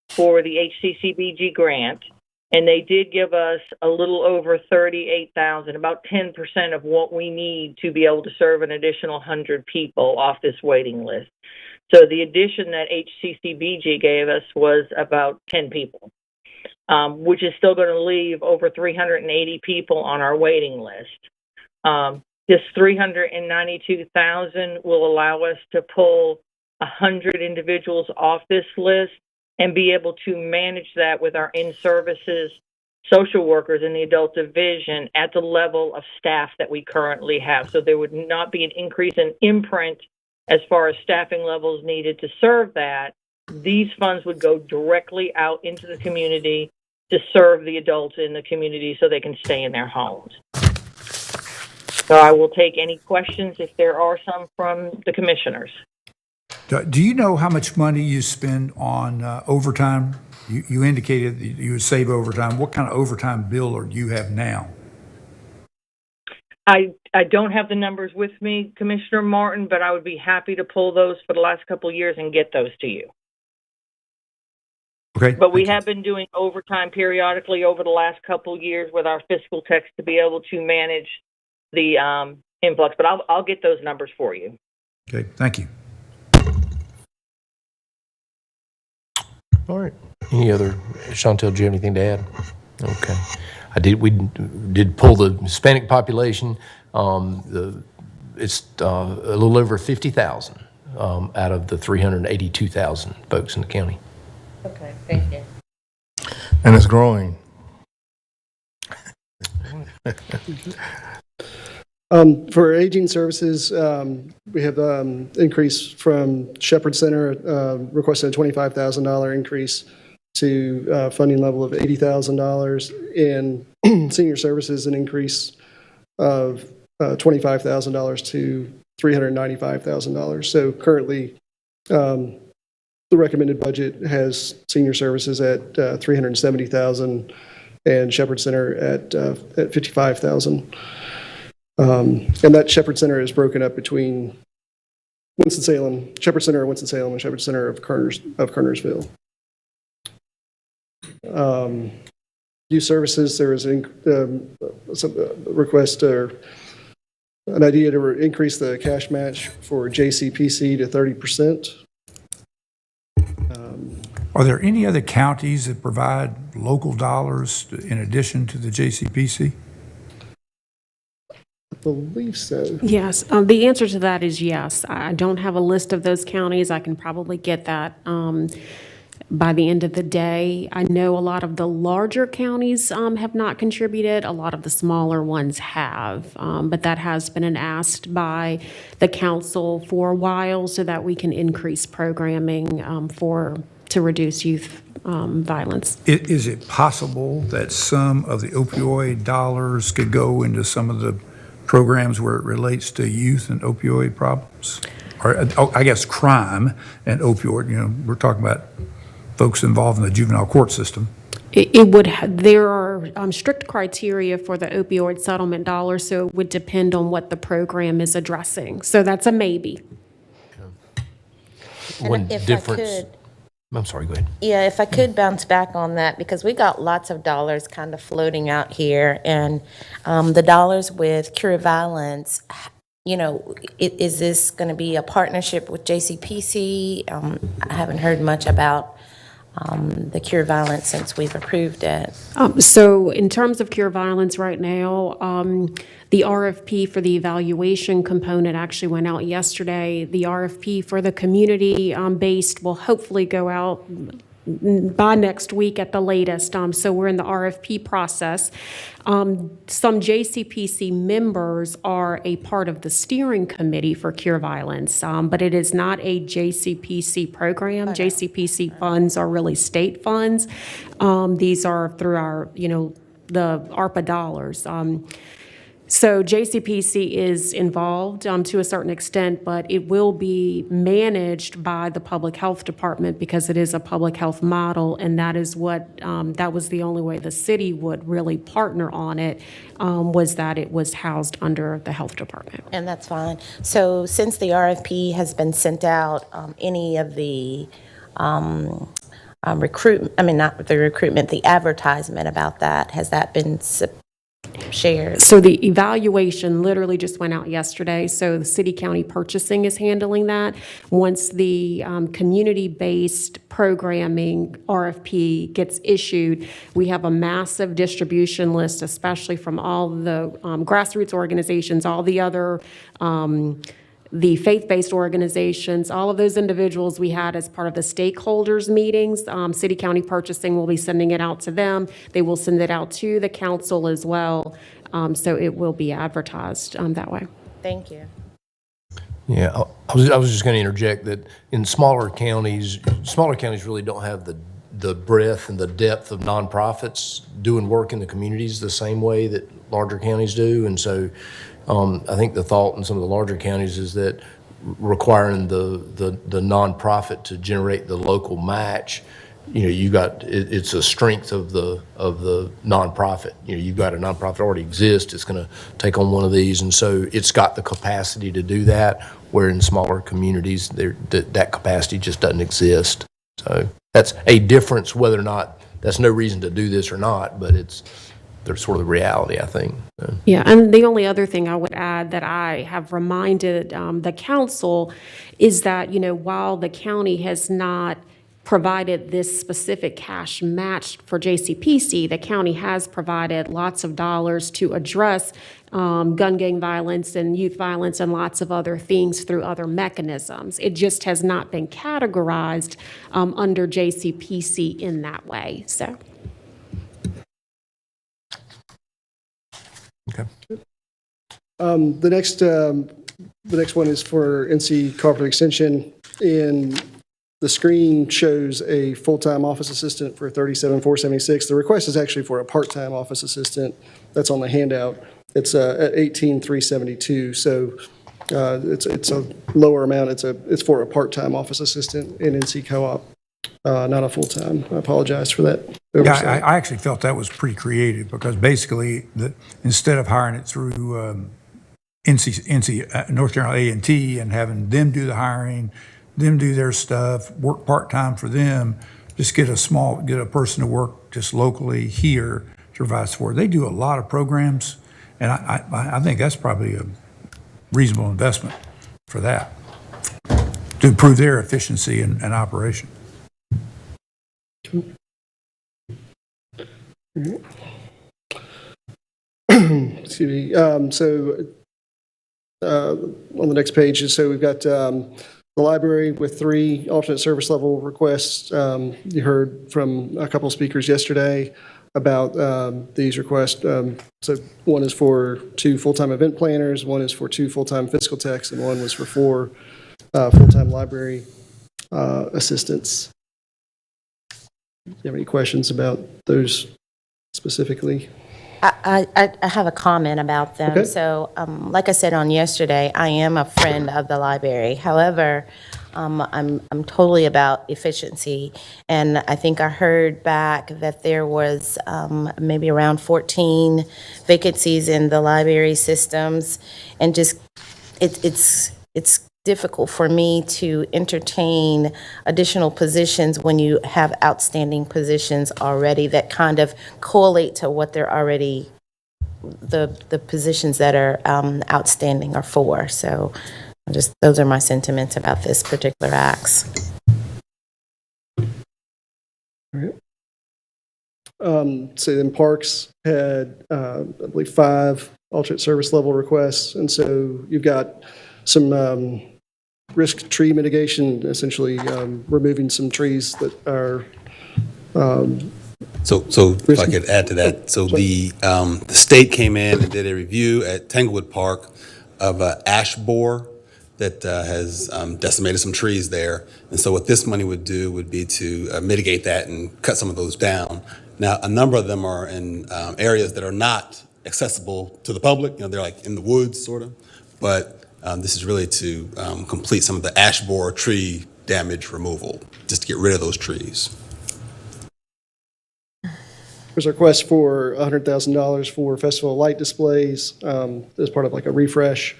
Speaker 16: for the HCCBG grant, and they did give us a little over $38,000, about 10% of what we need to be able to serve an additional 100 people off this waiting list. So the addition that HCCBG gave us was about 10 people, which is still going to leave over 380 people on our waiting list. This $392,000 will allow us to pull 100 individuals off this list and be able to manage that with our in-services social workers in the adult division at the level of staff that we currently have. So there would not be an increase in imprint as far as staffing levels needed to serve that. These funds would go directly out into the community to serve the adults in the community so they can stay in their homes. So I will take any questions if there are some from the commissioners.
Speaker 5: Do you know how much money you spend on overtime? You indicated that you would save overtime. What kind of overtime bill do you have now?
Speaker 16: I don't have the numbers with me, Commissioner Martin, but I would be happy to pull those for the last couple of years and get those to you.
Speaker 5: Okay.
Speaker 16: But we have been doing overtime periodically over the last couple of years with our fiscal techs to be able to manage the influx. But I'll get those numbers for you.
Speaker 5: Okay, thank you.
Speaker 2: All right. Any other, Chantel, do you have anything to add? Okay. We did pull the Hispanic population. It's a little over 50,000 out of the 382,000 folks in the county.
Speaker 9: Okay, thank you.
Speaker 4: And it's growing.
Speaker 3: For aging services, we have increase from Shepherd Center, requested a $25,000 increase to funding level of $80,000. In senior services, an increase of $25,000 to $395,000. So currently, the recommended budget has senior services at $370,000 and Shepherd Center at $55,000. And that Shepherd Center is broken up between Winston-Salem, Shepherd Center of Winston-Salem, and Shepherd Center of Kernersville. Youth services, there is a request or an idea to increase the cash match for JCPC to 30%.
Speaker 5: Are there any other counties that provide local dollars in addition to the JCPC?
Speaker 3: I believe so.
Speaker 7: Yes, the answer to that is yes. I don't have a list of those counties. I can probably get that by the end of the day. I know a lot of the larger counties have not contributed. A lot of the smaller ones have. But that has been an ask by the council for a while so that we can increase programming to reduce youth violence.
Speaker 5: Is it possible that some of the opioid dollars could go into some of the programs where it relates to youth and opioid problems? Or, I guess, crime and opioid, we're talking about folks involved in the juvenile court system.
Speaker 7: There are strict criteria for the opioid settlement dollars, so it would depend on what the program is addressing. So that's a maybe.
Speaker 2: One
Speaker 9: if I
Speaker 2: difference.
Speaker 9: could-
Speaker 2: I'm sorry, go ahead.
Speaker 9: Yeah, if I could bounce back on that, because we got lots of dollars kind of floating out here, and the dollars with Cure Violence, is this going to be a partnership with JCPC? I haven't heard much about the Cure Violence since we've approved it.
Speaker 7: So in terms of Cure Violence right now, the RFP for the evaluation component actually went out yesterday. The RFP for the community-based will hopefully go out by next week at the latest. So we're in the RFP process. Some JCPC members are a part of the steering committee for Cure Violence, but it is not a JCPC program. JCPC funds are really state funds. These are through our, the ARPA dollars. So JCPC is involved to a certain extent, but it will be managed by the Public Health Department because it is a public health model, and that is what, that was the only way the city would really partner on it, was that it was housed under the Health Department.
Speaker 9: And that's fine. So since the RFP has been sent out, any of the the advertisement about that, has that been shared?
Speaker 7: So the evaluation literally just went out yesterday, so the city-county purchasing is handling that. Once the community-based programming RFP gets issued, we have a massive distribution list, especially from all the grassroots organizations, all the other the faith-based organizations, all of those individuals we had as part of the stakeholders meetings. City County Purchasing will be sending it out to them. They will send it out to the council as well. So it will be advertised that way.
Speaker 9: Thank you.
Speaker 2: Yeah, I was just going to interject that in smaller counties really don't have the breadth and the depth of nonprofits doing work in the communities the same way that larger counties do. And so I think the thought in some of the larger counties is that requiring the nonprofit to generate the local match, it's a strength of the nonprofit. You've got a nonprofit that already exists, it's going to take on one of these, and so it's got the capacity to do that, where in smaller communities, that capacity just doesn't exist. So that's a difference, whether or not, that's no reason to do this or not, but there's sort of the reality, I think.
Speaker 7: Yeah, and the only other thing I would add that I have reminded the council is that, while the county has not provided this specific cash match for JCPC, the county has provided lots of dollars to address gun gang violence and youth violence and lots of other things through other mechanisms. It just has not been categorized under JCPC in that way, so.
Speaker 2: Okay.
Speaker 3: The next one is for NC Cooperative Extension, and the screen shows a full-time office assistant for $37,476. The request is actually for a part-time office assistant. That's on the handout. It's at $18,372. So it's a lower amount. It's for a part-time office assistant in NC Co-op, not a full-time. I apologize for that oversight.
Speaker 5: Yeah, I actually felt that was pretty creative because basically, instead of hiring it through NC North Carolina A&T and having them do the hiring, them do their stuff, work part-time for them, just get a person to work just locally here to provide support. They do a lot of programs, and I think that's probably reasonable investment for that, to improve their efficiency and operation.
Speaker 3: Excuse me. On the next page, so we've got the library with 3 alternate service level requests. You heard from a couple of speakers yesterday about these requests. So one is for 2 full-time event planners, one is for 2 full-time fiscal techs, and one was for 4 full-time library assistants. Do you have any questions about those specifically?
Speaker 9: I have a comment about them.
Speaker 3: Okay.
Speaker 9: So, like I said on yesterday, I am a friend of the library. However, I'm totally about efficiency, and I think I heard back that there was maybe around 14 vacancies in the library systems, and just it's difficult for me to entertain additional positions when you have outstanding positions already that kind of correlate to what they're already, the positions that are outstanding are for. So just, those are my sentiments about this particular acts.
Speaker 3: All right. So then Parks had, I believe, 5 alternate service level requests. And so you've got some risk tree mitigation, essentially removing some trees that are.
Speaker 17: So if I could add to that, so the state came in and did a review at Tanglewood Park of ash borer that has decimated some trees there. And so what this money would do would be to mitigate that and cut some of those down. Now, a number of them are in areas that are not accessible to the public. You know, they're like in the woods, sort of. But this is really to complete some of the ash borer tree damage removal, just to get rid of those trees.
Speaker 3: There's a request for $100,000 for festival light displays as part of like a refresh.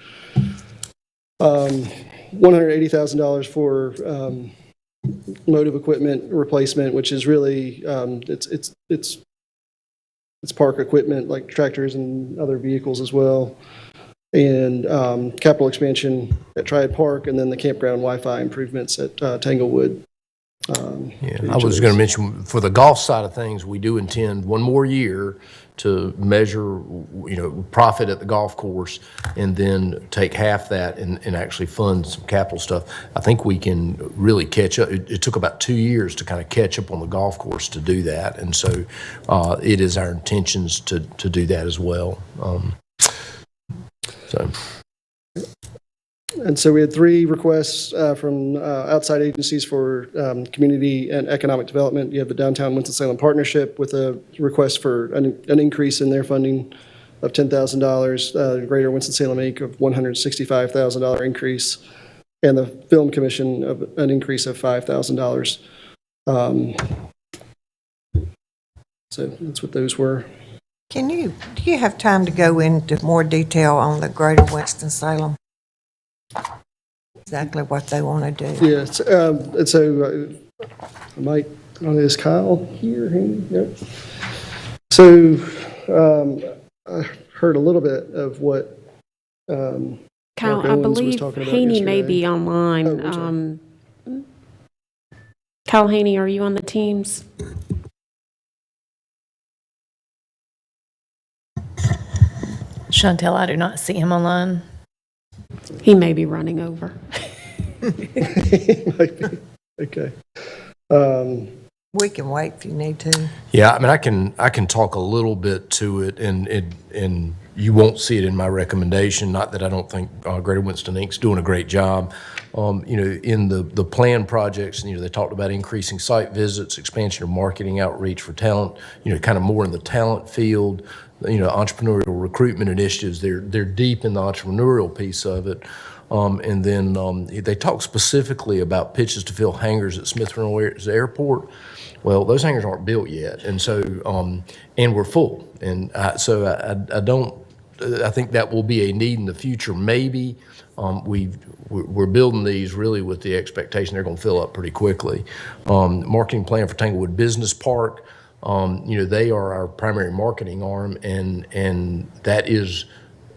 Speaker 3: $180,000 for motive equipment replacement, which is really it's park equipment like tractors and other vehicles as well, and capital expansion at Triad Park, and then the campground Wi-Fi improvements at Tanglewood.
Speaker 2: I was going to mention, for the golf side of things, we do intend one more year to measure, profit at the golf course, and then take half that and actually fund some capital stuff. I think we can really catch up. It took about 2 years to kind of catch up on the golf course to do that, and so it is our intentions to do that as well.
Speaker 3: And so we had 3 requests from outside agencies for community and economic development. You have the Downtown Winston-Salem Partnership with a request for an increase in their funding of $10,000, Greater Winston-Salem Inc. of $165,000 increase, and the Film Commission of an increase of $5,000. So that's what those were.
Speaker 11: Do you have time to go into more detail on the Greater Winston-Salem? Exactly what they want to do.
Speaker 3: Yes, and so I might, is Kyle here? Yep. So I heard a little bit of what
Speaker 7: Kyle,
Speaker 3: Mark
Speaker 7: I
Speaker 3: Owens was
Speaker 7: believe
Speaker 3: talking about
Speaker 7: Haney may
Speaker 3: yesterday.
Speaker 7: be online.
Speaker 3: Oh, I'm sorry.
Speaker 7: Kyle Haney, are you on the Teams?
Speaker 18: Chantel, I do not see him online.
Speaker 7: He may be running over.
Speaker 3: Might be. Okay.
Speaker 11: We can wait if you need to.
Speaker 2: Yeah, I mean, I can talk a little bit to it, and you won't see it in my recommendation. Not that I don't think Greater Winston Inc.'s doing a great job. In the planned projects, they talked about increasing site visits, expansion of marketing outreach for talent. Kind of more in the talent field. Entrepreneurial recruitment initiatives. They're deep in the entrepreneurial piece of it. And then they talk specifically about pitches to fill hangars at Smith Reynolds Airport. Well, those hangars aren't built yet, and so and we're full, and I think that will be a need in the future. Maybe we're building these really with the expectation they're going to fill up pretty quickly. Marketing plan for Tanglewood Business Park. They are our primary marketing arm, and that is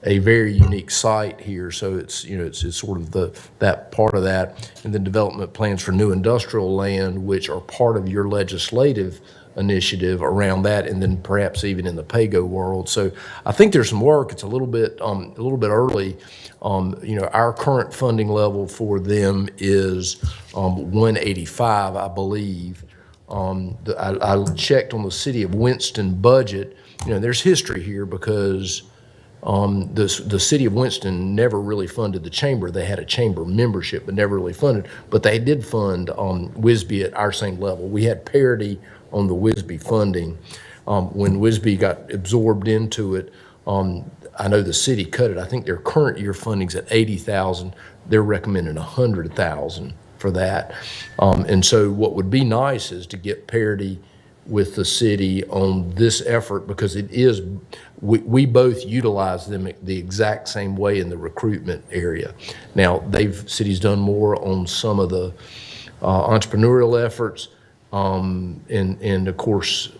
Speaker 2: a very unique site here, so it's, you know, it's sort of that part of that. And then development plans for new industrial land, which are part of your legislative initiative around that, and then perhaps even in the PAYGO world. So I think there's some work. It's a little bit early. You know, our current funding level for them is 185, I believe. I checked on the City of Winston budget. You know, there's history here because the City of Winston never really funded the chamber. They had a chamber membership, but never really funded. But they did fund WSBI at our same level. We had parity on the WSBI funding. When WSBI got absorbed into it, I know the city cut it. I think their current year funding's at $80,000. They're recommending $100,000 for that. And so what would be nice is to get parity with the city on this effort, because it is, we both utilize them the exact same way in the recruitment area. Now, city's done more on some of the entrepreneurial efforts, and of course,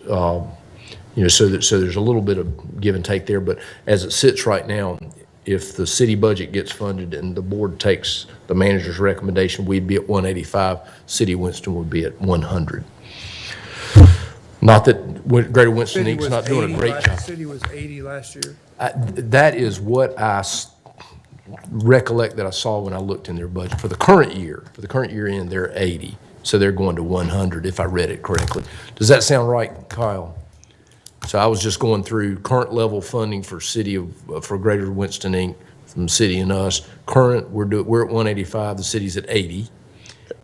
Speaker 2: you know, so there's a little bit of give and take there, but as it sits right now, if the city budget gets funded and the board takes the manager's recommendation, we'd be at 185, City of Winston would be at 100. Not that Greater Winston Inc.'s not doing a great job.
Speaker 5: City was 80 last year.
Speaker 2: That is what I recollect that I saw when I looked in their budget. For the current year end, they're 80. So they're going to 100, if I read it correctly. Does that sound right, Kyle? So I was just going through current level funding for for Greater Winston Inc., from City and us. Current, we're at 185, the city's at 80.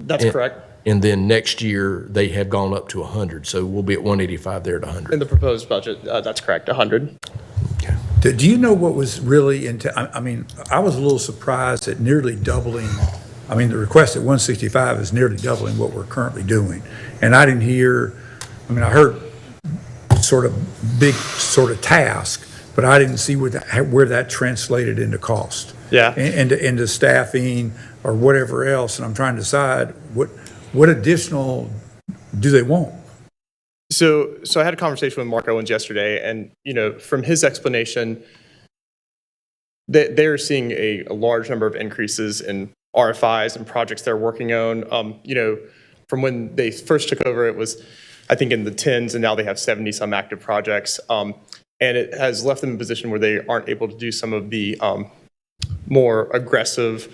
Speaker 14: That's correct.
Speaker 2: And then next year, they have gone up to 100. So we'll be at 185, they're at 100.
Speaker 14: In the proposed budget, that's correct, 100.
Speaker 2: Okay.
Speaker 5: Do you know what was really I mean, I was a little surprised at nearly doubling. I mean, the request at 165 is nearly doubling what we're currently doing. And I didn't hear, I mean, I heard sort of big sort of task, but I didn't see where that translated into cost.
Speaker 14: Yeah.
Speaker 5: And into staffing or whatever else. And I'm trying to decide what additional do they want?
Speaker 14: So I had a conversation with Mark Owens yesterday, and, you know, from his explanation, they're seeing a large number of increases in RFIs and projects they're working on. You know, from when they first took over, it was, I think, in the tens, and now they have 70 some active projects. And it has left them in a position where they aren't able to do some of the more aggressive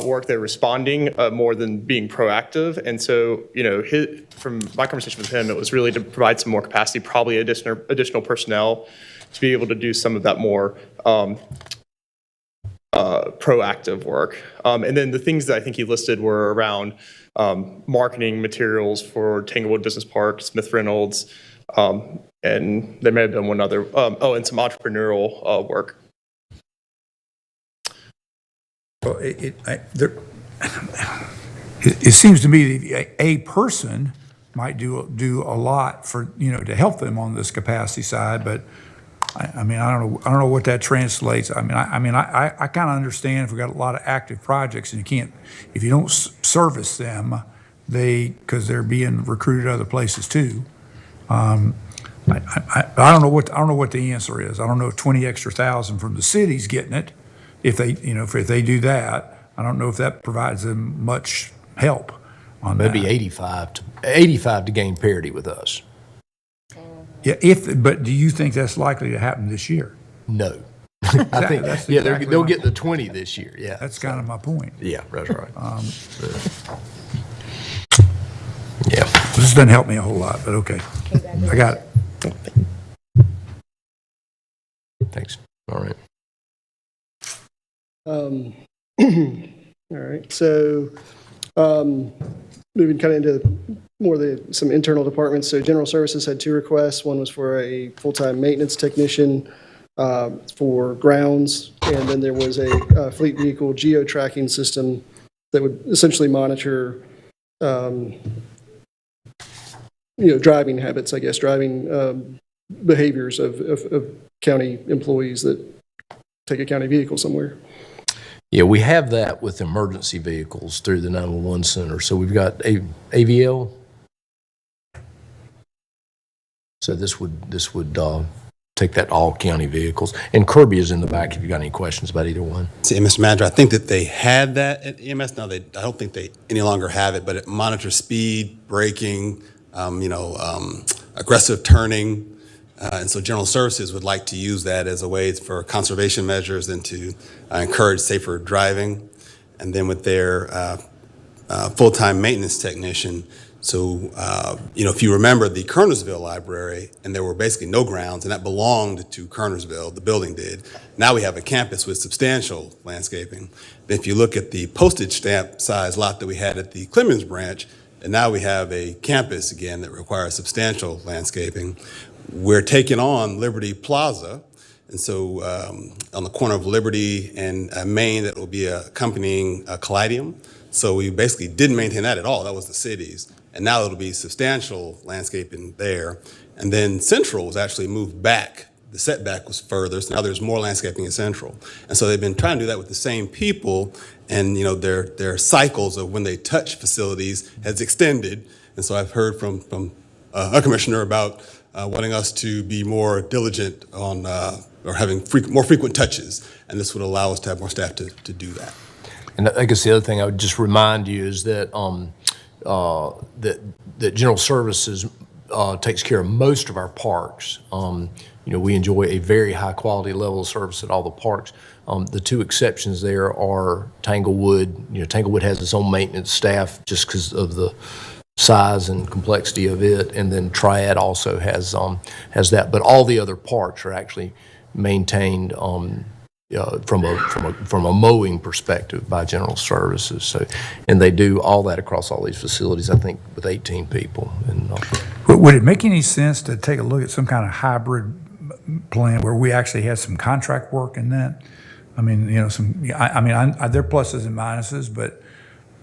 Speaker 14: work. They're responding more than being proactive. And so, you know, from my conversation with him, it was really to provide some more capacity, probably additional personnel to be able to do some of that more proactive work. And then the things that I think he listed were around marketing materials for Tanglewood Business Park, Smith Reynolds, and there may have been one other, and some entrepreneurial work.
Speaker 5: Well, it seems to me that a person might do a lot for, you know, to help them on this capacity side, but I mean, I don't know what that translates. I kind of understand if we got a lot of active projects and you can't, if you don't service them, because they're being recruited other places too. I don't know what the answer is. I don't know if 20 extra thousand from the city's getting it. If they, you know, if they do that, I don't know if that provides them much help on that.
Speaker 2: Maybe 85 to gain parity with us.
Speaker 5: Yeah, but do you think that's likely to happen this year?
Speaker 2: No. I think, they'll get the 20 this year, yeah.
Speaker 5: That's kind of my point.
Speaker 2: Yeah, that's right.
Speaker 5: Yeah. This doesn't help me a whole lot, but okay. I got it.
Speaker 2: Thanks. All right.
Speaker 3: All right, so moving kind of into more of some internal departments. So General Services had 2 requests. One was for a full-time maintenance technician for grounds, and then there was a fleet vehicle geo-tracking system that would essentially monitor, driving habits, I guess, driving behaviors of county employees that take a county vehicle somewhere.
Speaker 2: Yeah, we have that with emergency vehicles through the 911 center. So we've got AVL. So this would take that to all county vehicles. And Kirby is in the back if you've got any questions about either one.
Speaker 17: See, Mr. Manager, I think that they had that at EMS. Now, I don't think they any longer have it, but it monitors speed, braking, aggressive turning. And so General Services would like to use that as a way for conservation measures and to encourage safer driving. And then with their full-time maintenance technician, so, if you remember the Kernersville Library, and there were basically no grounds, and that belonged to Kernersville, the building did. Now we have a campus with substantial landscaping. If you look at the postage stamp size lot that we had at the Clemens branch, and now we have a campus again that requires substantial landscaping. We're taking on Liberty Plaza, and so on the corner of Liberty and Main, that will be accompanying Caladium. So we basically didn't maintain that at all. That was the city's. And now it'll be substantial landscaping there. And then Central was actually moved back. The setback was further, so now there's more landscaping in Central. And so they've been trying to do that with the same people, and their cycles of when they touch facilities has extended. And so I've heard from a commissioner about wanting us to be more diligent on or having more frequent touches, and this would allow us to have more staff to do that.
Speaker 2: And I guess the other thing I would just remind you is that that General Services takes care of most of our parks. We enjoy a very high quality level of service at all the parks. The two exceptions there are Tanglewood. Tanglewood has its own maintenance staff just because of the size and complexity of it, and then Triad also has that. But all the other parks are actually maintained from a mowing perspective by General Services. So, and they do all that across all these facilities, I think, with 18 people. And
Speaker 5: would it make any sense to take a look at some kind of hybrid plan where we actually had some contract work in that? I mean, there are pluses and minuses, but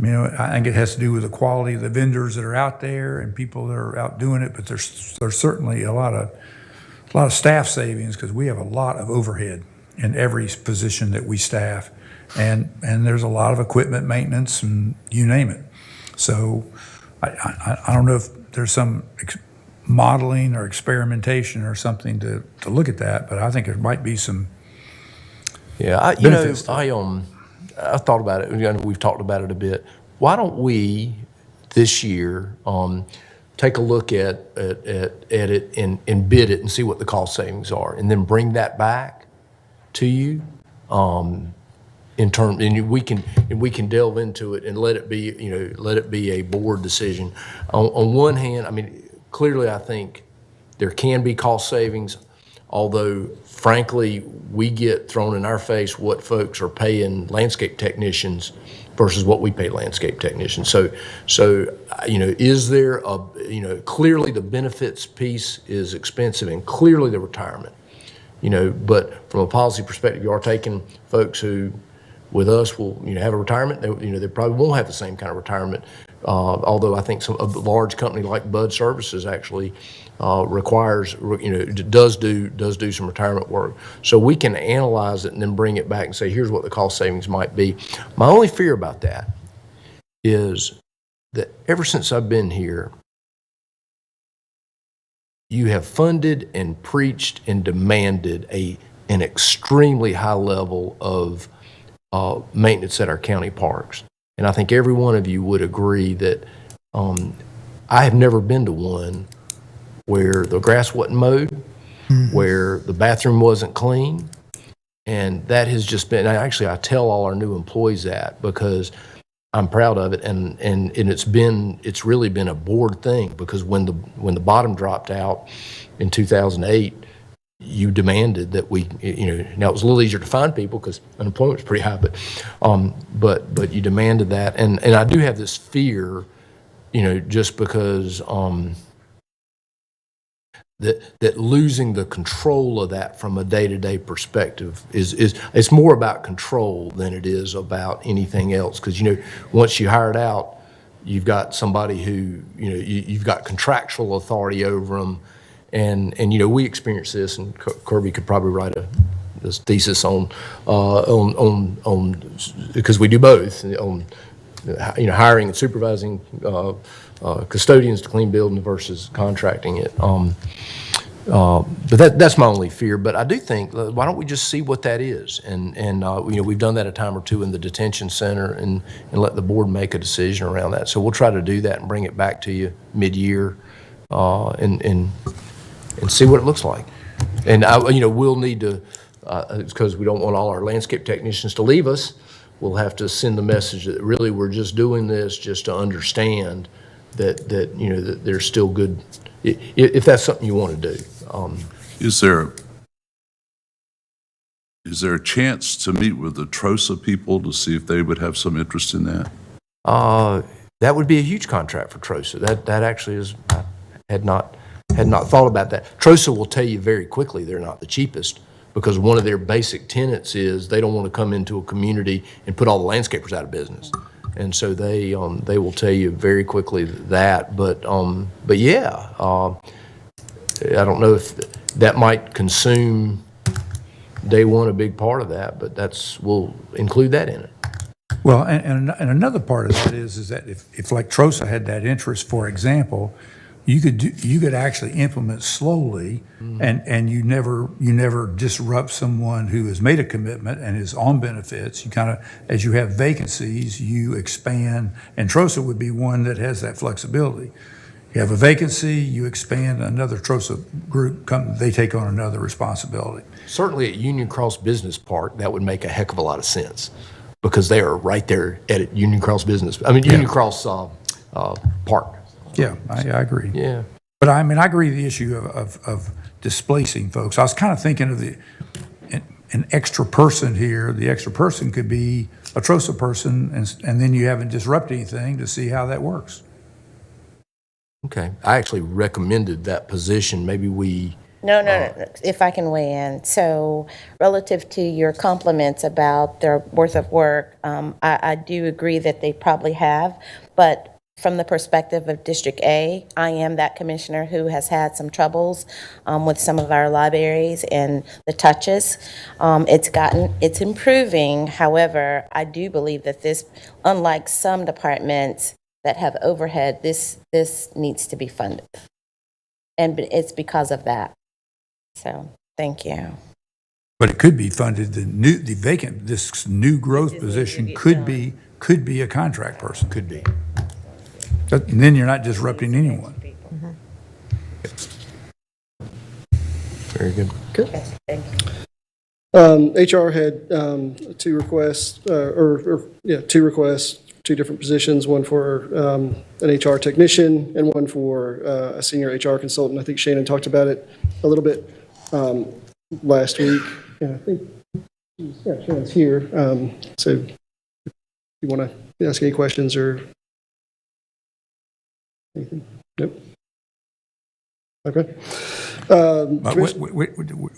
Speaker 5: I think it has to do with the quality of the vendors that are out there and people that are out doing it. But there's certainly a lot of staff savings because we have a lot of overhead in every position that we staff, and there's a lot of equipment maintenance and you name it. So I don't know if there's some modeling or experimentation or something to look at that, but I think there might be some.
Speaker 2: Yeah, I thought about it. We've talked about it a bit. Why don't we this year take a look at it and bid it and see what the cost savings are, and then bring that back to you and we can delve into it and let it be a board decision. On one hand, clearly I think there can be cost savings, although frankly we get thrown in our face what folks are paying landscape technicians versus what we pay landscape technicians. So is there clearly the benefits piece is expensive, and clearly the retirement. But from a policy perspective, you are taking folks who, with us, will have a retirement. They probably won't have the same kind of retirement. Although I think a large company like Bud Services actually does do some retirement work. So we can analyze it and then bring it back and say, here's what the cost savings might be. My only fear about that is that ever since I've been here, you have funded and preached and demanded an extremely high level of maintenance at our county parks. And I think every one of you would agree that I have never been to one where the grass wasn't mowed, where the bathroom wasn't clean. And that has just been, I tell all our new employees that because I'm proud of it, and it's really been a board thing, because when the bottom dropped out in 2008, you demanded that we, now it was a little easier to find people because unemployment was pretty high, but you demanded that, and I do have this fear, just because that losing the control of that from a day-to-day perspective is it's more about control than it is about anything else. Because once you hire it out, you've got somebody who you've got contractual authority over them, and we experience this, and Kirby could probably write this thesis on because we do both on hiring and supervising custodians to clean buildings versus contracting it. But that's my only fear. But I do think, why don't we just see what that is? And we've done that a time or two in the detention center and let the board make a decision around that. So we'll try to do that and bring it back to you mid-year and see what it looks like. And we'll need to, because we don't want all our landscape technicians to leave us, we'll have to send the message that really we're just doing this just to understand that there's still good, if that's something you want to do.
Speaker 18: Is there a chance to meet with the TROSA people to see if they would have some interest in that?
Speaker 2: That would be a huge contract for TROSA. That actually is, I had not thought about that. TROSA will tell you very quickly they're not the cheapest, because one of their basic tenets is they don't want to come into a community and put all the landscapers out of business. And so they will tell you very quickly that. But yeah, I don't know if that might consume day one a big part of that, but we'll include that in it.
Speaker 5: Well, and another part of that is that if like TROSA had that interest, for example, you could actually implement slowly, and you never disrupt someone who has made a commitment and is on benefits. You kind of, as you have vacancies, you expand, and TROSA would be one that has that flexibility. You have a vacancy, you expand, another TROSA group they take on another responsibility.
Speaker 2: Certainly at Union Cross Business Park, that would make a heck of a lot of sense, because they are right there at Union Cross Union Cross Park.
Speaker 5: Yeah, I agree.
Speaker 2: Yeah.
Speaker 5: But I agree with the issue of displacing folks. I was kind of thinking of an extra person here. The extra person could be a TROSA person, and then you haven't disrupted anything to see how that works.
Speaker 2: Okay. I actually recommended that position. Maybe we...
Speaker 9: No, if I can weigh in. So relative to your compliments about their worth of work, I do agree that they probably have, but from the perspective of District A, I am that commissioner who has had some troubles with some of our libraries and the touches. It's improving. However, I do believe that this, unlike some departments that have overhead, this needs to be funded. And it's because of that. So, thank you.
Speaker 5: But it could be funded. This new growth position could be a contract person.
Speaker 2: Could be.
Speaker 5: And then you're not disrupting anyone.
Speaker 2: Very good.
Speaker 9: Good. Thank you.
Speaker 3: HR had two requests, two requests, two different positions, one for an HR technician and one for a senior HR consultant. I think Shannon talked about it a little bit last week. Yeah, I think Shannon's here. So if you want to ask any questions or anything? Nope. Okay.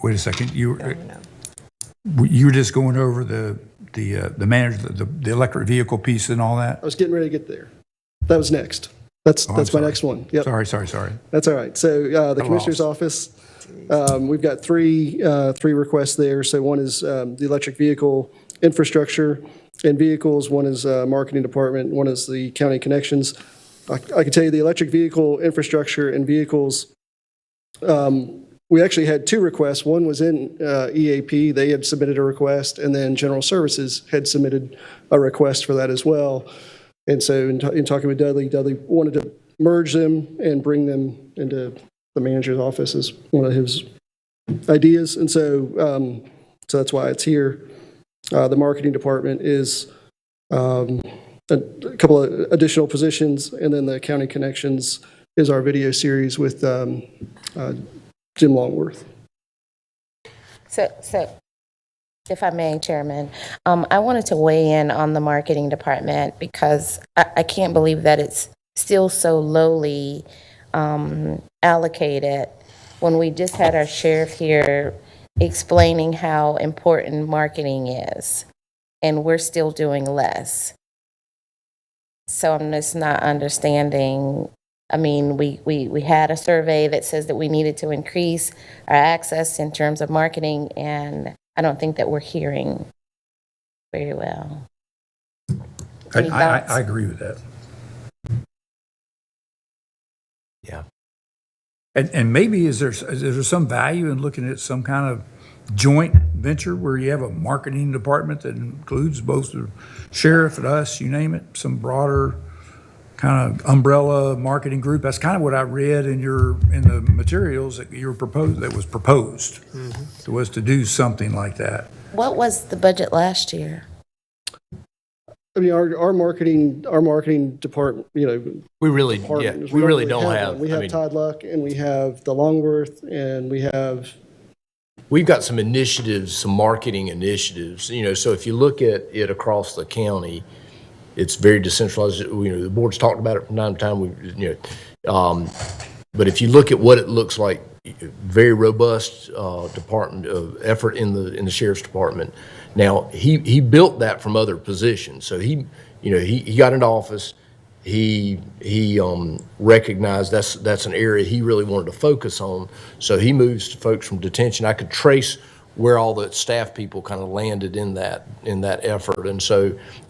Speaker 5: Wait a second. You were just going over the electric vehicle piece and all that?
Speaker 3: I was getting ready to get there. That was next. That's my next one. Yep.
Speaker 5: Sorry.
Speaker 3: That's all right. So the Commissioner's Office, we've got three requests there. So one is the electric vehicle infrastructure and vehicles. One is marketing department. One is the county connections. I can tell you the electric vehicle infrastructure and vehicles, we actually had two requests. One was in EAP. They had submitted a request, and then General Services had submitted a request for that as well. And so in talking with Dudley wanted to merge them and bring them into the manager's office as one of his ideas. And so that's why it's here. The marketing department is a couple of additional positions, and then the county connections is our video series with Jim Longworth.
Speaker 9: So if I may, Chairman, I wanted to weigh in on the marketing department because I can't believe that it's still so lowly allocated when we just had our sheriff here explaining how important marketing is, and we're still doing less. So I'm just not understanding. I mean, we had a survey that says that we needed to increase our access in terms of marketing, and I don't think that we're hearing very well.
Speaker 5: I agree with that.
Speaker 2: Yeah.
Speaker 5: And maybe is there some value in looking at some kind of joint venture where you have a marketing department that includes both the sheriff and us, you name it, some broader kind of umbrella marketing group? That's kind of what I read in the materials that was proposed. It was to do something like that.
Speaker 9: What was the budget last year?
Speaker 3: I mean, our marketing department,
Speaker 2: We really
Speaker 3: department,
Speaker 2: don't
Speaker 3: really
Speaker 2: have.
Speaker 3: one. We have Todd Luck, and we have the Longworth, and we have.
Speaker 2: We've got some initiatives, some marketing initiatives, so if you look at it across the county, it's very decentralized. The board's talked about it from time to time. But if you look at what it looks like, very robust department of effort in the sheriff's department. Now, he built that from other positions. So he got into office. He recognized that's an area he really wanted to focus on. So he moves folks from detention. I could trace where all the staff people kind of landed in that effort. And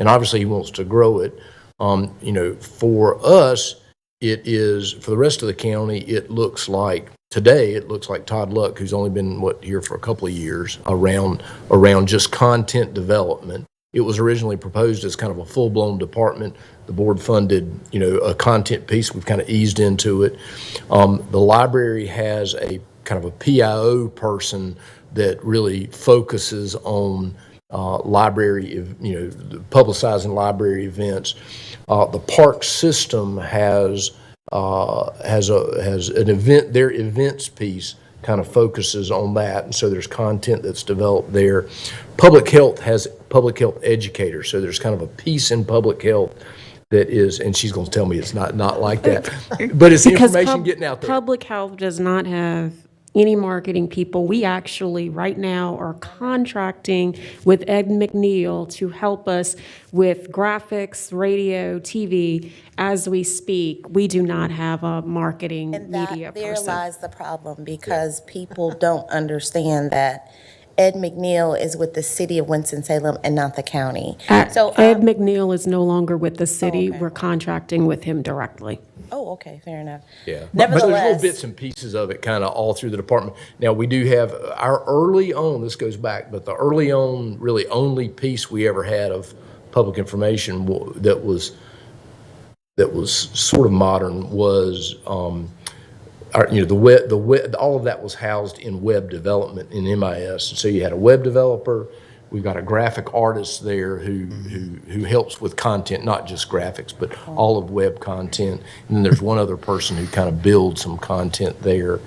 Speaker 2: obviously he wants to grow it. For us, it is, for the rest of the county, it looks like Todd Luck, who's only been here for a couple of years, around just content development. It was originally proposed as kind of a full-blown department. The board funded, a content piece. We've kind of eased into it. The library has a kind of a PIO person that really focuses on library, publicizing library events. The park system has an event. Their events piece kind of focuses on that, and so there's content that's developed there. Public health has public health educators, so there's kind of a piece in public health that is, and she's going to tell me it's not like that, but it's the information getting out there.
Speaker 7: Public health does not have any marketing people. We actually right now are contracting with Ed McNeil to help us with graphics, radio, TV as we speak. We do not have a marketing media
Speaker 9: There
Speaker 7: person.
Speaker 9: lies the problem, because people don't understand that Ed McNeil is with the city of Winston-Salem and not the county. So
Speaker 7: Ed McNeil is no longer with the city. We're contracting with him directly.
Speaker 9: Oh, okay, fair enough.
Speaker 2: Yeah, but there's
Speaker 9: Nevertheless-
Speaker 2: little bits and pieces of it kind of all through the department. Now, we do have our early on, this goes back, but the early on, really only piece we ever had of public information that was sort of modern was, the web, all of that was housed in web development in MIS. And so you had a web developer. We've got a graphic artist there who helps with content, not just graphics, but all of web content. And then there's one other person who kind of builds some content there.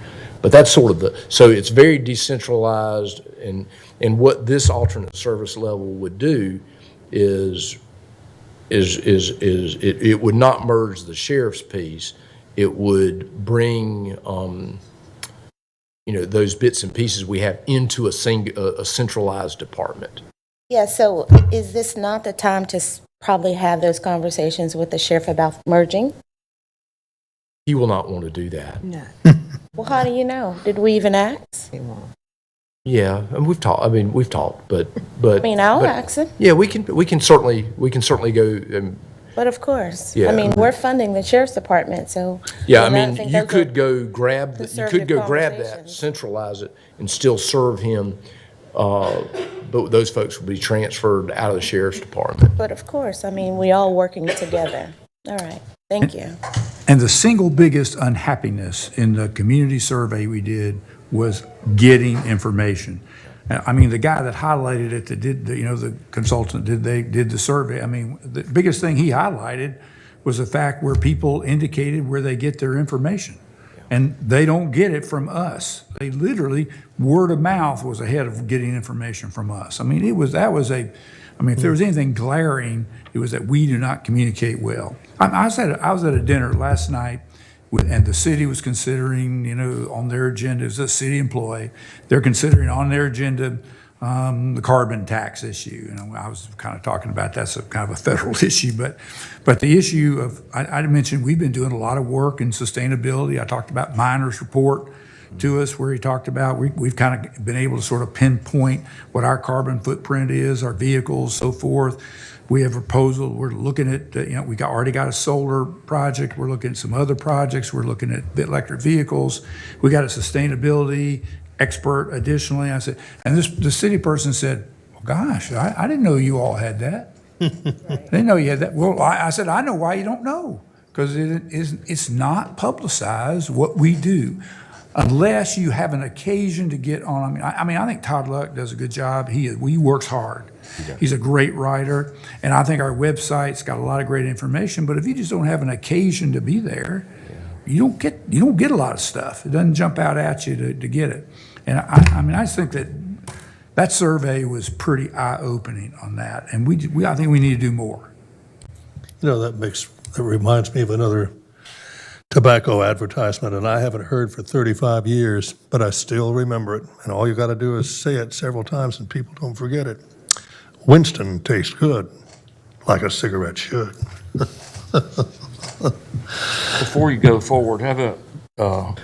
Speaker 2: But that's sort of so it's very decentralized. And what this alternate service level would do is it would not merge the sheriff's piece. It would bring those bits and pieces we have into a centralized department.
Speaker 9: Yeah, so is this not the time to probably have those conversations with the sheriff about merging?
Speaker 2: He will not want to do that.
Speaker 11: No.
Speaker 9: Well, how do you know? Did we even ask?
Speaker 2: Yeah, and we've talked. But
Speaker 9: I mean, I'll ask him.
Speaker 2: Yeah, we can certainly go.
Speaker 9: But of course,
Speaker 2: Yeah.
Speaker 9: I mean, we're funding the sheriff's department, so.
Speaker 2: Yeah, I
Speaker 9: think
Speaker 2: mean, you
Speaker 9: those are
Speaker 2: could go grab that,
Speaker 9: conservative
Speaker 2: centralize it, and still serve him. But those folks will be transferred out of the sheriff's department.
Speaker 9: But of course, I mean, we all working together. All right, thank you.
Speaker 5: And the single biggest unhappiness in the community survey we did was getting information. I mean, the guy that highlighted it, the consultant did the survey. I mean, the biggest thing he highlighted was the fact where people indicated where they get their information. And they don't get it from us. They literally, word of mouth was ahead of getting information from us. I mean, if there was anything glaring, it was that we do not communicate well. I was at a dinner last night, and the city was considering, on their agenda, as a city employee, they're considering on their agenda the carbon tax issue. I was kind of talking about that's kind of a federal issue, but the issue of, I mentioned we've been doing a lot of work in sustainability. I talked about Miner's report. to us where he talked about, we've kind of been able to sort of pinpoint what our carbon footprint is, our vehicles, so forth. We have a proposal, we're looking at, already got a solar project, we're looking at some other projects, we're looking at electric vehicles. We got a sustainability expert additionally. I said, and the city person said, well, gosh, I didn't know you all had that. I didn't know you had that. Well, I said, I know why you don't know, because it's not publicized what we do unless you have an occasion to get on. I think Todd Luck does a good job. He works hard. He's a great writer, and I think our website's got a lot of great information, but if you just don't have an occasion to be there, you don't get a lot of stuff. It doesn't jump out at you to get it. And I just think that survey was pretty eye-opening on that, and I think we need to do more.
Speaker 1: That reminds me of another tobacco advertisement, and I haven't heard for 35 years, but I still remember it. And all you got to do is say it several times and people don't forget it. Winston tastes good, like a cigarette should.
Speaker 19: Before you go forward, how about,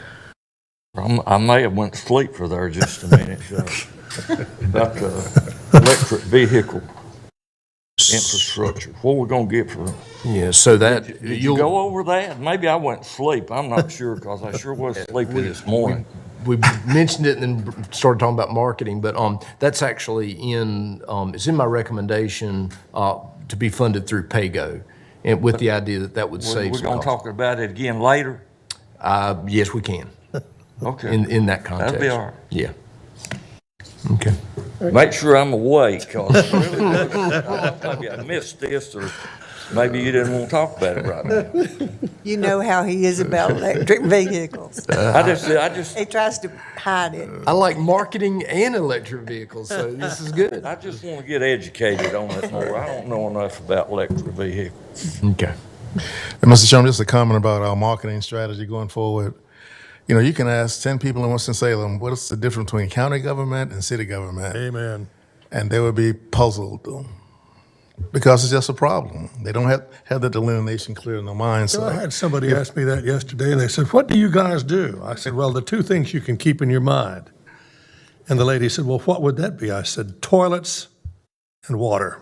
Speaker 19: I may have went to sleep for there just a minute, about the electric vehicle infrastructure. What are we going to get for it?
Speaker 2: Yeah, so that,
Speaker 19: Did you go over that? Maybe I went to sleep. I'm not sure, because I sure was sleepy this morning.
Speaker 2: we mentioned it and then started talking about marketing, but that's actually it's in my recommendation to be funded through PAYGO, and with the idea that would save
Speaker 19: We're
Speaker 2: some
Speaker 19: going to
Speaker 2: cost.
Speaker 19: talk about it again later?
Speaker 2: Yes, we can.
Speaker 19: Okay.
Speaker 2: In that context.
Speaker 19: That'll be all right.
Speaker 2: Yeah. Okay.
Speaker 19: Make sure I'm awake, because maybe I missed this, or maybe you didn't want to talk about it right now.
Speaker 11: You know how he is about electric vehicles.
Speaker 19: I just
Speaker 11: He tries to hide it.
Speaker 2: I like marketing and electric vehicles, so this is good.
Speaker 19: I just want to get educated on it more. I don't know enough about electric vehicles.
Speaker 2: Okay.
Speaker 4: And Mr. Chairman, just a comment about our marketing strategy going forward. You can ask 10 people in Winston-Salem, what's the difference between county government and city government?
Speaker 1: Amen.
Speaker 4: And they would be puzzled, because it's just a problem. They don't have the delineation clear in their minds.
Speaker 1: I had somebody ask me that yesterday, and they said, what do you guys do? I said, well, the two things you can keep in your mind. And the lady said, well, what would that be? I said, toilets and water.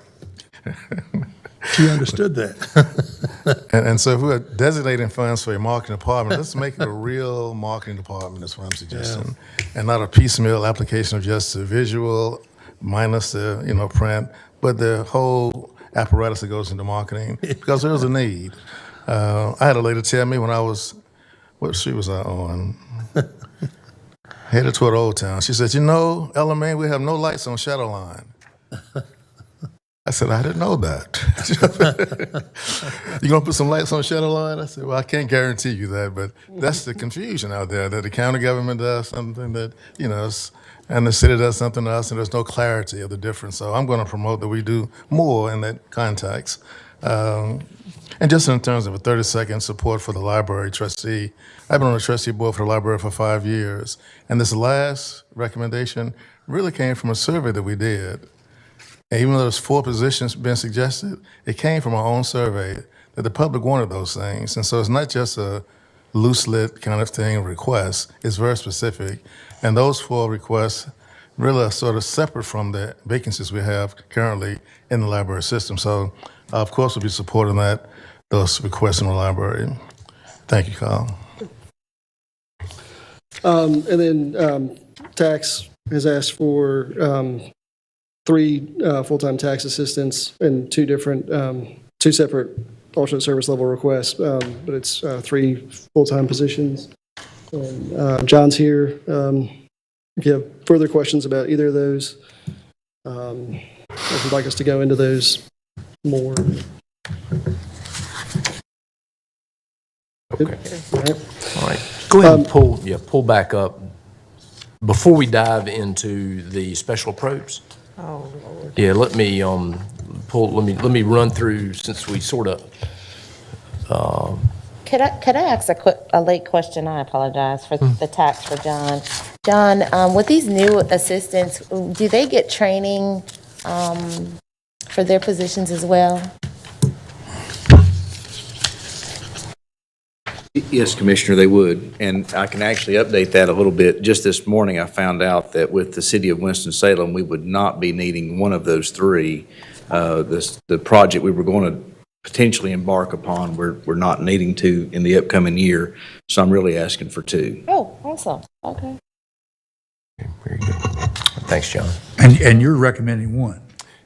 Speaker 1: She understood that.
Speaker 4: And so if we're designating funds for a marketing department, let's make it a real marketing department, is what I'm suggesting. And not a piecemeal application of just the visual minus the, print, but the whole apparatus that goes into marketing, because there's a need. I had a lady tell me when I was, what street was I on? Headed toward Old Town. She said, Ella Mae, we have no lights on Shadow Line. I said, I didn't know that. You gonna put some lights on Shadow Line? I said, well, I can't guarantee you that, but that's the confusion out there, that the county government does something that, and the city does something else, and there's no clarity of the difference. So I'm gonna promote that we do more in that context. And just in terms of a 30-second support for the library trustee, I've been on the trustee board for the library for 5 years, and this last recommendation really came from a survey that we did. And even though there's 4 positions being suggested, it came from our own survey that the public wanted those things. And so it's not just a loose-lit kind of thing, request. It's very specific. And those 4 requests really are sort of separate from the vacancies we have currently in the library system. So, of course, we'll be supporting those requests in the library. Thank you, Carl.
Speaker 3: And then tax has asked for 3 full-time tax assistants and 2 separate alternate service level requests, but it's 3 full-time positions. And John's here. If you have further questions about either of those, if you'd like us to go into those more.
Speaker 2: Okay. All right. Go ahead and pull back up. Before we dive into the special approach,
Speaker 11: Oh, Lord.
Speaker 2: yeah, let me run through, since we sort of
Speaker 9: Could I ask a late question? I apologize for the tax for John. John, with these new assistants, do they get training for their positions as well?
Speaker 20: Yes, Commissioner, they would. And I can actually update that a little bit. Just this morning, I found out that with the city of Winston-Salem, we would not be needing one of those three. The project we were going to potentially embark upon, we're not needing to in the upcoming year. So I'm really asking for two.
Speaker 9: Oh, awesome. Okay.
Speaker 2: Very good. Thanks, John.
Speaker 5: And you're recommending one?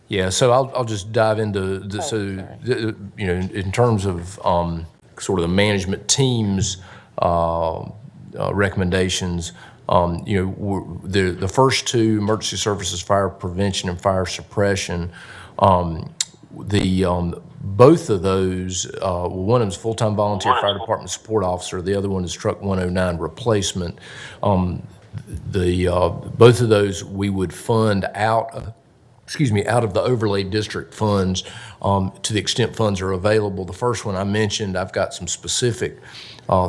Speaker 2: Yeah, so I'll just dive into, in terms of sort of the management team's recommendations, the first two, emergency services, fire prevention and fire suppression, both of those, one of them is full-time volunteer fire department support officer, the other one is truck 109 replacement. Both of those we would fund out of the overlay district funds to the extent funds are available. The first one I mentioned, I've got some specific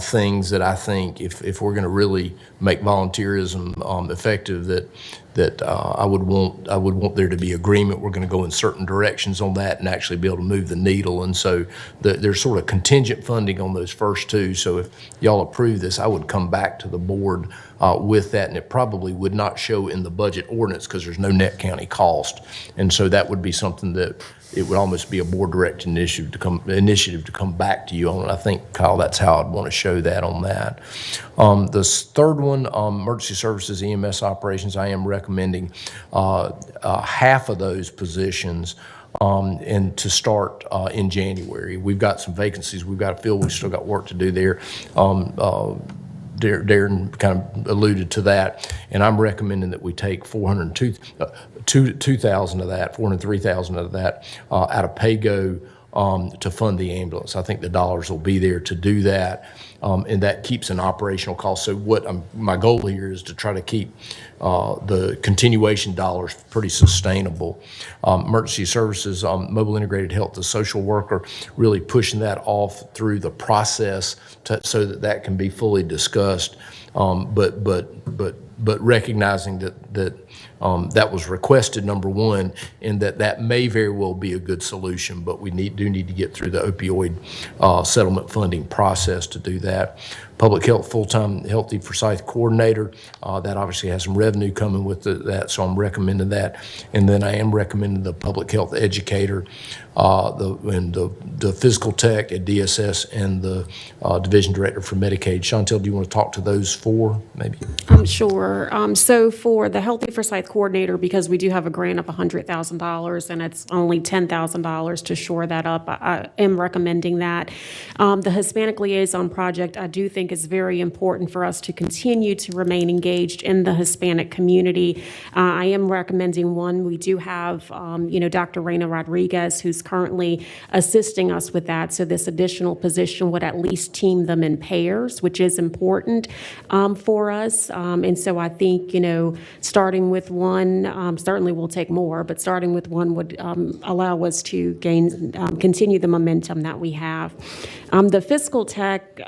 Speaker 2: things that I think if we're going to really make volunteerism effective, that I would want there to be agreement. We're going to go in certain directions on that and actually be able to move the needle. And so there's sort of contingent funding on those first two. So if y'all approve this, I would come back to the board with that, and it probably would not show in the budget ordinance because there's no net county cost. And so that would be something that it would almost be a board-directed initiative to come back to you on. And I think, Kyle, that's how I'd want to show that on that. The third one, emergency services, EMS operations, I am recommending half of those positions and to start in January. We've got some vacancies we've got to fill. We've still got work to do there. Darren kind of alluded to that, and I'm recommending that we take $403,000 of that out of PAYGO to fund the ambulance. I think the dollars will be there to do that, and that keeps an operational cost. So my goal here is to try to keep the continuation dollars pretty sustainable. Emergency services, mobile integrated health, the social worker, really pushing that off through the process so that can be fully discussed, but recognizing that was requested, number one, and that may very well be a good solution, but we do need to get through the opioid settlement funding process to do that. Public health full-time Healthy Forsyth coordinator, that obviously has some revenue coming with that, so I'm recommending that. And then I am recommending the public health educator, the physical tech at DSS, and the division director for Medicaid. Chantel, do you want to talk to those four, maybe?
Speaker 7: Sure. So for the Healthy Forsyth coordinator, because we do have a grant of $100,000 and it's only $10,000 to shore that up, I am recommending that. The Hispanic Liaison Project, I do think is very important for us to continue to remain engaged in the Hispanic community. I am recommending one. We do have, Dr. Reyna Rodriguez, who's currently assisting us with that. So this additional position would at least team them in pairs, which is important for us. And so I think, starting with one, certainly we'll take more, but starting with one would allow us to continue the momentum that we have. The fiscal tech,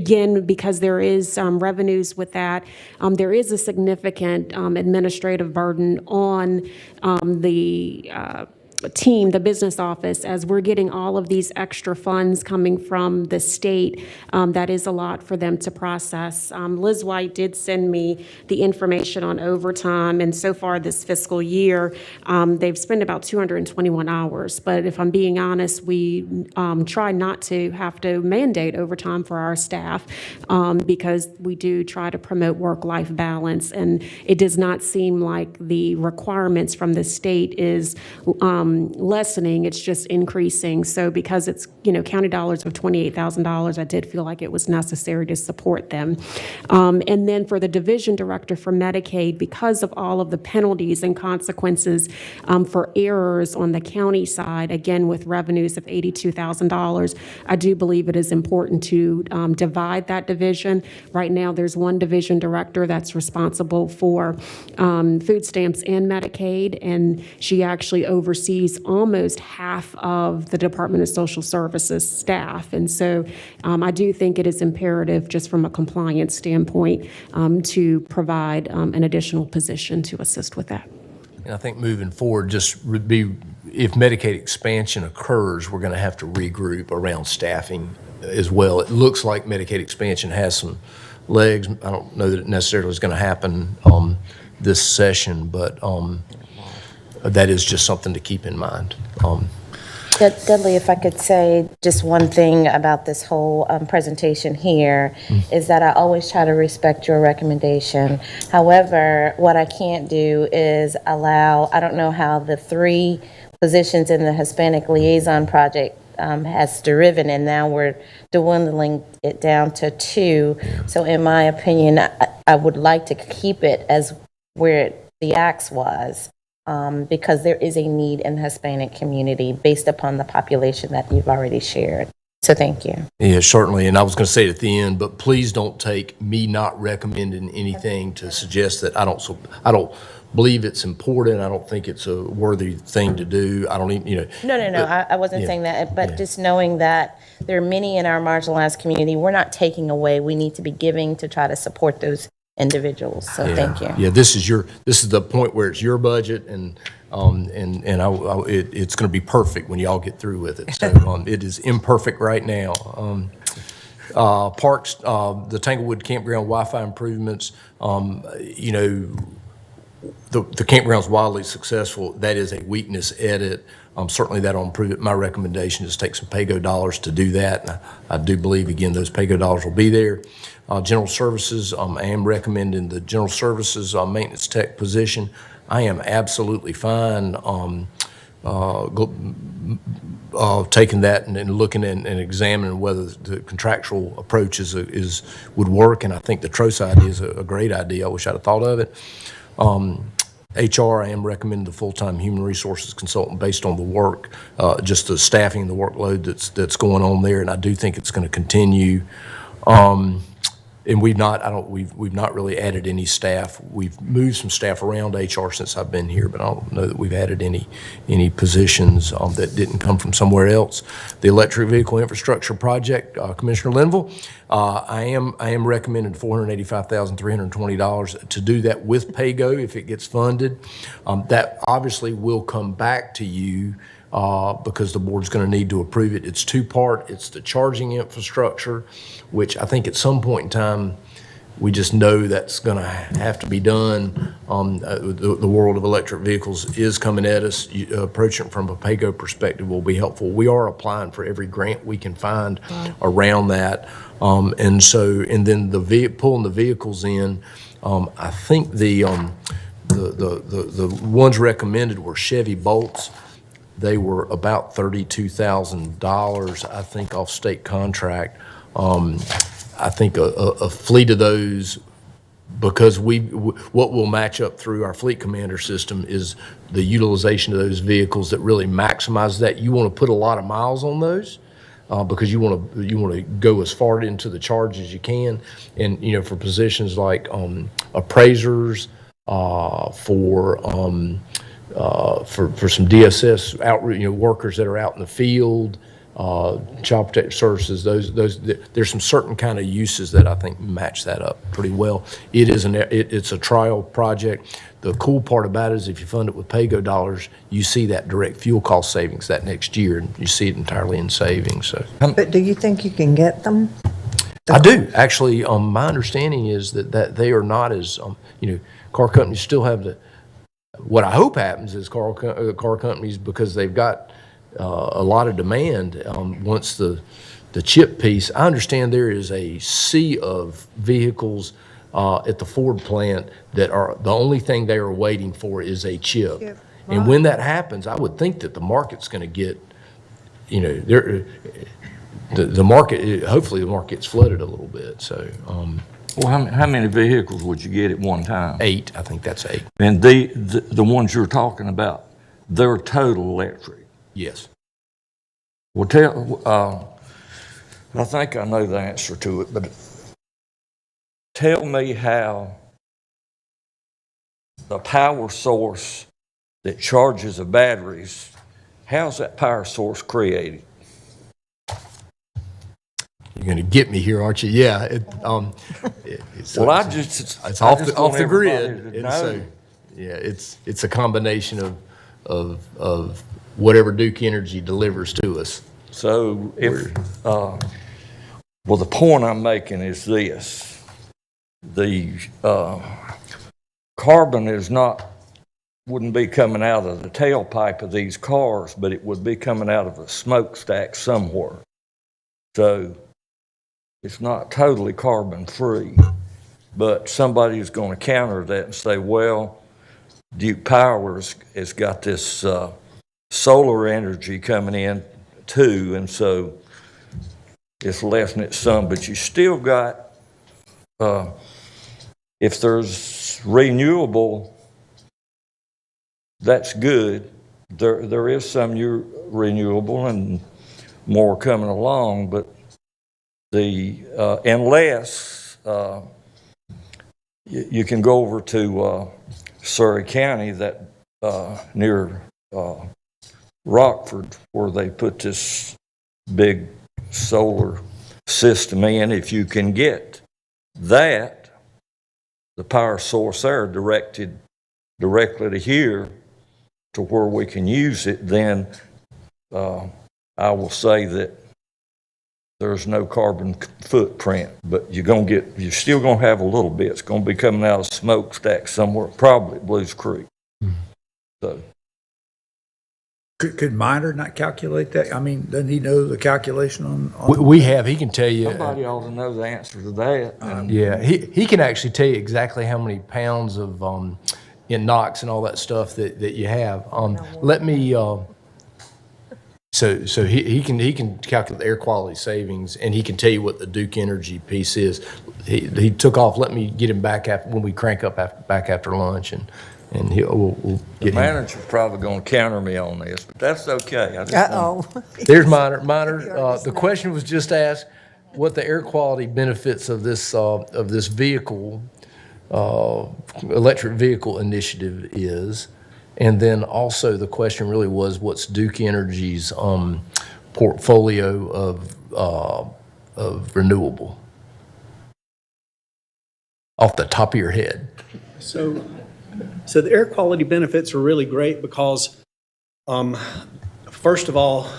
Speaker 7: again, because there is revenues with that, there is a significant administrative burden on the team, the business office, as we're getting all of these extra funds coming from the state. That is a lot for them to process. Liz White did send me the information on overtime, and so far this fiscal year, they've spent about 221 hours. But if I'm being honest, we try not to have to mandate overtime for our staff because we do try to promote work-life balance, and it does not seem like the requirements from the state is lessening, it's just increasing. So because it's, county dollars of $28,000, I did feel like it was necessary to support them. And then for the division director for Medicaid, because of all of the penalties and consequences for errors on the county side, again, with revenues of $82,000, I do believe it is important to divide that division. Right now, there's one division director that's responsible for food stamps and Medicaid, and she actually oversees almost half of the Department of Social Services staff. And so I do think it is imperative, just from a compliance standpoint, to provide an additional position to assist with that.
Speaker 2: And I think moving forward, if Medicaid expansion occurs, we're going to have to regroup around staffing as well. It looks like Medicaid expansion has some legs. I don't know that it necessarily is going to happen this session, but that is just something to keep in mind.
Speaker 9: Dudley, if I could say just one thing about this whole presentation here, is that I always try to respect your recommendation. However, what I can't do is allow, I don't know how the 3 positions in the Hispanic Liaison Project has driven, and now we're dwindling it down to 2. So in my opinion, I would like to keep it as where the axe was. Because there is a need in the Hispanic community based upon the population that you've already shared. So thank you.
Speaker 2: Yeah, certainly. And I was going to say it at the end, but please don't take me not recommending anything to suggest that I don't believe it's important. I don't think it's a worthy thing to do. I don't even,
Speaker 9: No, I wasn't saying that, but just knowing that there are many in our marginalized community, we're not taking away. We need to be giving to try to support those individuals. So thank you.
Speaker 2: Yeah, this is the point where it's your budget, and it's going to be perfect when y'all get through with it. So it is imperfect right now. Parks, the Tanglewood Campground Wi-Fi improvements. The campground's wildly successful. That is a weakness edit. Certainly that'll improve it. My recommendation is take some PAYGO dollars to do that. And I do believe, again, those PAYGO dollars will be there. General services, I am recommending the general services maintenance tech position. I am absolutely fine taking that and looking and examining whether the contractual approach would work. And I think the TROS idea is a great idea. I wish I'd have thought of it. HR, I am recommending the full-time human resources consultant based on the work, just the staffing, the workload that's going on there, and I do think it's going to continue. And we've not really added any staff. We've moved some staff around HR since I've been here, but I don't know that we've added any positions that didn't come from somewhere else. The electric vehicle infrastructure project, Commissioner Linville, I am recommending $485,320 to do that with PAYGO if it gets funded. That obviously will come back to you because the board's going to need to approve it. It's 2-part. It's the charging infrastructure, which I think at some point in time, we just know that's going to have to be done. The world of electric vehicles is coming at us. Approaching it from a PAYGO perspective will be helpful. We are applying for every grant we can find around that. And then pulling the vehicles in, I think the ones recommended were Chevy Bolts. They were about $32,000, I think, off state contract. I think a fleet of those, because what will match up through our fleet commander system is the utilization of those vehicles that really maximize that. You want to put a lot of miles on those because you want to go as far into the charge as you can. And for positions like appraisers, for some DSS out, workers that are out in the field, child protective services, there's some certain kind of uses that I think match that up pretty well. It's a trial project. The cool part about it is if you fund it with PAYGO dollars, you see that direct fuel cost savings that next year, and you see it entirely in savings. So,
Speaker 11: But do you think you can get them?
Speaker 2: I do actually. My understanding is that they are not as car companies still have what I hope happens is car companies, because they've got a lot of demand once the chip piece. I understand there is a sea of vehicles at the Ford plant that are the only thing they are waiting for is a chip. Right. And when that happens, I would think that the market's going to get, the market. Hopefully, the market gets flooded a little bit. So.
Speaker 19: Well, how many vehicles would you get at one time? 8,
Speaker 2: I think that's 8.
Speaker 19: And the ones you're talking about, they're total electric?
Speaker 2: Yes.
Speaker 19: Well, I think I know the answer to it, but tell me how the power source that charges the batteries, how's that power source created?
Speaker 2: You're going to get me here, aren't you? Yeah. It's off the grid. And so, yeah, it's a combination of whatever Duke Energy delivers to us.
Speaker 19: So if Well, the point I'm making is this. The carbon wouldn't be coming out of the tailpipe of these cars, but it would be coming out of a smokestack somewhere. So it's not totally carbon-free, but somebody is going to counter that and say, well, Duke Power has got this solar energy coming in too, and so it's lessening it some, but you still got, if there's renewable, that's good. There is some renewable and more coming along, but unless you can go over to Surrey County, that near Rockford, where they put this big solar system in. If you can get that, the power source there directed directly to here to where we can use it, then I will say that there's no carbon footprint, but you're still gonna have a little bit. It's gonna be coming out of smokestack somewhere, probably at Blues Creek. So.
Speaker 5: Could Minor not calculate that? I mean, doesn't he know the calculation on?
Speaker 2: We have, he can tell you.
Speaker 19: Somebody ought to know the answer to that.
Speaker 2: Yeah, he can actually tell you exactly how many pounds of in NOx and all that stuff that you have. Let me. So he can calculate the air quality savings, and he can tell you what the Duke Energy piece is. He took off. Let me get him back when we crank up back after lunch, and we'll
Speaker 19: The
Speaker 2: get him.
Speaker 19: manager's probably going to counter me on this, but that's okay.
Speaker 2: There's Minor. The question was just asked what the air quality benefits of this vehicle, electric vehicle initiative is. And then also the question really was, what's Duke Energy's portfolio of renewable? Off the top of your head.
Speaker 14: So the air quality benefits are really great because, first of all,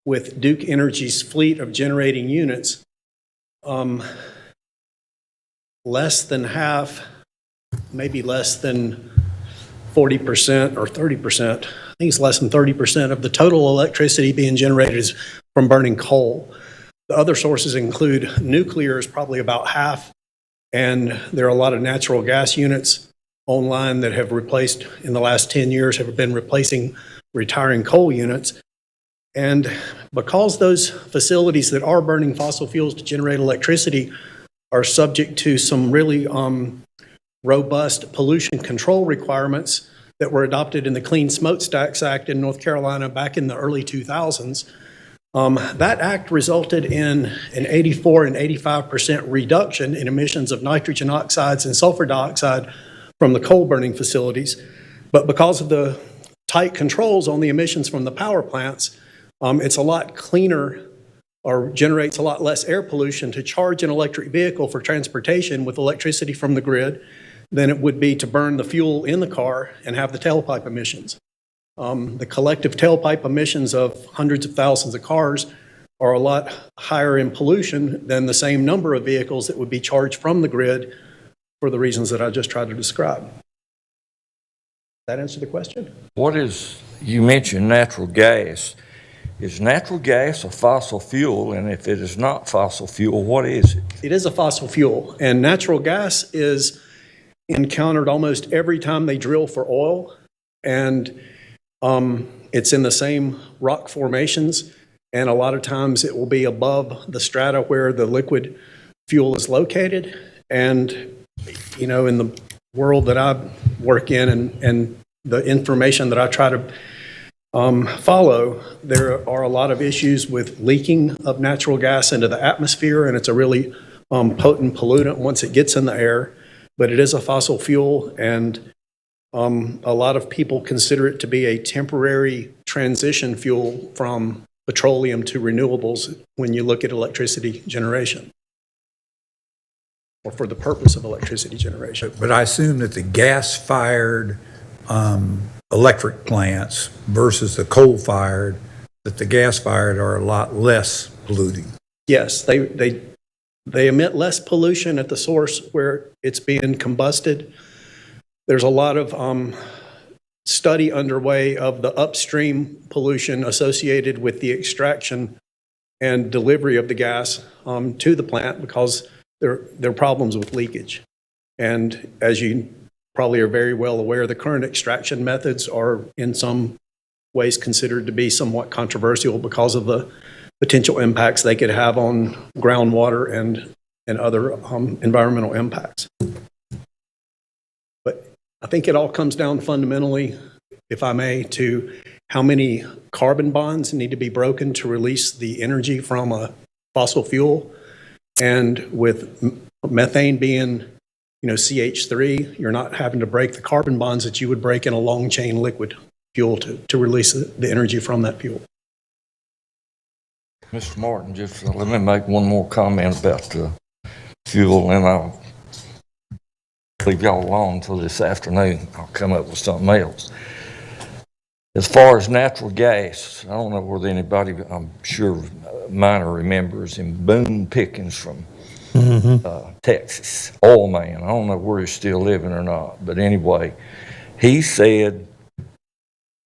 Speaker 14: with Duke Energy's fleet of generating units, less than half, maybe less than 40% or 30%, I think it's less than 30% of the total electricity being generated is from burning coal. The other sources include nuclear is probably about half, and there are a lot of natural gas units online that have replaced, in the last 10 years, have been replacing retiring coal units. And because those facilities that are burning fossil fuels to generate electricity are subject to some really robust pollution control requirements that were adopted in the Clean Smokestacks Act in North Carolina back in the early 2000s. That act resulted in an 84 and 85% reduction in emissions of nitrogen oxides and sulfur dioxide from the coal burning facilities. But because of the tight controls on the emissions from the power plants, it's a lot cleaner or generates a lot less air pollution to charge an electric vehicle for transportation with electricity from the grid than it would be to burn the fuel in the car and have the tailpipe emissions. The collective tailpipe emissions of hundreds of thousands of cars are a lot higher in pollution than the same number of vehicles that would be charged from the grid for the reasons that I just tried to describe. That answer the question?
Speaker 19: You mentioned natural gas. Is natural gas a fossil fuel? And if it is not fossil fuel, what is it?
Speaker 14: It is a fossil fuel, and natural gas is encountered almost every time they drill for oil, and it's in the same rock formations, and a lot of times it will be above the strata where the liquid fuel is located. And you know, in the world that I work in and the information that I try to follow, there are a lot of issues with leaking of natural gas into the atmosphere, and it's a really potent pollutant once it gets in the air. But it is a fossil fuel, and a lot of people consider it to be a temporary transition fuel from petroleum to renewables when you look at electricity generation, or for the purpose of electricity generation.
Speaker 5: But I assume that the gas-fired electric plants versus the coal-fired, that the gas-fired are a lot less polluting.
Speaker 14: Yes, they emit less pollution at the source where it's being combusted. There's a lot of study underway of the upstream pollution associated with the extraction and delivery of the gas to the plant because there are problems with leakage. And as you probably are very well aware, the current extraction methods are in some ways considered to be somewhat controversial because of the potential impacts they could have on groundwater and other environmental impacts. But I think it all comes down fundamentally, if I may, to how many carbon bonds need to be broken to release the energy from a fossil fuel. And with methane being, CH3, you're not having to break the carbon bonds that you would break in a long chain liquid fuel to release the energy from that fuel.
Speaker 19: Mr. Martin, just let me make one more comment about the fuel, and I'll leave y'all alone until this afternoon. I'll come up with something else. As far as natural gas, I don't know whether anybody, I'm sure Minor remembers him, Boone Pickens from Texas, oil man. I don't know where he's still living or not, but anyway, he said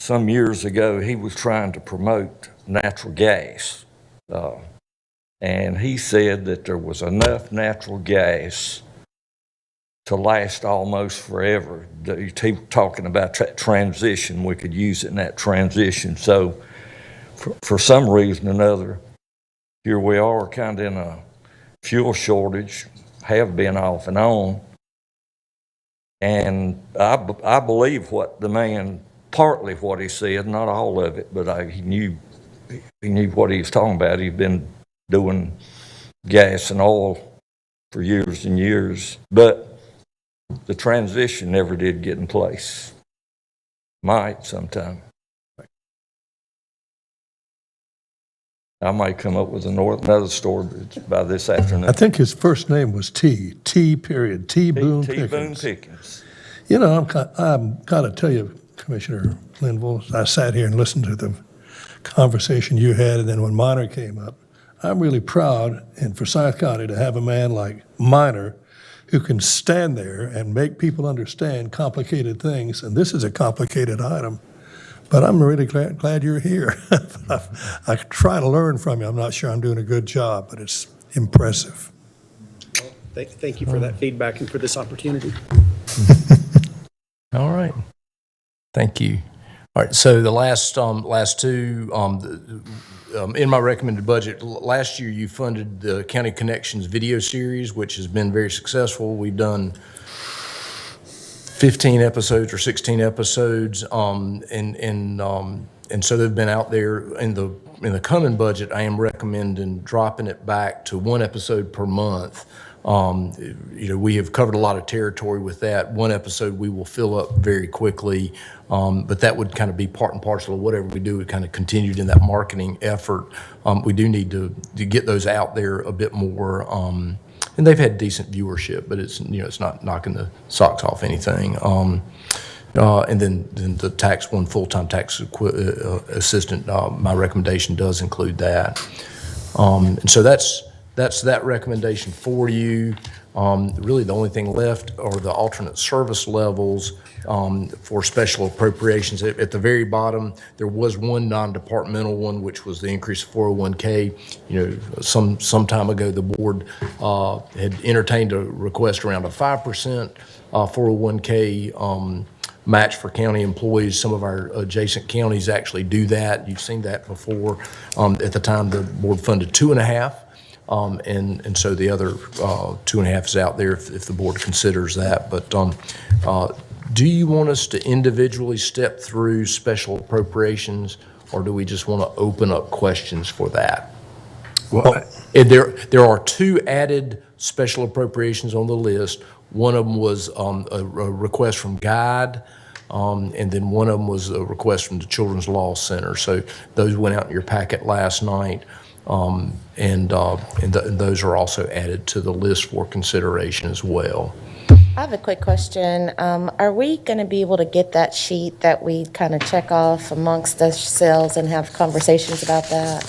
Speaker 19: some years ago he was trying to promote natural gas. And he said that there was enough natural gas to last almost forever. He was talking about transition. We could use it in that transition. So for some reason or another, here we are kind of in a fuel shortage, have been off and on. And I believe what the man, partly what he said, not all of it, but he knew what he was talking about. He'd been doing gas and oil for years and years, but the transition never did get in place. Might sometime. I might come up with another story by this afternoon.
Speaker 1: I think his first name was T. Boone Pickens.
Speaker 19: Boone Pickens.
Speaker 1: I'm got to tell you, Commissioner Linville, I sat here and listened to the conversation you had, and then when Minor came up, I'm really proud in Forsyth County to have a man like Minor who can stand there and make people understand complicated things, and this is a complicated item, but I'm really glad you're here. I try to learn from you. I'm not sure I'm doing a good job, but it's impressive.
Speaker 14: Thank you for that feedback and for this opportunity.
Speaker 2: All right. Thank you. All right, so the last two, in my recommended budget, last year you funded the County Connections video series, which has been very successful. We've done 15 episodes or 16 episodes, and so they've been out there. In the coming budget, I am recommending dropping it back to one episode per month. We have covered a lot of territory with that. One episode we will fill up very quickly, but that would kind of be part and parcel of whatever we do. We kind of continued in that marketing effort. We do need to get those out there a bit more, and they've had decent viewership, but it's not knocking the socks off anything. And then the one full-time tax assistant, my recommendation does include that. And so that's that recommendation for you. Really, the only thing left are the alternate service levels for special appropriations. At the very bottom, there was one non-departmental one, which was the increase of 401k. Some time ago, the board had entertained a request around a 5% 401k match for county employees. Some of our adjacent counties actually do that. You've seen that before. At the time, the board funded 2.5%. And so the other 2.5 is out there if the board considers that. But do you want us to individually step through special appropriations, or do we just want to open up questions for that?
Speaker 5: Well,
Speaker 2: there are two added special appropriations on the list. One of them was a request from GUIDE, and then one of them was a request from the Children's Law Center. So those went out in your packet last night. And those are also added to the list for consideration as well.
Speaker 9: I have a quick question. Are we going to be able to get that sheet that we kind of check off amongst ourselves and have conversations about that?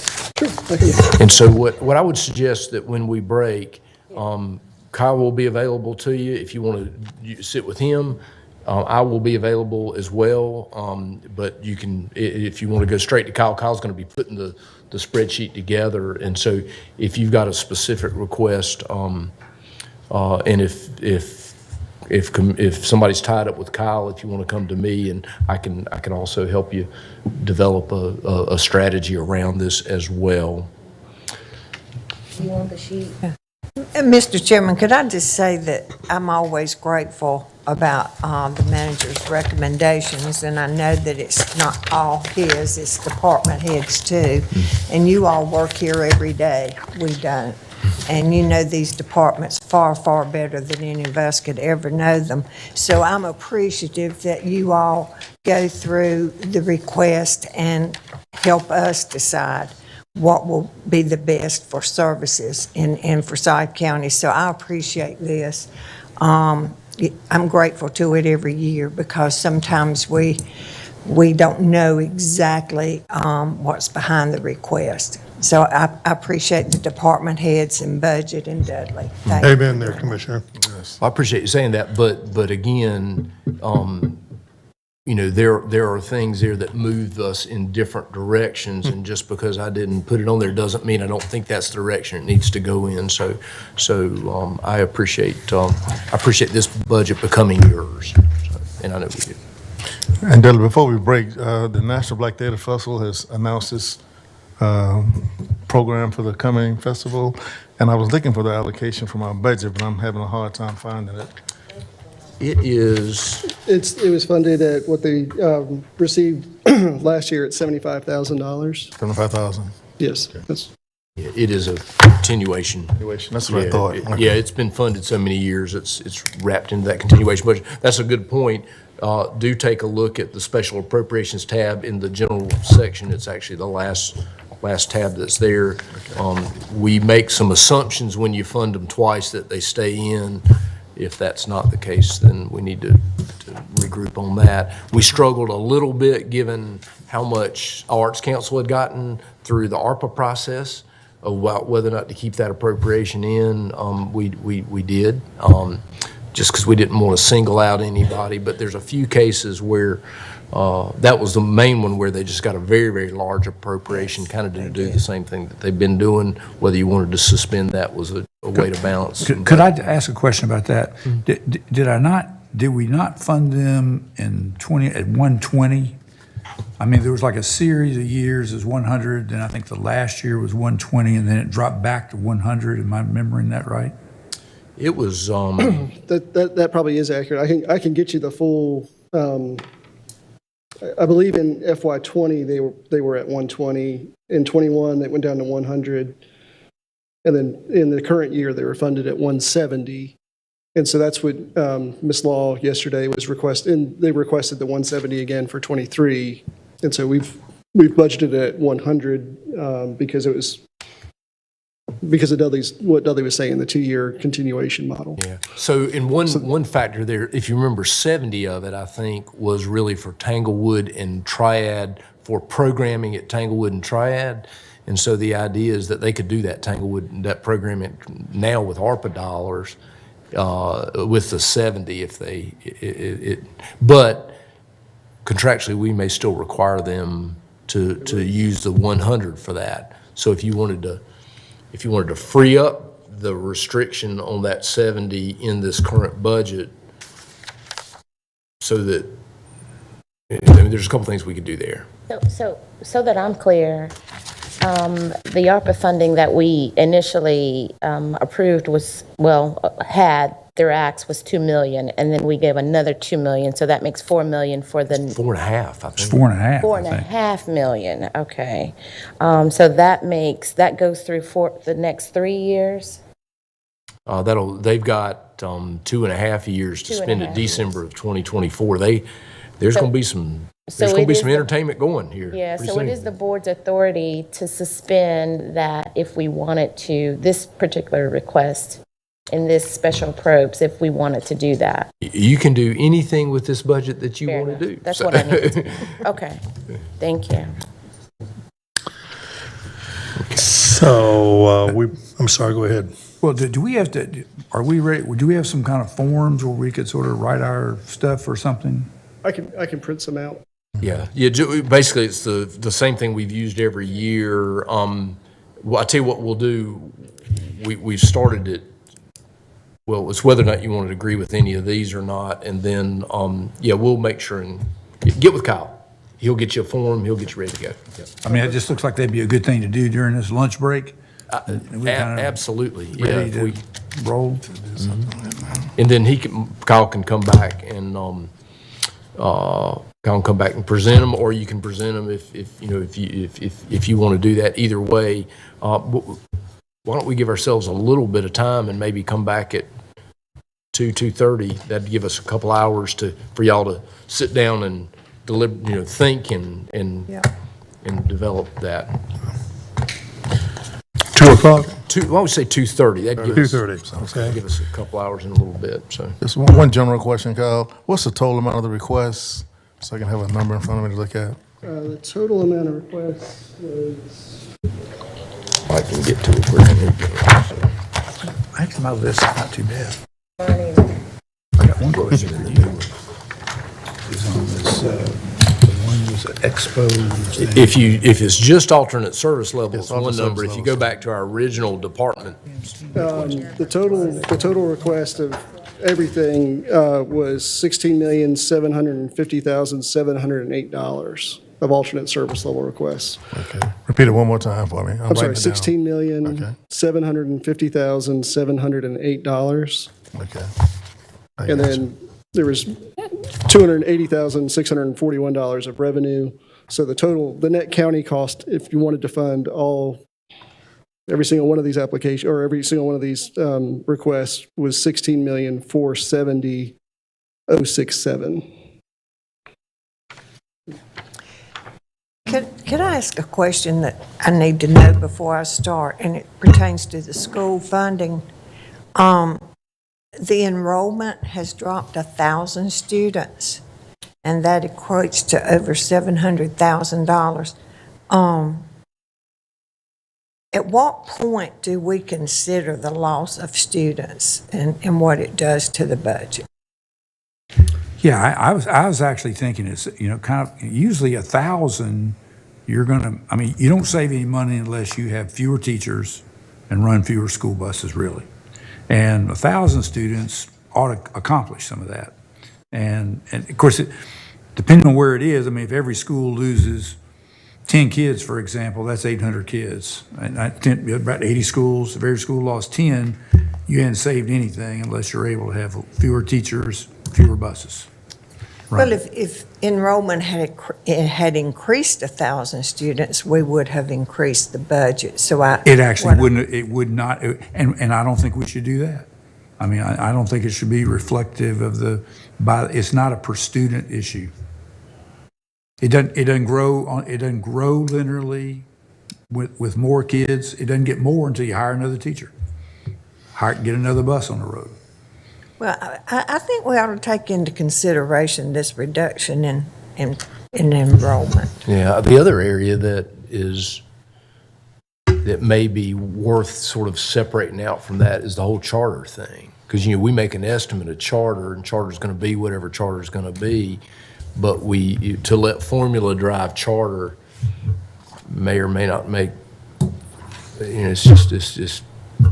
Speaker 2: And so what I would suggest that when we break, Kyle will be available to you if you want to sit with him. I will be available as well, but you can, if you want to go straight to Kyle, Kyle's going to be putting the spreadsheet together. And so if you've got a specific request, and if somebody's tied up with Kyle, if you want to come to me, and I can also help you develop a strategy around this as well.
Speaker 9: You want the sheet?
Speaker 11: Mr. Chairman, could I just say that I'm always grateful about the manager's recommendations, and I know that it's not all his, it's department heads too. And you all work here every day, we don't. And you know these departments far, far better than any of us could ever know them. So I'm appreciative that you all go through the request and help us decide what will be the best for services in Forsyth County. So I appreciate this. I'm grateful to it every year because sometimes we don't know exactly what's behind the request. So I appreciate the department heads and budget and Dudley. Thank you.
Speaker 1: Amen there, Commissioner.
Speaker 2: I appreciate you saying that, but again, you know, there are things there that move us in different directions, and just because I didn't put it on there doesn't mean I don't think that's the direction it needs to go in. So I appreciate this budget becoming yours, and I know we do.
Speaker 4: And Dudley, before we break, the National Black Theater Festival has announced its program for the coming festival, and I was looking for the allocation from our budget, but I'm having a hard time finding it.
Speaker 2: It is.
Speaker 3: It was funded at what they received last year at $75,000.
Speaker 4: 75,000.
Speaker 3: Yes, that's.
Speaker 2: Yeah, it is a continuation.
Speaker 4: That's what I thought. Okay.
Speaker 2: Yeah, it's been funded so many years, it's wrapped into that continuation budget. That's a good point. Do take a look at the special appropriations tab in the general section. It's actually the last tab that's there. We make some assumptions when you fund them twice that they stay in. If that's not the case, then we need to regroup on that. We struggled a little bit given how much Arts Council had gotten through the ARPA process about whether or not to keep that appropriation in. We did, just because we didn't want to single out anybody, but there's a few cases where that was the main one where they just got a very, very large appropriation, kind of to do the same thing that they've been doing. Whether you wanted to suspend that was a way to balance.
Speaker 5: Could I ask a question about that? Did we not fund them at 120? I mean, there was like a series of years as 100, and I think the last year was 120, and then it dropped back to 100. Am I remembering that right?
Speaker 2: It was.
Speaker 3: That probably is accurate. I can get you the full. I believe in FY20 they were at 120. In 21 they went down to 100, and then in the current year they were funded at 170. And so that's what Ms. Law yesterday was requesting. They requested the 170 again for 23, and so we've budgeted it at 100 because of what Dudley was saying, the 2-year continuation model.
Speaker 2: Yeah. So in one factor there, if you remember, 70 of it, I think, was really for Tanglewood and Triad, for programming at Tanglewood and Triad. And so the idea is that they could do that that programming now with ARPA dollars, with the 70 if but contractually we may still require them to use the 100 for that. So if you wanted to free up the restriction on that 70 in this current budget, so that, I mean, there's a couple things we could do there.
Speaker 9: So that I'm clear, the ARPA funding that we initially approved had their acts was $2 million, and then we gave another $2 million, so that makes $4 million for the.
Speaker 2: 4.5, I think.
Speaker 5: It's 4.5.
Speaker 9: $4.5 million. Okay, so that goes through for the next 3 years.
Speaker 2: They've got 2.5 years to spend at December of 2024. There's going to be some entertainment going here.
Speaker 9: Yeah, so it is the board's authority to suspend that if we wanted to, this particular request, in this special probes if we wanted to do that?
Speaker 2: You can do anything with this budget that you
Speaker 9: Fair
Speaker 2: want to
Speaker 9: enough.
Speaker 2: do.
Speaker 9: That's
Speaker 2: So-
Speaker 9: what I needed to know. Okay, thank you.
Speaker 1: So, I'm sorry, go ahead.
Speaker 5: Well, do we have to, are we ready, do we have some kind of forms where we could sort of write our stuff or something?
Speaker 3: I can print some out.
Speaker 2: Yeah, basically, it's the same thing we've used every year. Well, I tell you what we'll do, we've started it, well, it's whether or not you want to agree with any of these or not, and then, we'll make sure and get with Kyle. He'll get you a form, he'll get you ready to go. Yep.
Speaker 5: I mean, it just looks like that'd be a good thing to do during this lunch break. And we kind of
Speaker 2: Absolutely, yeah.
Speaker 5: ready
Speaker 2: if
Speaker 5: to
Speaker 2: we-
Speaker 5: roll.
Speaker 2: And then Kyle can come back and, Kyle can come back and present them, or you can present them if you want to do that. Either way, why don't we give ourselves a little bit of time and maybe come back at 2:30? That'd give us a couple hours for y'all to sit down and think and develop that.
Speaker 1: 2 o'clock?
Speaker 2: I would say 2:30. That'd give us
Speaker 1: 2:30, okay.
Speaker 2: give us a couple hours in a little bit. So
Speaker 4: Just one general question, Kyle. What's the total amount of the requests, so I can have a number in front of me to look at?
Speaker 3: The total amount of requests was,
Speaker 2: I can get to it quicker.
Speaker 5: Actually, my list is not too bad. I got one question for you. Is on this, the one was an expo thing.
Speaker 2: If it's just alternate service level, it's one
Speaker 4: alternate
Speaker 2: number.
Speaker 4: service
Speaker 2: If you go back to our original department,
Speaker 3: the total request of everything was $16,750,708 of alternate service level requests.
Speaker 4: Okay. Repeat it one more time for me.
Speaker 3: I'm sorry,
Speaker 4: writing it down.
Speaker 3: $16,750,708.
Speaker 4: Okay.
Speaker 3: And then there was $280,641 of revenue. So the net county cost, if you wanted to fund every single one of these applications, or every single one of these requests, was $16,470,067.
Speaker 11: Could I ask a question that I need to know before I start, and it pertains to the school funding? The enrollment has dropped 1,000 students, and that equates to over $700,000. At what point do we consider the loss of students and what it does to the budget?
Speaker 5: Yeah, I was actually thinking it's, kind of, usually 1,000, you don't save any money unless you have fewer teachers and run fewer school buses, really. And 1,000 students ought to accomplish some of that. And of course, depending on where it is, if every school loses 10 kids, for example, that's 800 kids. And about 80 schools, if every school lost 10, you hadn't saved anything unless you're able to have fewer teachers, fewer buses.
Speaker 11: Well, if enrollment had increased 1,000 students, we would have increased the budget. So
Speaker 5: It actually wouldn't, it would not, and I don't think we should do that. I don't think it should be reflective of it's not a per student issue. It doesn't grow linearly with more kids. It doesn't get more until you hire another teacher. Get another bus on the road.
Speaker 11: Well, I think we ought to take into consideration this reduction in enrollment.
Speaker 2: yeah. The other area that may be worth sort of separating out from that is the whole charter thing. Because we make an estimate of charter, and charter's going to be whatever charter's going to be, but to let formula drive charter may or may not make. It's just. I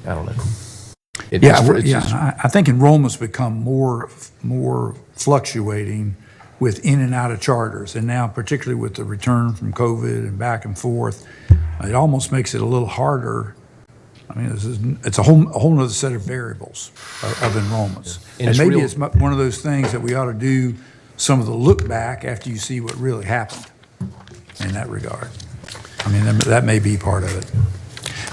Speaker 2: don't know.
Speaker 5: I think enrollment's become more fluctuating with in and out of charters, and now particularly with the return from COVID and back and forth, it almost makes it a little harder. It's a whole other set of variables of enrollments, and maybe it's one of those things that we ought to do some of the look back after you see what really happened in that regard. That may be part of it.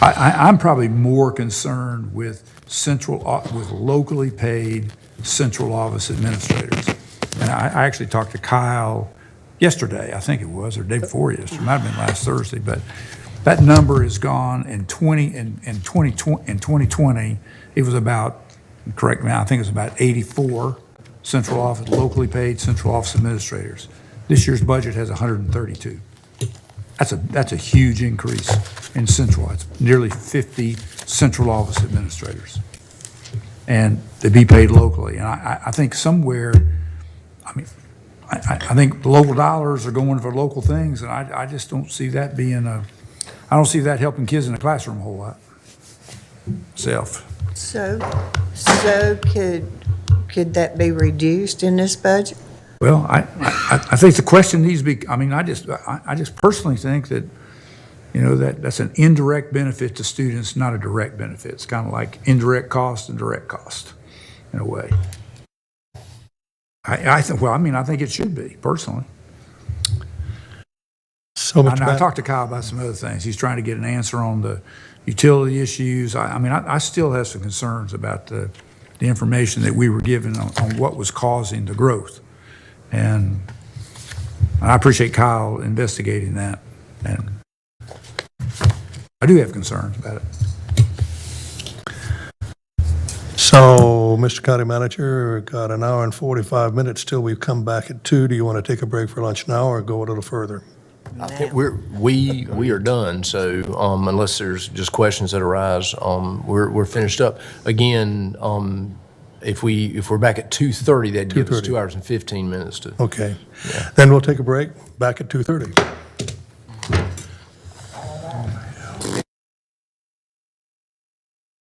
Speaker 5: I'm probably more concerned with locally paid central office administrators. And I actually talked to Kyle yesterday, I think it was, or the day before yesterday, might have been last Thursday, but That number is gone in 2020, it was about, correct me, I think it was about 84 central office, locally paid central office administrators. This year's budget has 132. That's a huge increase in central. It's nearly 50 central office administrators. And they be paid locally. And I think somewhere, I mean, I think the local dollars are going for local things, and I just don't see that being I don't see that helping kids in the classroom a whole lot. Self.
Speaker 11: So could that be reduced in this budget?
Speaker 5: Well, I think the question needs to be, I mean, I just personally think that, you know, that's an indirect benefit to students, not a direct benefit. It's kind of like indirect cost and direct cost, in a way. I think it should be, personally.
Speaker 1: So, Mr.
Speaker 5: I talked to Kyle about some other things. He's trying to get an answer on the utility issues. I still have some concerns about the information that we were given on what was causing the growth. And I appreciate Kyle investigating that. And I do have concerns about it.
Speaker 1: So, Mr. County Manager, we've got an hour and 45 minutes till we come back at 2. Do you want to take a break for lunch now or go a little further?
Speaker 2: I think we are done, so unless there's just questions that arise, we're finished up. Again, if we're back at 2:30, that'd give us 2 hours and 15 minutes to.
Speaker 1: Okay. Then we'll take a break, back at 2:30.